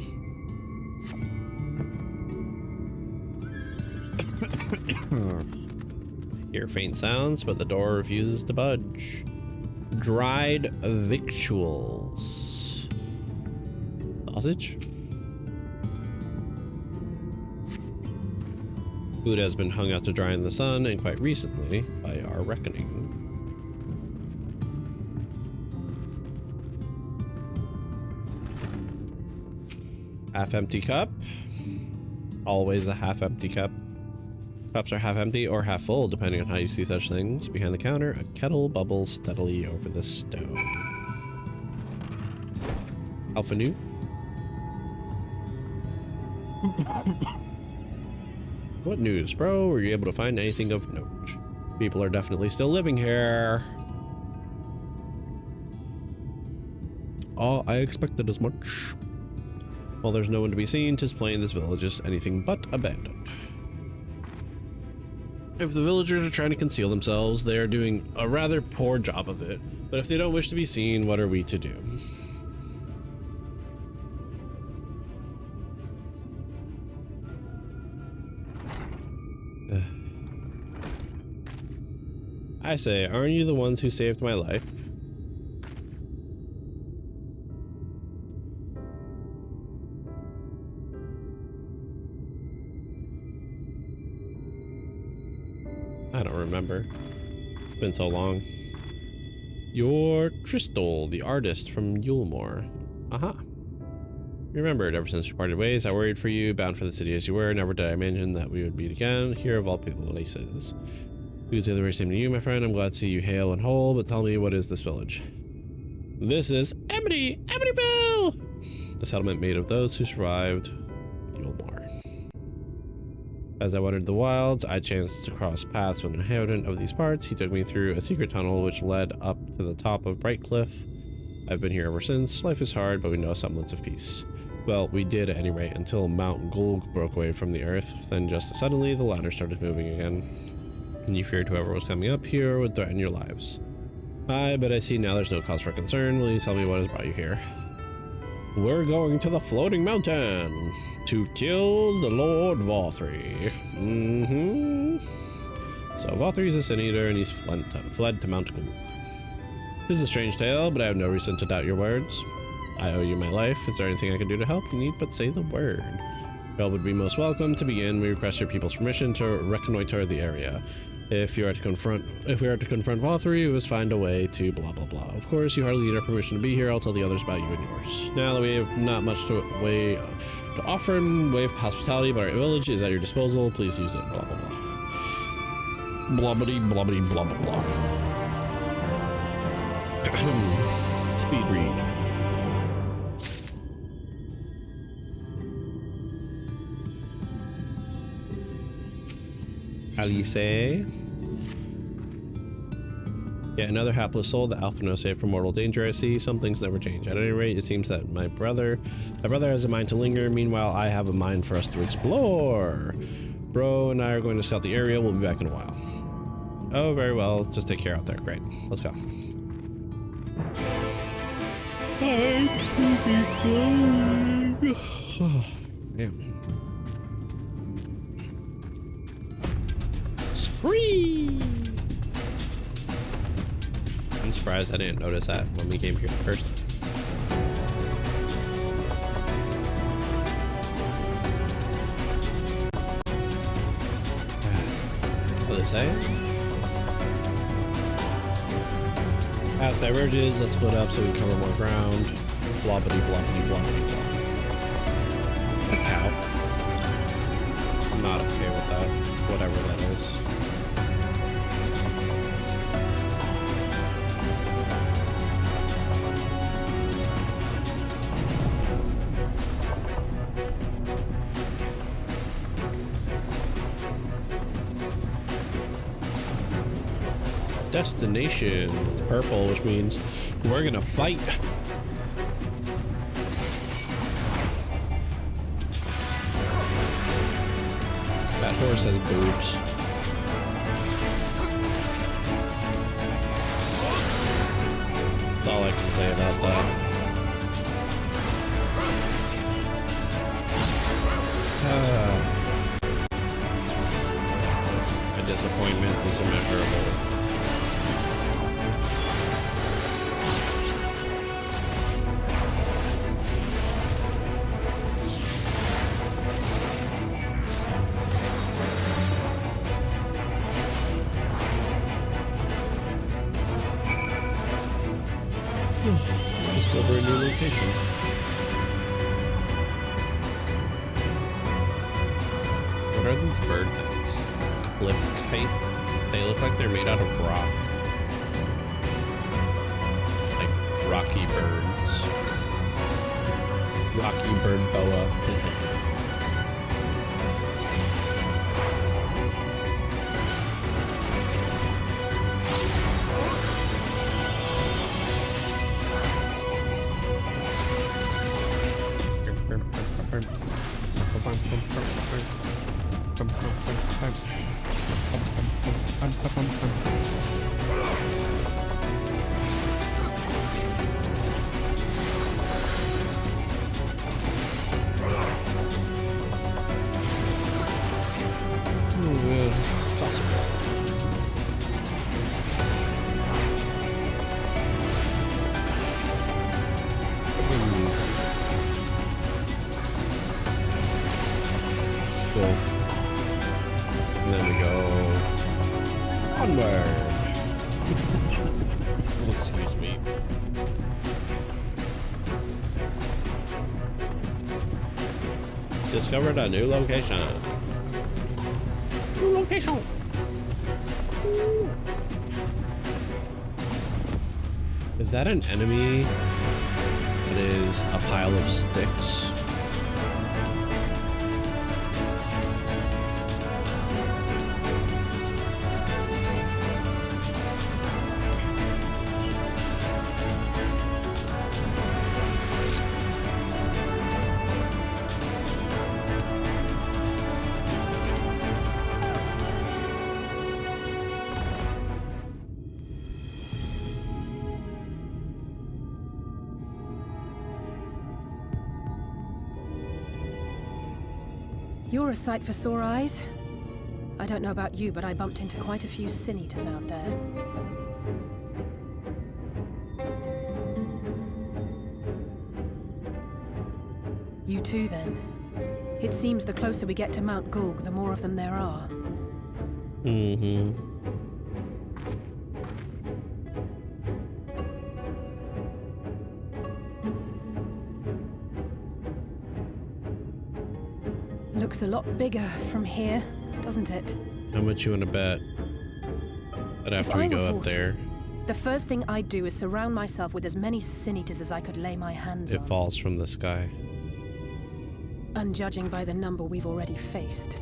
Hear faint sounds, but the door refuses to budge. Dried victuals. Sausage? Food has been hung out to dry in the sun, and quite recently, by our reckoning. Half-empty cup. Always a half-empty cup. Cups are half empty or half full, depending on how you see such things. Behind the counter, a kettle bubbles steadily over the stove. Alpha New? What news, bro? Were you able to find anything of note? People are definitely still living here. Oh, I expected as much. While there's no one to be seen, 'tis plain this village is anything but abandoned. If the villagers are trying to conceal themselves, they are doing a rather poor job of it. But if they don't wish to be seen, what are we to do? I say, aren't you the ones who saved my life? I don't remember. It's been so long. You're Tristel, the artist from Yulmore. Aha. Remembered, ever since we parted ways, I worried for you, bound for the city as you were. Never did I imagine that we would meet again, here of all places. Who's the other way same to you, my friend? I'm glad to see you hale and whole, but tell me, what is this village? This is Amityville! A settlement made of those who survived Yulmore. As I wandered the wilds, I chanced to cross paths with an inhabitant of these parts. He took me through a secret tunnel which led up to the top of Bright Cliff. I've been here ever since. Life is hard, but we know a semblance of peace. Well, we did at any rate, until Mount Gulg broke away from the earth. Then just suddenly, the ladder started moving again. And you feared whoever was coming up here would threaten your lives. Aye, but I see now there's no cause for concern. Will you tell me what has brought you here? We're going to the Floating Mountain to kill the Lord Vothri. So Vothri's a sin eater and he's fled to Mount Gulg. This is a strange tale, but I have no reason to doubt your words. I owe you my life. Is there anything I can do to help? You need but say the word. Help would be most welcome. To begin, we request your people's permission to reconnoiter the area. If we are to confront Vothri, we must find a way to blah blah blah. Of course, you hardly need our permission to be here. I'll tell the others about you and yours. Now that we have not much to offer in way of hospitality, but our village is at your disposal. Please use it. Blah blah blah. Blobbity blobbity blah blah blah. Speed read. Alice. Yet another hapless soul that Alpha knows saved from mortal danger. I see some things never change. At any rate, it seems that my brother has a mind to linger. Meanwhile, I have a mind for us to explore. Bro and I are going to scout the area. We'll be back in a while. Oh, very well. Just take care out there. Great. Let's go. I'm to be going. Oh, man. Scream! I'm surprised I didn't notice that when we came here first. What did it say? Path diverges, let's split up so we can cover more ground. Blobbity blobbity blobbity blob. A cow. I'm not okay with that. Whatever that is. Destination purple, which means we're gonna fight. That horse has boobs. That's all I can say about that. My disappointment is immeasurable. Discover a new location. What are these bird things? Cliff kite? They look like they're made out of rock. Like rocky birds. Rocky bird boa. And then we go onward. Excuse me. Discovered a new location. New location. Ooh. Is that an enemy that is a pile of sticks? You're a sight for sore eyes. I don't know about you, but I bumped into quite a few sin eaters out there. You too, then. It seems the closer we get to Mount Gulg, the more of them there are. Mm-hmm. Looks a lot bigger from here, doesn't it? How much you want to bet that after we go up there, the first thing I'd do is surround myself with as many sin eaters as I could lay my hands on. it falls from the sky? And judging by the number we've already faced,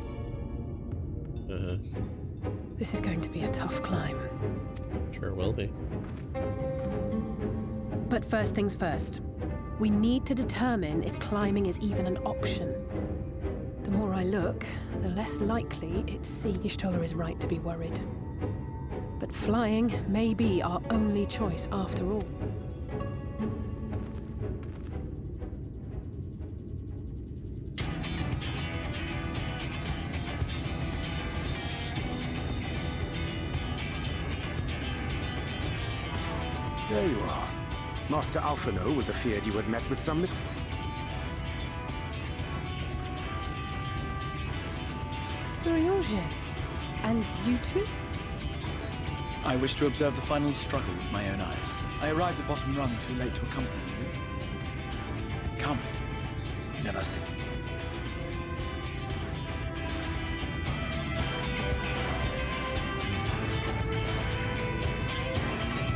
this is going to be a tough climb. Sure will be. But first things first, we need to determine if climbing is even an option. The more I look, the less likely it seems. Y'shtola is right to be worried. But flying may be our only choice after all. There you are. Master Alphino was afeard you had met with some Urianger. And you two? I wish to observe the final struggle with my own eyes. I arrived at Bottom Rung too late to accompany you. Come, let us see.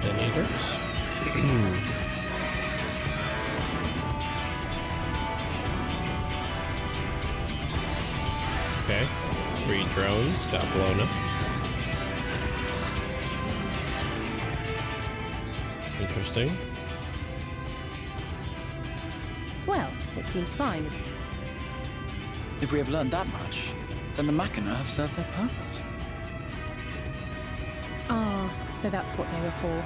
The neighbors. Okay, 3 drones got blown up. Interesting. Well, it seems fine. If we have learned that much, then the Machina have served their purpose. Ah, so that's what they were for.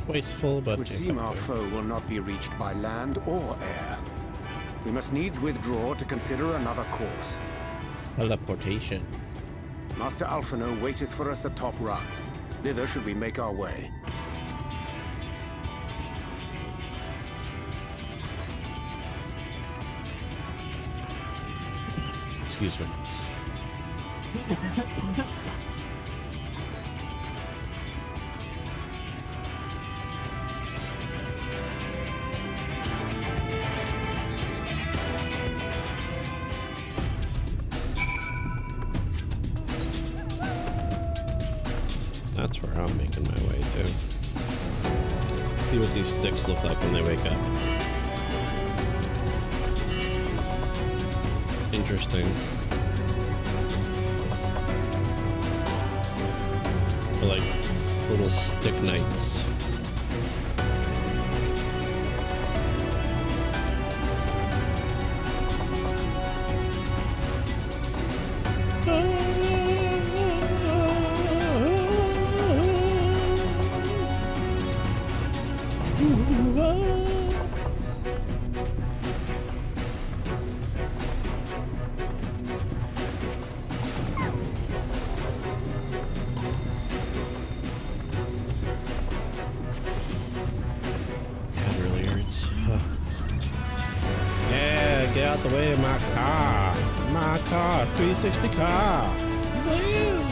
Wasteful, but it would seem our foe will not be reached by land or air. We must needs withdraw to consider another course. Teleportation. Master Alphino waiteth for us at Top Rung. Thither should we make our way. Excuse me. That's where I'm making my way to. See what these sticks look like when they wake up. Interesting. They're like little stick knights. Get out the way of my car. My car. 360 car. Woo!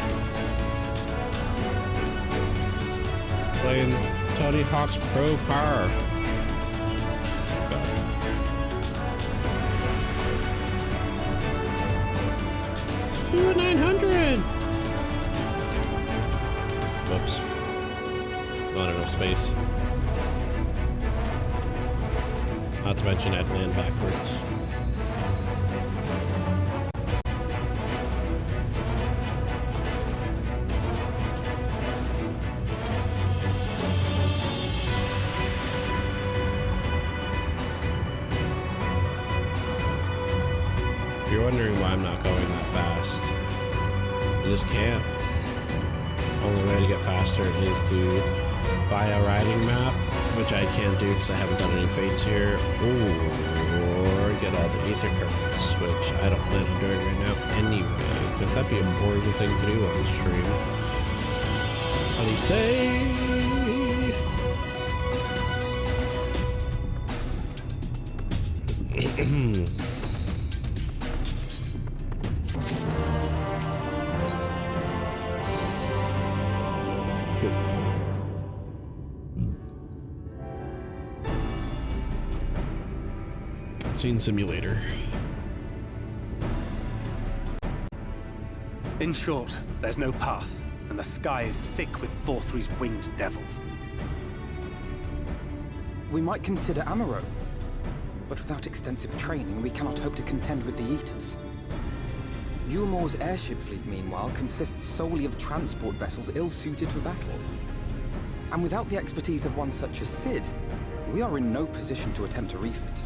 Playing Tony Hawk's Pro Car. Ooh, 900. Whoops. Not enough space. Not to mention I'd land backwards. If you're wondering why I'm not going that fast, I just can't. Only way to get faster is to buy a riding map, which I can't do because I haven't done any fates here, or get all the ether currents, which I don't plan on doing right now anyway, because that'd be a boring thing to do on stream. What do you say? Cutscene simulator. In short, there's no path, and the sky is thick with Vorthri's winged devils. We might consider Amaro, but without extensive training, we cannot hope to contend with the Eaters. Yulmore's airship fleet, meanwhile, consists solely of transport vessels ill-suited for battle. And without the expertise of one such as Sid, we are in no position to attempt a refit.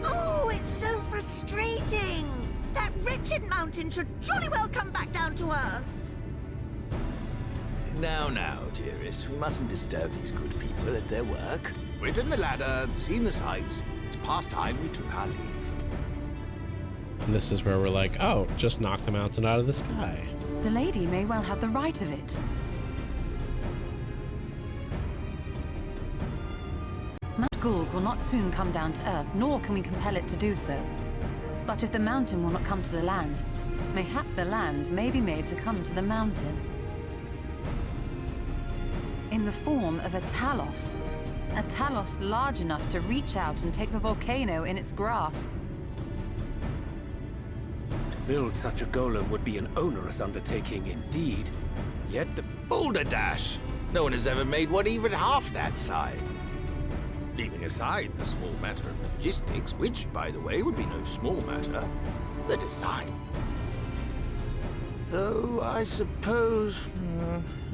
Oh, it's so frustrating! That wretched mountain should jolly well come back down to earth! Now, dearest, we mustn't disturb these good people at their work. We've ridden the ladder and seen the sights. It's past time we took our leave. And this is where we're like, oh, just knock the mountain out of the sky. The lady may well have the right of it. Mount Gulg will not soon come down to Earth, nor can we compel it to do so. But if the mountain will not come to the land, mayhap the land may be made to come to the mountain. In the form of a Talos. A Talos large enough to reach out and take the volcano in its grasp. To build such a golem would be an onerous undertaking indeed. Yet the Boulder Dash! No one has ever made one even half that size. Leaving aside the small matter of logistics, which, by the way, would be no small matter, the design. Though, I suppose,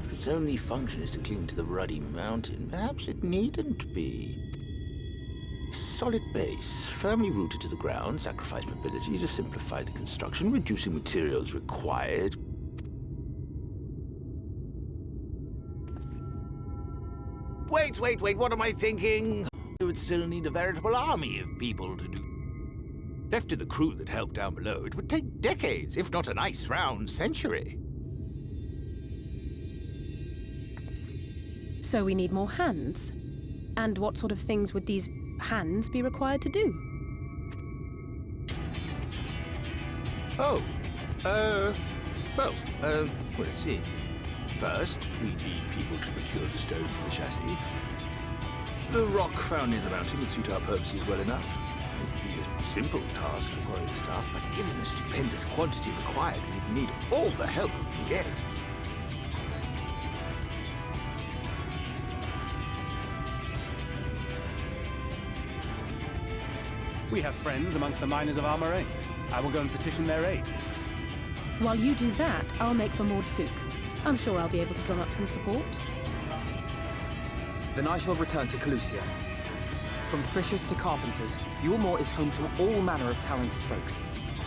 if its only function is to cling to the ruddy mountain, perhaps it needn't be. Solid base, firmly rooted to the ground, sacrifice mobility to simplify the construction, reducing materials required. Wait, what am I thinking? You would still need a veritable army of people to do. Left to the crew that helped down below, it would take decades, if not a nice round century. So we need more hands. And what sort of things would these hands be required to do? Let's see. First, we'd need people to procure the stone for the chassis. The rock found near the mountain would suit our purposes well enough. It would be a simple task to quarry the stuff, but given the stupendous quantity required, we'd need all the help we can get. We have friends amongst the miners of Armorain. I will go and petition their aid. While you do that, I'll make for Mordsuk. I'm sure I'll be able to drum up some support. Then I shall return to Calusia. From fishers to carpenters, Yulmore is home to all manner of talented folk.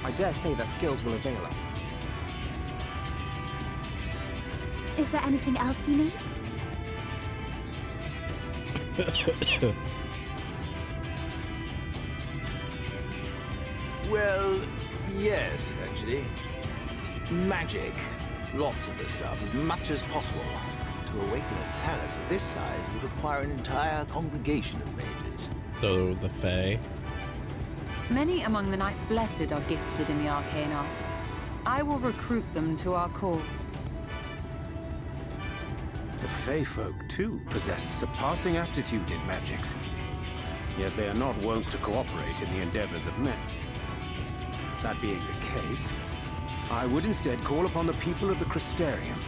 I dare say their skills will avail her. Is there anything else you need? Well, yes, actually. Magic. Lots of the stuff, as much as possible. To awaken a Talus of this size would require an entire congregation of mages. So the Fae. Many among the Knights Blessed are gifted in the arcane arts. I will recruit them to our cause. The Fae folk, too, possess surpassing aptitude in magics. Yet they are not wont to cooperate in the endeavors of men. That being the case, I would instead call upon the people of the Crystarium,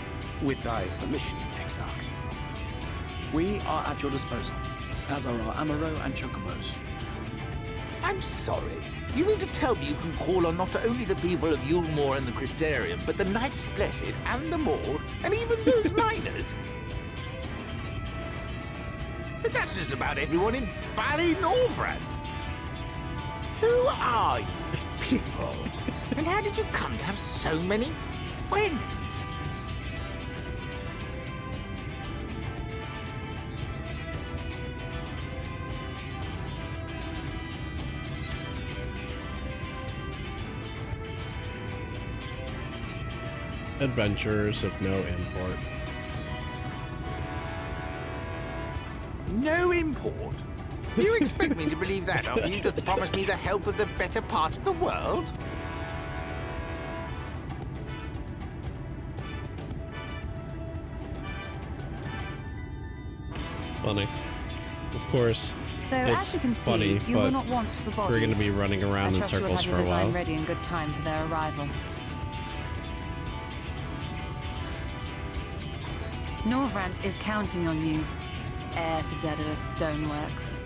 with thy permission, Exarch. We are at your disposal, as are our Amaro and Chocobos. I'm sorry. You mean to tell me you can call on not only the people of Yulmore and the Crystarium, but the Knights Blessed and the Maud, and even those miners? But that's just about everyone in Ballynorvrand. Who are you people? And how did you come to have so many friends? Adventurers of no import. No import? You expect me to believe that after you just promised me the help of the better part of the world? Funny. Of course. So it's as you can see, funny, you will not want for bodies. we're going to be running around in circles for a I trust you will have your design while. ready in good time for their arrival. Norvrant is counting on you, heir to Daedalus Stoneworks.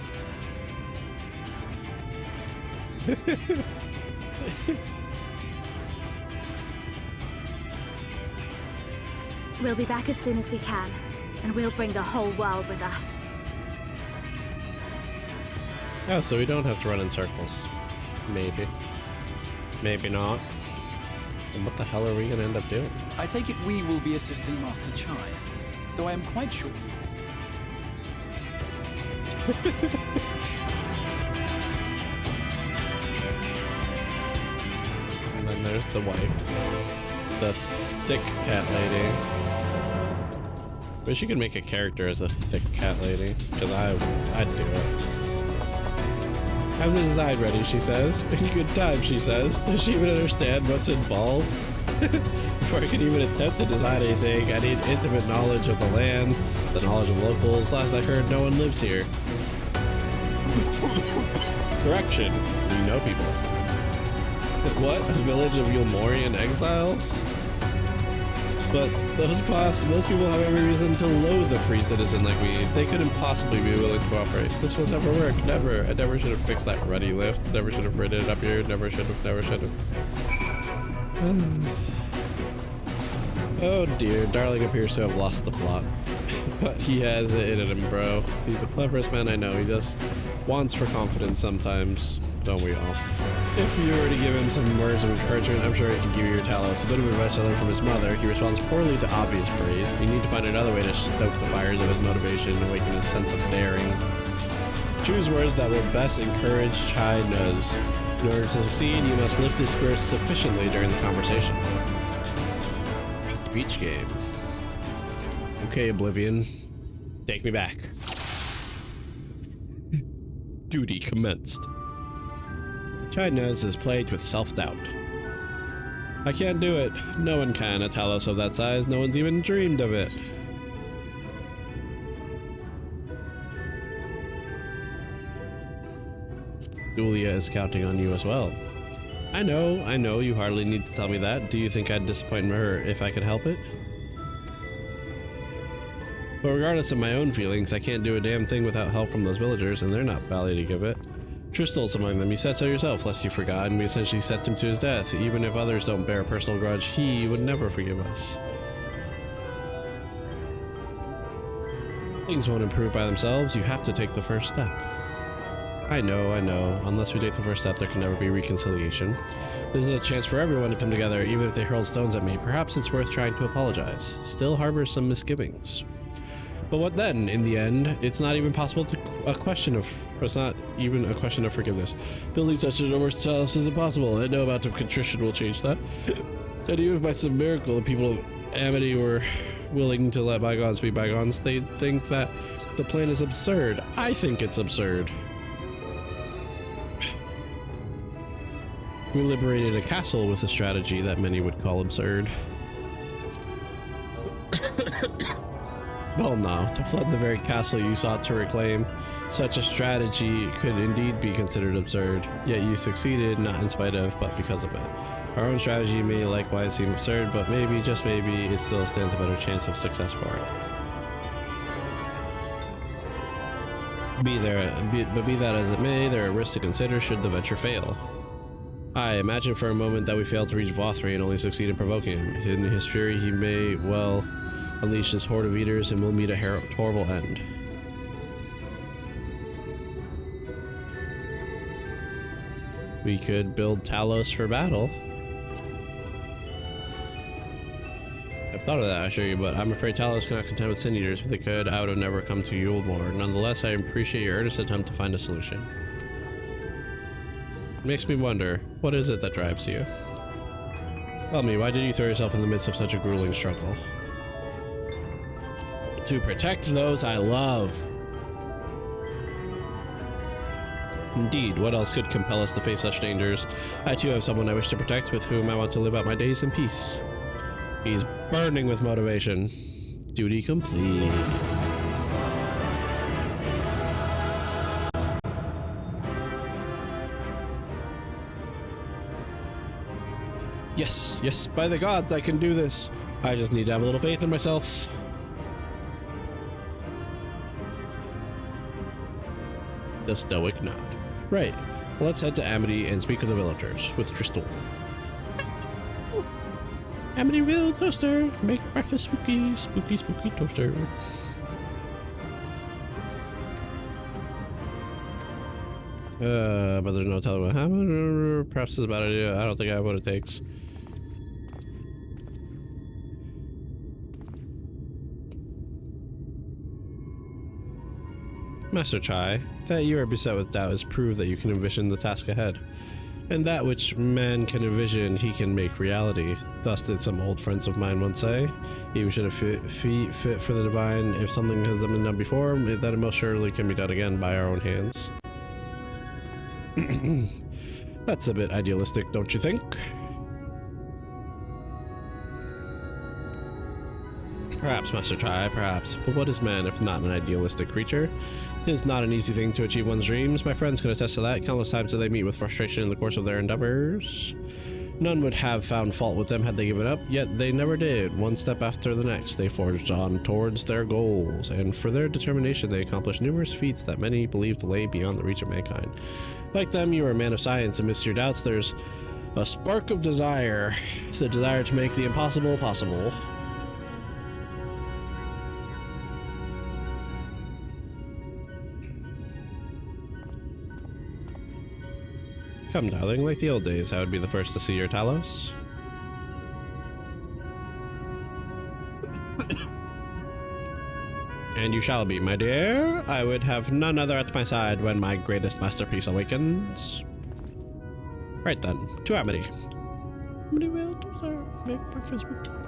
We'll be back as soon as we can, and we'll bring the whole world with us. Oh, so we don't have to run in circles. Maybe. Maybe not. And what the hell are we going to end up doing? I take it we will be assisting Master Chai, though I am quite sure. there's the wife. The thick cat lady. Wish you could make a character as a thick cat lady, because I'd do it. Have the design ready, she says. In good time, she says. Does she even understand what's involved? Before I can even attempt to design anything, I need intimate knowledge of the land, the knowledge of locals. Last I heard, no one lives here. Correction, we know people. What? A village of Yulmorian exiles? But most people have every reason to loathe a free citizen like me. They couldn't possibly be willing to cooperate. This will never work. Never. I never should have fixed that ruddy lift. Never should have ridden it up here. Never should have. Never should have. Oh dear. Darling appears to have lost the plot. But he has it in him, bro. He's the cleverest man I know. He just wants for confidence sometimes. Don't we all? If you were to give him some words of encouragement, I'm sure he can give you your Talos. A bit of advice I learned from his mother. He responds poorly to obvious praise. You need to find another way to stoke the fires of his motivation and awaken his sense of daring. Choose words that will best encourage Chai Nuz. In order to succeed, you must lift his spirits sufficiently during the conversation. Speech game. Okay, Oblivion. Take me back. Duty commenced. Chai Nuz is plagued with self-doubt. I can't do it. No one can. A Talos of that size, no one's even dreamed of it. Julia is counting on you as well. I know, you hardly need to tell me that. Do you think I'd disappoint her if I could help it? But regardless of my own feelings, I can't do a damn thing without help from those villagers, and they're not bally to give it. Tristol's among them. You said so yourself, lest you forgot, and we essentially sent him to his death. Even if others don't bear a personal grudge, he would never forgive us. Things won't improve by themselves. You have to take the first step. I know. Unless we take the first step, there can never be reconciliation. This is a chance for everyone to come together, even if they hurl stones at me. Perhaps it's worth trying to apologize. Still harbors some misgivings. But what then? In the end, it's not even possible to it's not even a question of forgiveness. Building such a worse Talos is impossible, and no amount of contrition will change that. And even if by some miracle the people of Amity were willing to let bygones be bygones, they think that the plan is absurd. I think it's absurd. We liberated a castle with a strategy that many would call absurd. Well, no, to flood the very castle you sought to reclaim. Such a strategy could indeed be considered absurd, yet you succeeded not in spite of, but because of it. Our own strategy may likewise seem absurd, but maybe, just maybe, it still stands a better chance of success for it. Be that as it may, there are risks to consider should the venture fail. I imagine for a moment that we fail to reach Vothri and only succeed in provoking him. In his fury, he may, well, unleash his horde of eaters and we'll meet a horrible end. We could build Talos for battle. I've thought of that, I assure you, but I'm afraid Talos cannot contend with Sin Eaters. If they could, I would have never come to Yulmore. Nonetheless, I appreciate your earnest attempt to find a solution. It makes me wonder, what is it that drives you? Tell me, why did you throw yourself in the midst of such a grueling struggle? To protect those I love. Indeed, what else could compel us to face such dangers? I too have someone I wish to protect, with whom I want to live out my days in peace. He's burning with motivation. Duty complete. Yes, by the gods, I can do this. I just need to have a little faith in myself. The stoic nod. Right. Let's head to Amity and speak with the villagers, with Tristol. Amityville toaster, make breakfast spooky, spooky, spooky toaster. But there's no telling what happened. Perhaps it's a bad idea. I don't think I have what it takes. Master Chai, that you are beset with doubt is proof that you can envision the task ahead. And that which man can envision, he can make reality. Thus did some old friends of mine once say. Even should have feet fit for the divine. If something has been done before, that it most surely can be done again by our own hands. That's a bit idealistic, don't you think? Perhaps, Master Chai, perhaps. But what is man if not an idealistic creature? It is not an easy thing to achieve one's dreams. My friends can attest to that. Countless times do they meet with frustration in the course of their endeavors. None would have found fault with them had they given up, yet they never did. One step after the next, they forged on towards their goals, and for their determination they accomplished numerous feats that many believed lay beyond the reach of mankind. Like them, you are a man of science. Amidst your doubts, there's a spark of desire. It's the desire to make the impossible possible. Come, darling, like the old days, I would be the first to see your Talos. And you shall be, my dear. I would have none other at my side when my greatest masterpiece awakens. Right then, to Amity. Amity will dessert. Make breakfast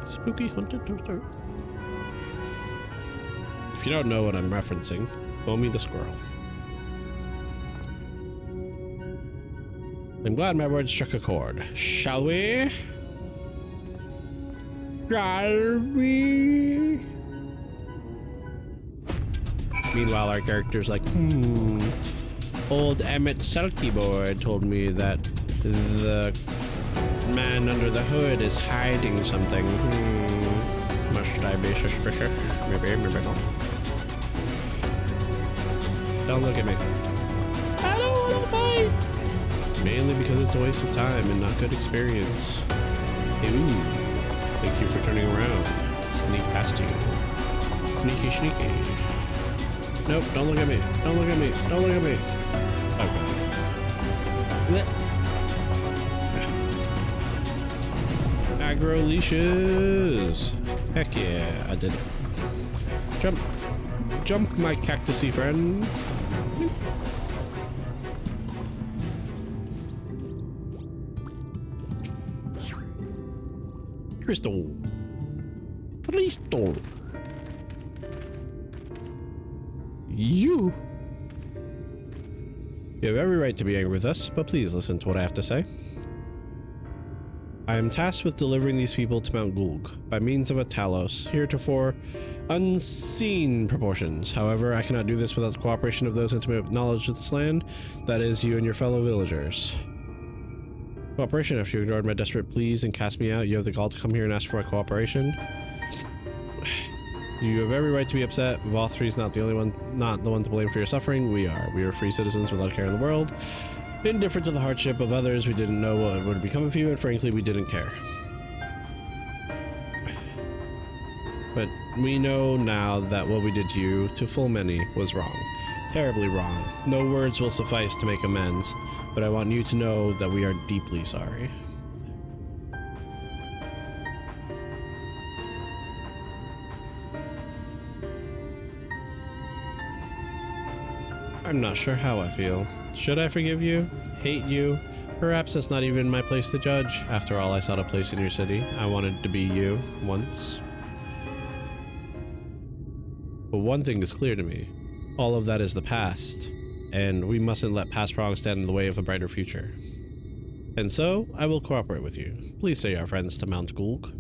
spooky haunted toaster. If you don't know what I'm referencing, Omi the squirrel. I'm glad my words struck a chord. Shall we? Shall we? Meanwhile, our character's like, Old Emmett Selkie told me that the man under the hood is hiding something. Must I be suspicious? Maybe not. Don't look at me. I don't want to fight! Mainly because it's a waste of time and not good experience. Ooh, thank you for turning around. Sneak past you. Sneaky, sneaky. Nope, don't look at me. Don't look at me. Don't look at me. Okay. Aggro leashes. Heck yeah, I did it. Jump. Jump, my cactusy friend. Crystal. Crystal. You have every right to be angry with us, but please listen to what I have to say. I am tasked with delivering these people to Mount Gulg by means of a Talos, heretofore unseen proportions. However, I cannot do this without the cooperation of those intimate with knowledge of this land, that is, you and your fellow villagers. Cooperation. After you ignored my desperate pleas and cast me out, you have the gall to come here and ask for my cooperation. You have every right to be upset. Vothri is not the one to blame for your suffering. We are. We are free citizens without a care in the world. Indifferent to the hardship of others, we didn't know what would become of you, and frankly, we didn't care. But we know now that what we did to you, to full many, was wrong. Terribly wrong. No words will suffice to make amends, but I want you to know that we are deeply sorry. I'm not sure how I feel. Should I forgive you? Hate you? Perhaps that's not even my place to judge. After all, I sought a place in your city. I wanted to be you, once. But one thing is clear to me. All of that is the past, and we mustn't let past wrongs stand in the way of a brighter future. And so, I will cooperate with you. Please say our friends to Mount Gulg.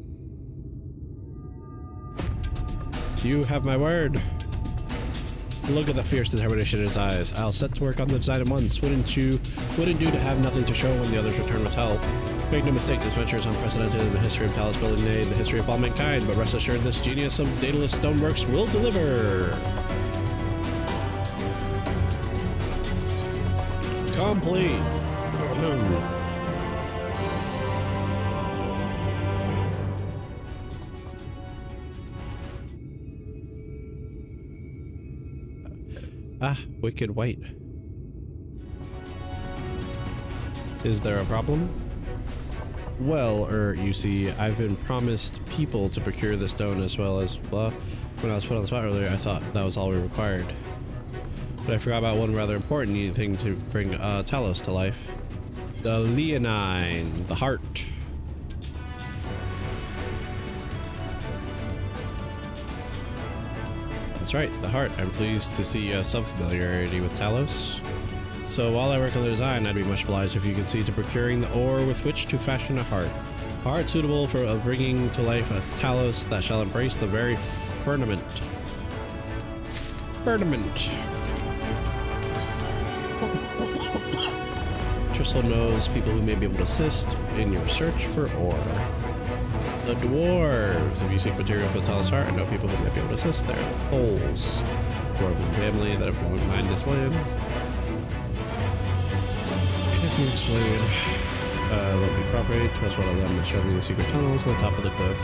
You have my word. Look at the fierce determination in his eyes. I'll set to work on the design at once. Wouldn't do to have nothing to show when the others return with help. Make no mistake, this venture is unprecedented in the history of Talos building, nay, the history of all mankind, but rest assured this genius of Daedalus Stoneworks will deliver. Complete. Wicked White. Is there a problem? Well, you see, I've been promised people to procure the stone as well as blah. When I was put on the spot earlier, I thought that was all we required. But I forgot about one rather important thing to bring Talos to life. The Leonine, the heart. That's right, the heart. I'm pleased to see you have some familiarity with Talos. So while I work on the design, I'd be much obliged if you could see to procuring the ore with which to fashion a heart. A heart suitable for bringing to life a Talos that shall embrace the very firmament. Tristle knows people who may be able to assist in your search for ore. The dwarves. If you seek material for the Talos heart, I know people who might be able to assist there. Poles. Dwarven family that have long mined this land. If you explain, let me cooperate. That's what I love. Show me the secret tunnel to the top of the cliff.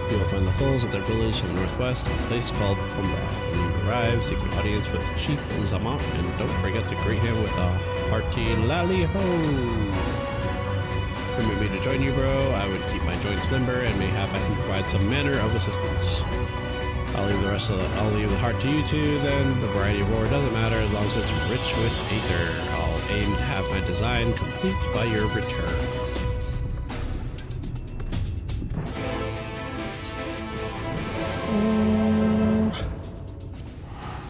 You will find the Tholes at their village in the northwest, a place called Umbra. When you arrive, seek an audience with Chief Zamont, and don't forget to greet him with a hearty lally-ho. Permit me to join you, bro. I would keep my joints limber and mayhap I can provide some manner of assistance. I'll leave the heart to you two, then. The variety of ore doesn't matter as long as it's rich with aether. I'll aim to have my design complete by your return.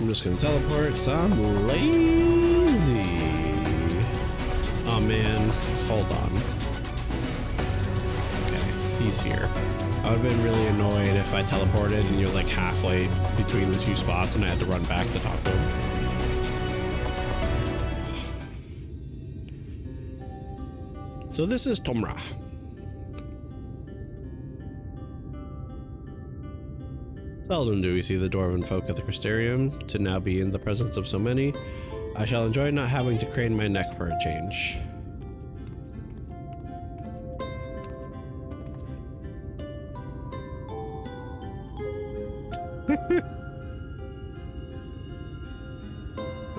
I'm just gonna teleport because I'm lazy. Oh man, hold on. Okay, he's here. I would have been really annoyed if I teleported and he was like halfway between the two spots and I had to run back to talk to him. So this is Tomra. Seldom do we see the dwarven folk at the Crystarium. To now be in the presence of so many, I shall enjoy not having to crane my neck for a change.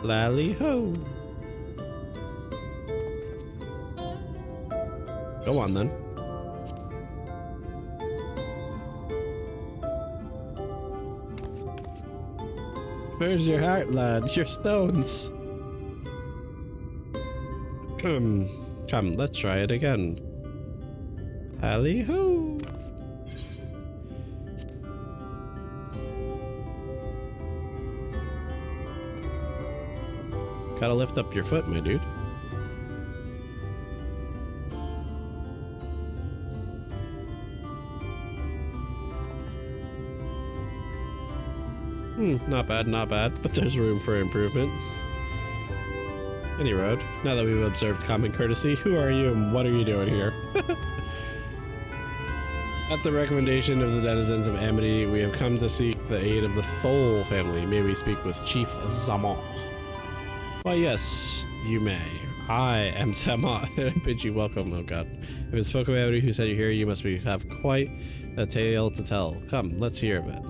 Lally ho. Go on then. Where's your heart, lad? Your stones. Come, let's try it again. Lally ho. Gotta lift up your foot, my dude. Not bad, not bad, but there's room for improvement. Any road. Now that we've observed common courtesy, who are you and what are you doing here? At the recommendation of the denizens of Amity, we have come to seek the aid of the Thole family. May we speak with Chief Zamont? Why, yes, you may. I am Zamont, and I bid you welcome, oh god. If it's folk of Amity who said you're here, you must have quite a tale to tell. Come, let's hear of it.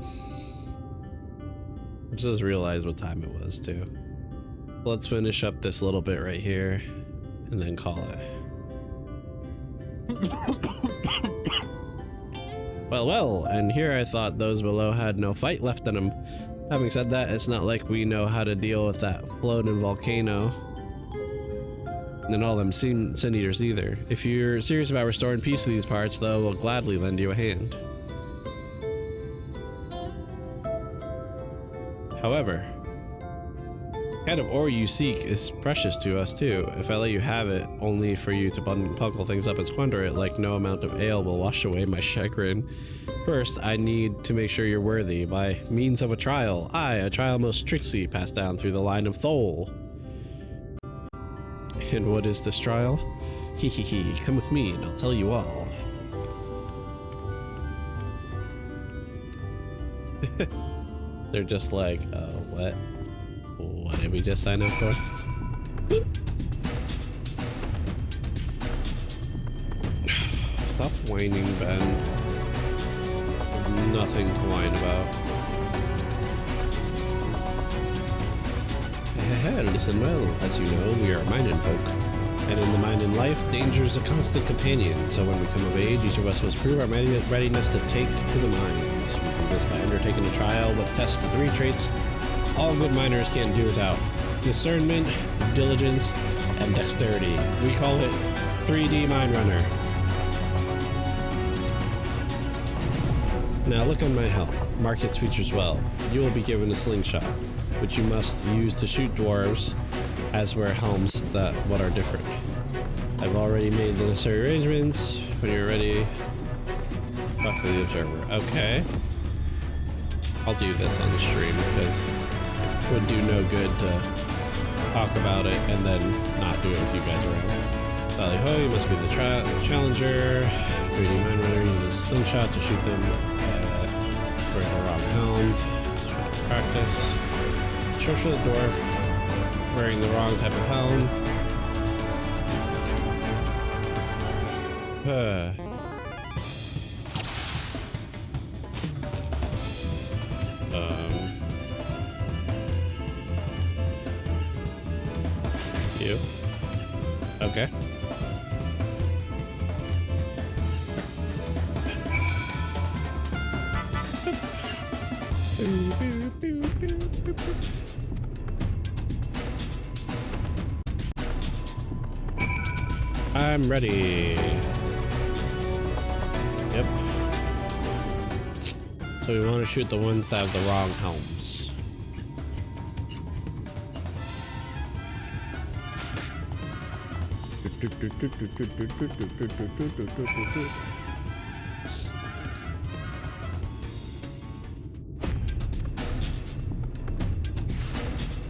I just realized what time it was, too. Let's finish up this little bit right here, and then call it. Well, and here I thought those below had no fight left in them. Having said that, it's not like we know how to deal with that floating volcano. And all them sin eaters either. If you're serious about restoring peace to these parts, though, we'll gladly lend you a hand. However, the kind of ore you seek is precious to us too. If I let you have it, only for you to buckle things up and squander it, like no amount of ale will wash away my chagrin. First, I need to make sure you're worthy by means of a trial. Aye, a trial most strictly passed down through the line of Thole. And what is this trial? Hee, come with me and I'll tell you all. They're just like, what? What did we just sign up for? Stop whining, Ben. Nothing to whine about. Listen well. As you know, we are mining folk. And in the mining life, danger is a constant companion. So when we come of age, each of us must prove our readiness to take to the mines. We do this by undertaking a trial that tests the three traits all good miners can't do without: discernment, diligence, and dexterity. We call it 3D Mine Runner. Now look on my helm. Mark its features well. You will be given a slingshot, which you must use to shoot dwarves, as wear helms that what are different. I've already made the necessary arrangements. When you're ready, talk to the observer. Okay. I'll do this on the stream because it would do no good to talk about it and then not do it with you guys around. Sally ho, you must be the challenger. 3D Mine Runner uses a slingshot to shoot them. For the wrong helm. Practice. Search for the dwarf wearing the wrong type of helm. You. Okay. I'm ready. Yep. So we want to shoot the ones that have the wrong helms.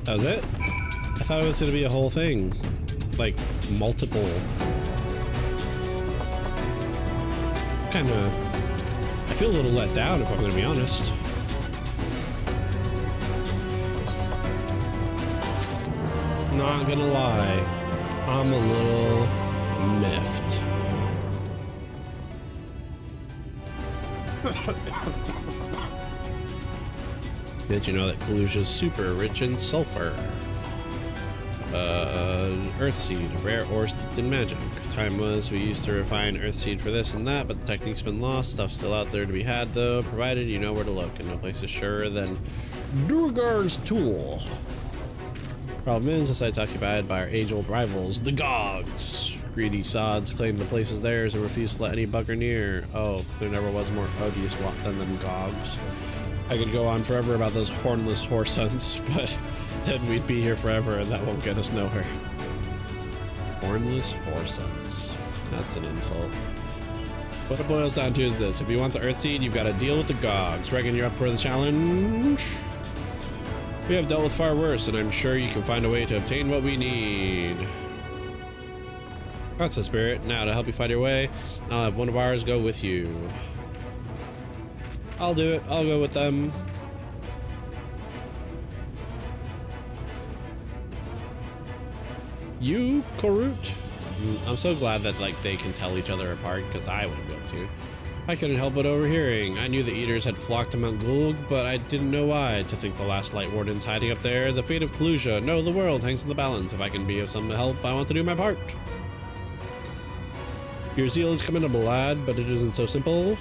That was it? I thought it was gonna be a whole thing. Like, multiple. Kinda... I feel a little let down, if I'm gonna be honest. Not gonna lie. I'm a little miffed. Did you know that Kalusia is super rich in sulfur? Earthseed, a rare ore steeped in magic. Time was we used to refine Earthseed for this and that, but the technique's been lost. Stuff's still out there to be had though, provided you know where to look, and no place is surer than Durgar's Tool. Problem is, the site's occupied by our age-old rivals, the Gogs. Greedy sods claim the place is theirs and refuse to let any bugger near. Oh, there never was a more odious lot than them Gogs. I could go on forever about those hornless whoresons, but then we'd be here forever and that won't get us nowhere. Hornless whoresons. That's an insult. What it boils down to is this. If you want the Earthseed, you've got to deal with the Gogs. Reckon you're up for the challenge? We have dealt with far worse, and I'm sure you can find a way to obtain what we need. That's the spirit. Now, to help you find your way, I'll have one of ours go with you. I'll do it. I'll go with them. You, Korut? I'm so glad that, like, they can tell each other apart, because I wouldn't be able to. I couldn't help but overhearing. I knew the Eaters had flocked to Mount Gulg, but I didn't know why. To think the last Light Warden's hiding up there. The fate of Kalusia. No, the world hangs in the balance. If I can be of some help, I want to do my part. Your zeal is commendable, lad, but it isn't so simple.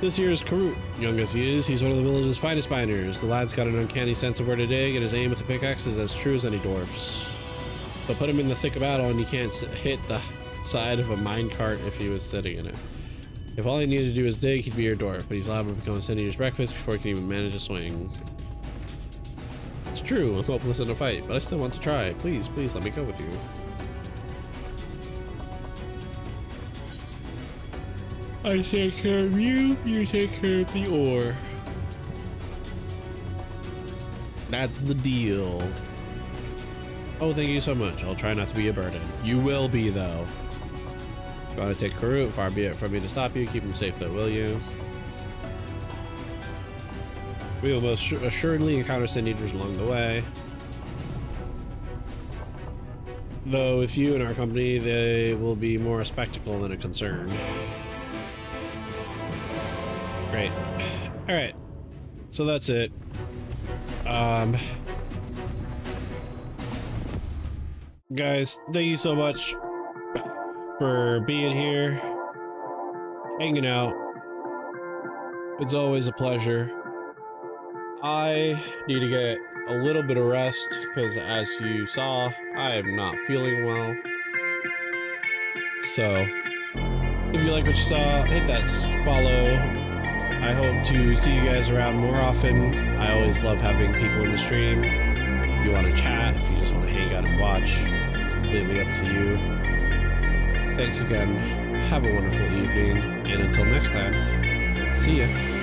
This here is Korut. Young as he is, he's one of the village's finest miners. The lad's got an uncanny sense of where to dig, and his aim with the pickaxe is as true as any dwarf's. But put him in the thick of battle, and he can't hit the side of a minecart if he was sitting in it. If all he needed to do was dig, he'd be your dwarf, but he's liable to become a Senator's breakfast before he can even manage a swing. It's true, I'm hopeless in a fight, but I still want to try. Please, please let me go with you. I take care of you, you take care of the ore. That's the deal. Oh, thank you so much. I'll try not to be a burden. You will be, though. If you want to take Korut, far be it from me to stop you. Keep him safe, though, will you? We will most assuredly encounter Sin Eaters along the way. Though with you in our company, they will be more a spectacle than a concern. Great. Alright. So that's it. Guys, thank you so much for being here, hanging out. It's always a pleasure. I need to get a little bit of rest because, as you saw, I am not feeling well. So, if you like what you saw, hit that follow. I hope to see you guys around more often. I always love having people in the stream. If you want to chat, if you just want to hang out and watch, completely up to you. Thanks again. Have a wonderful evening, and until next time, see ya.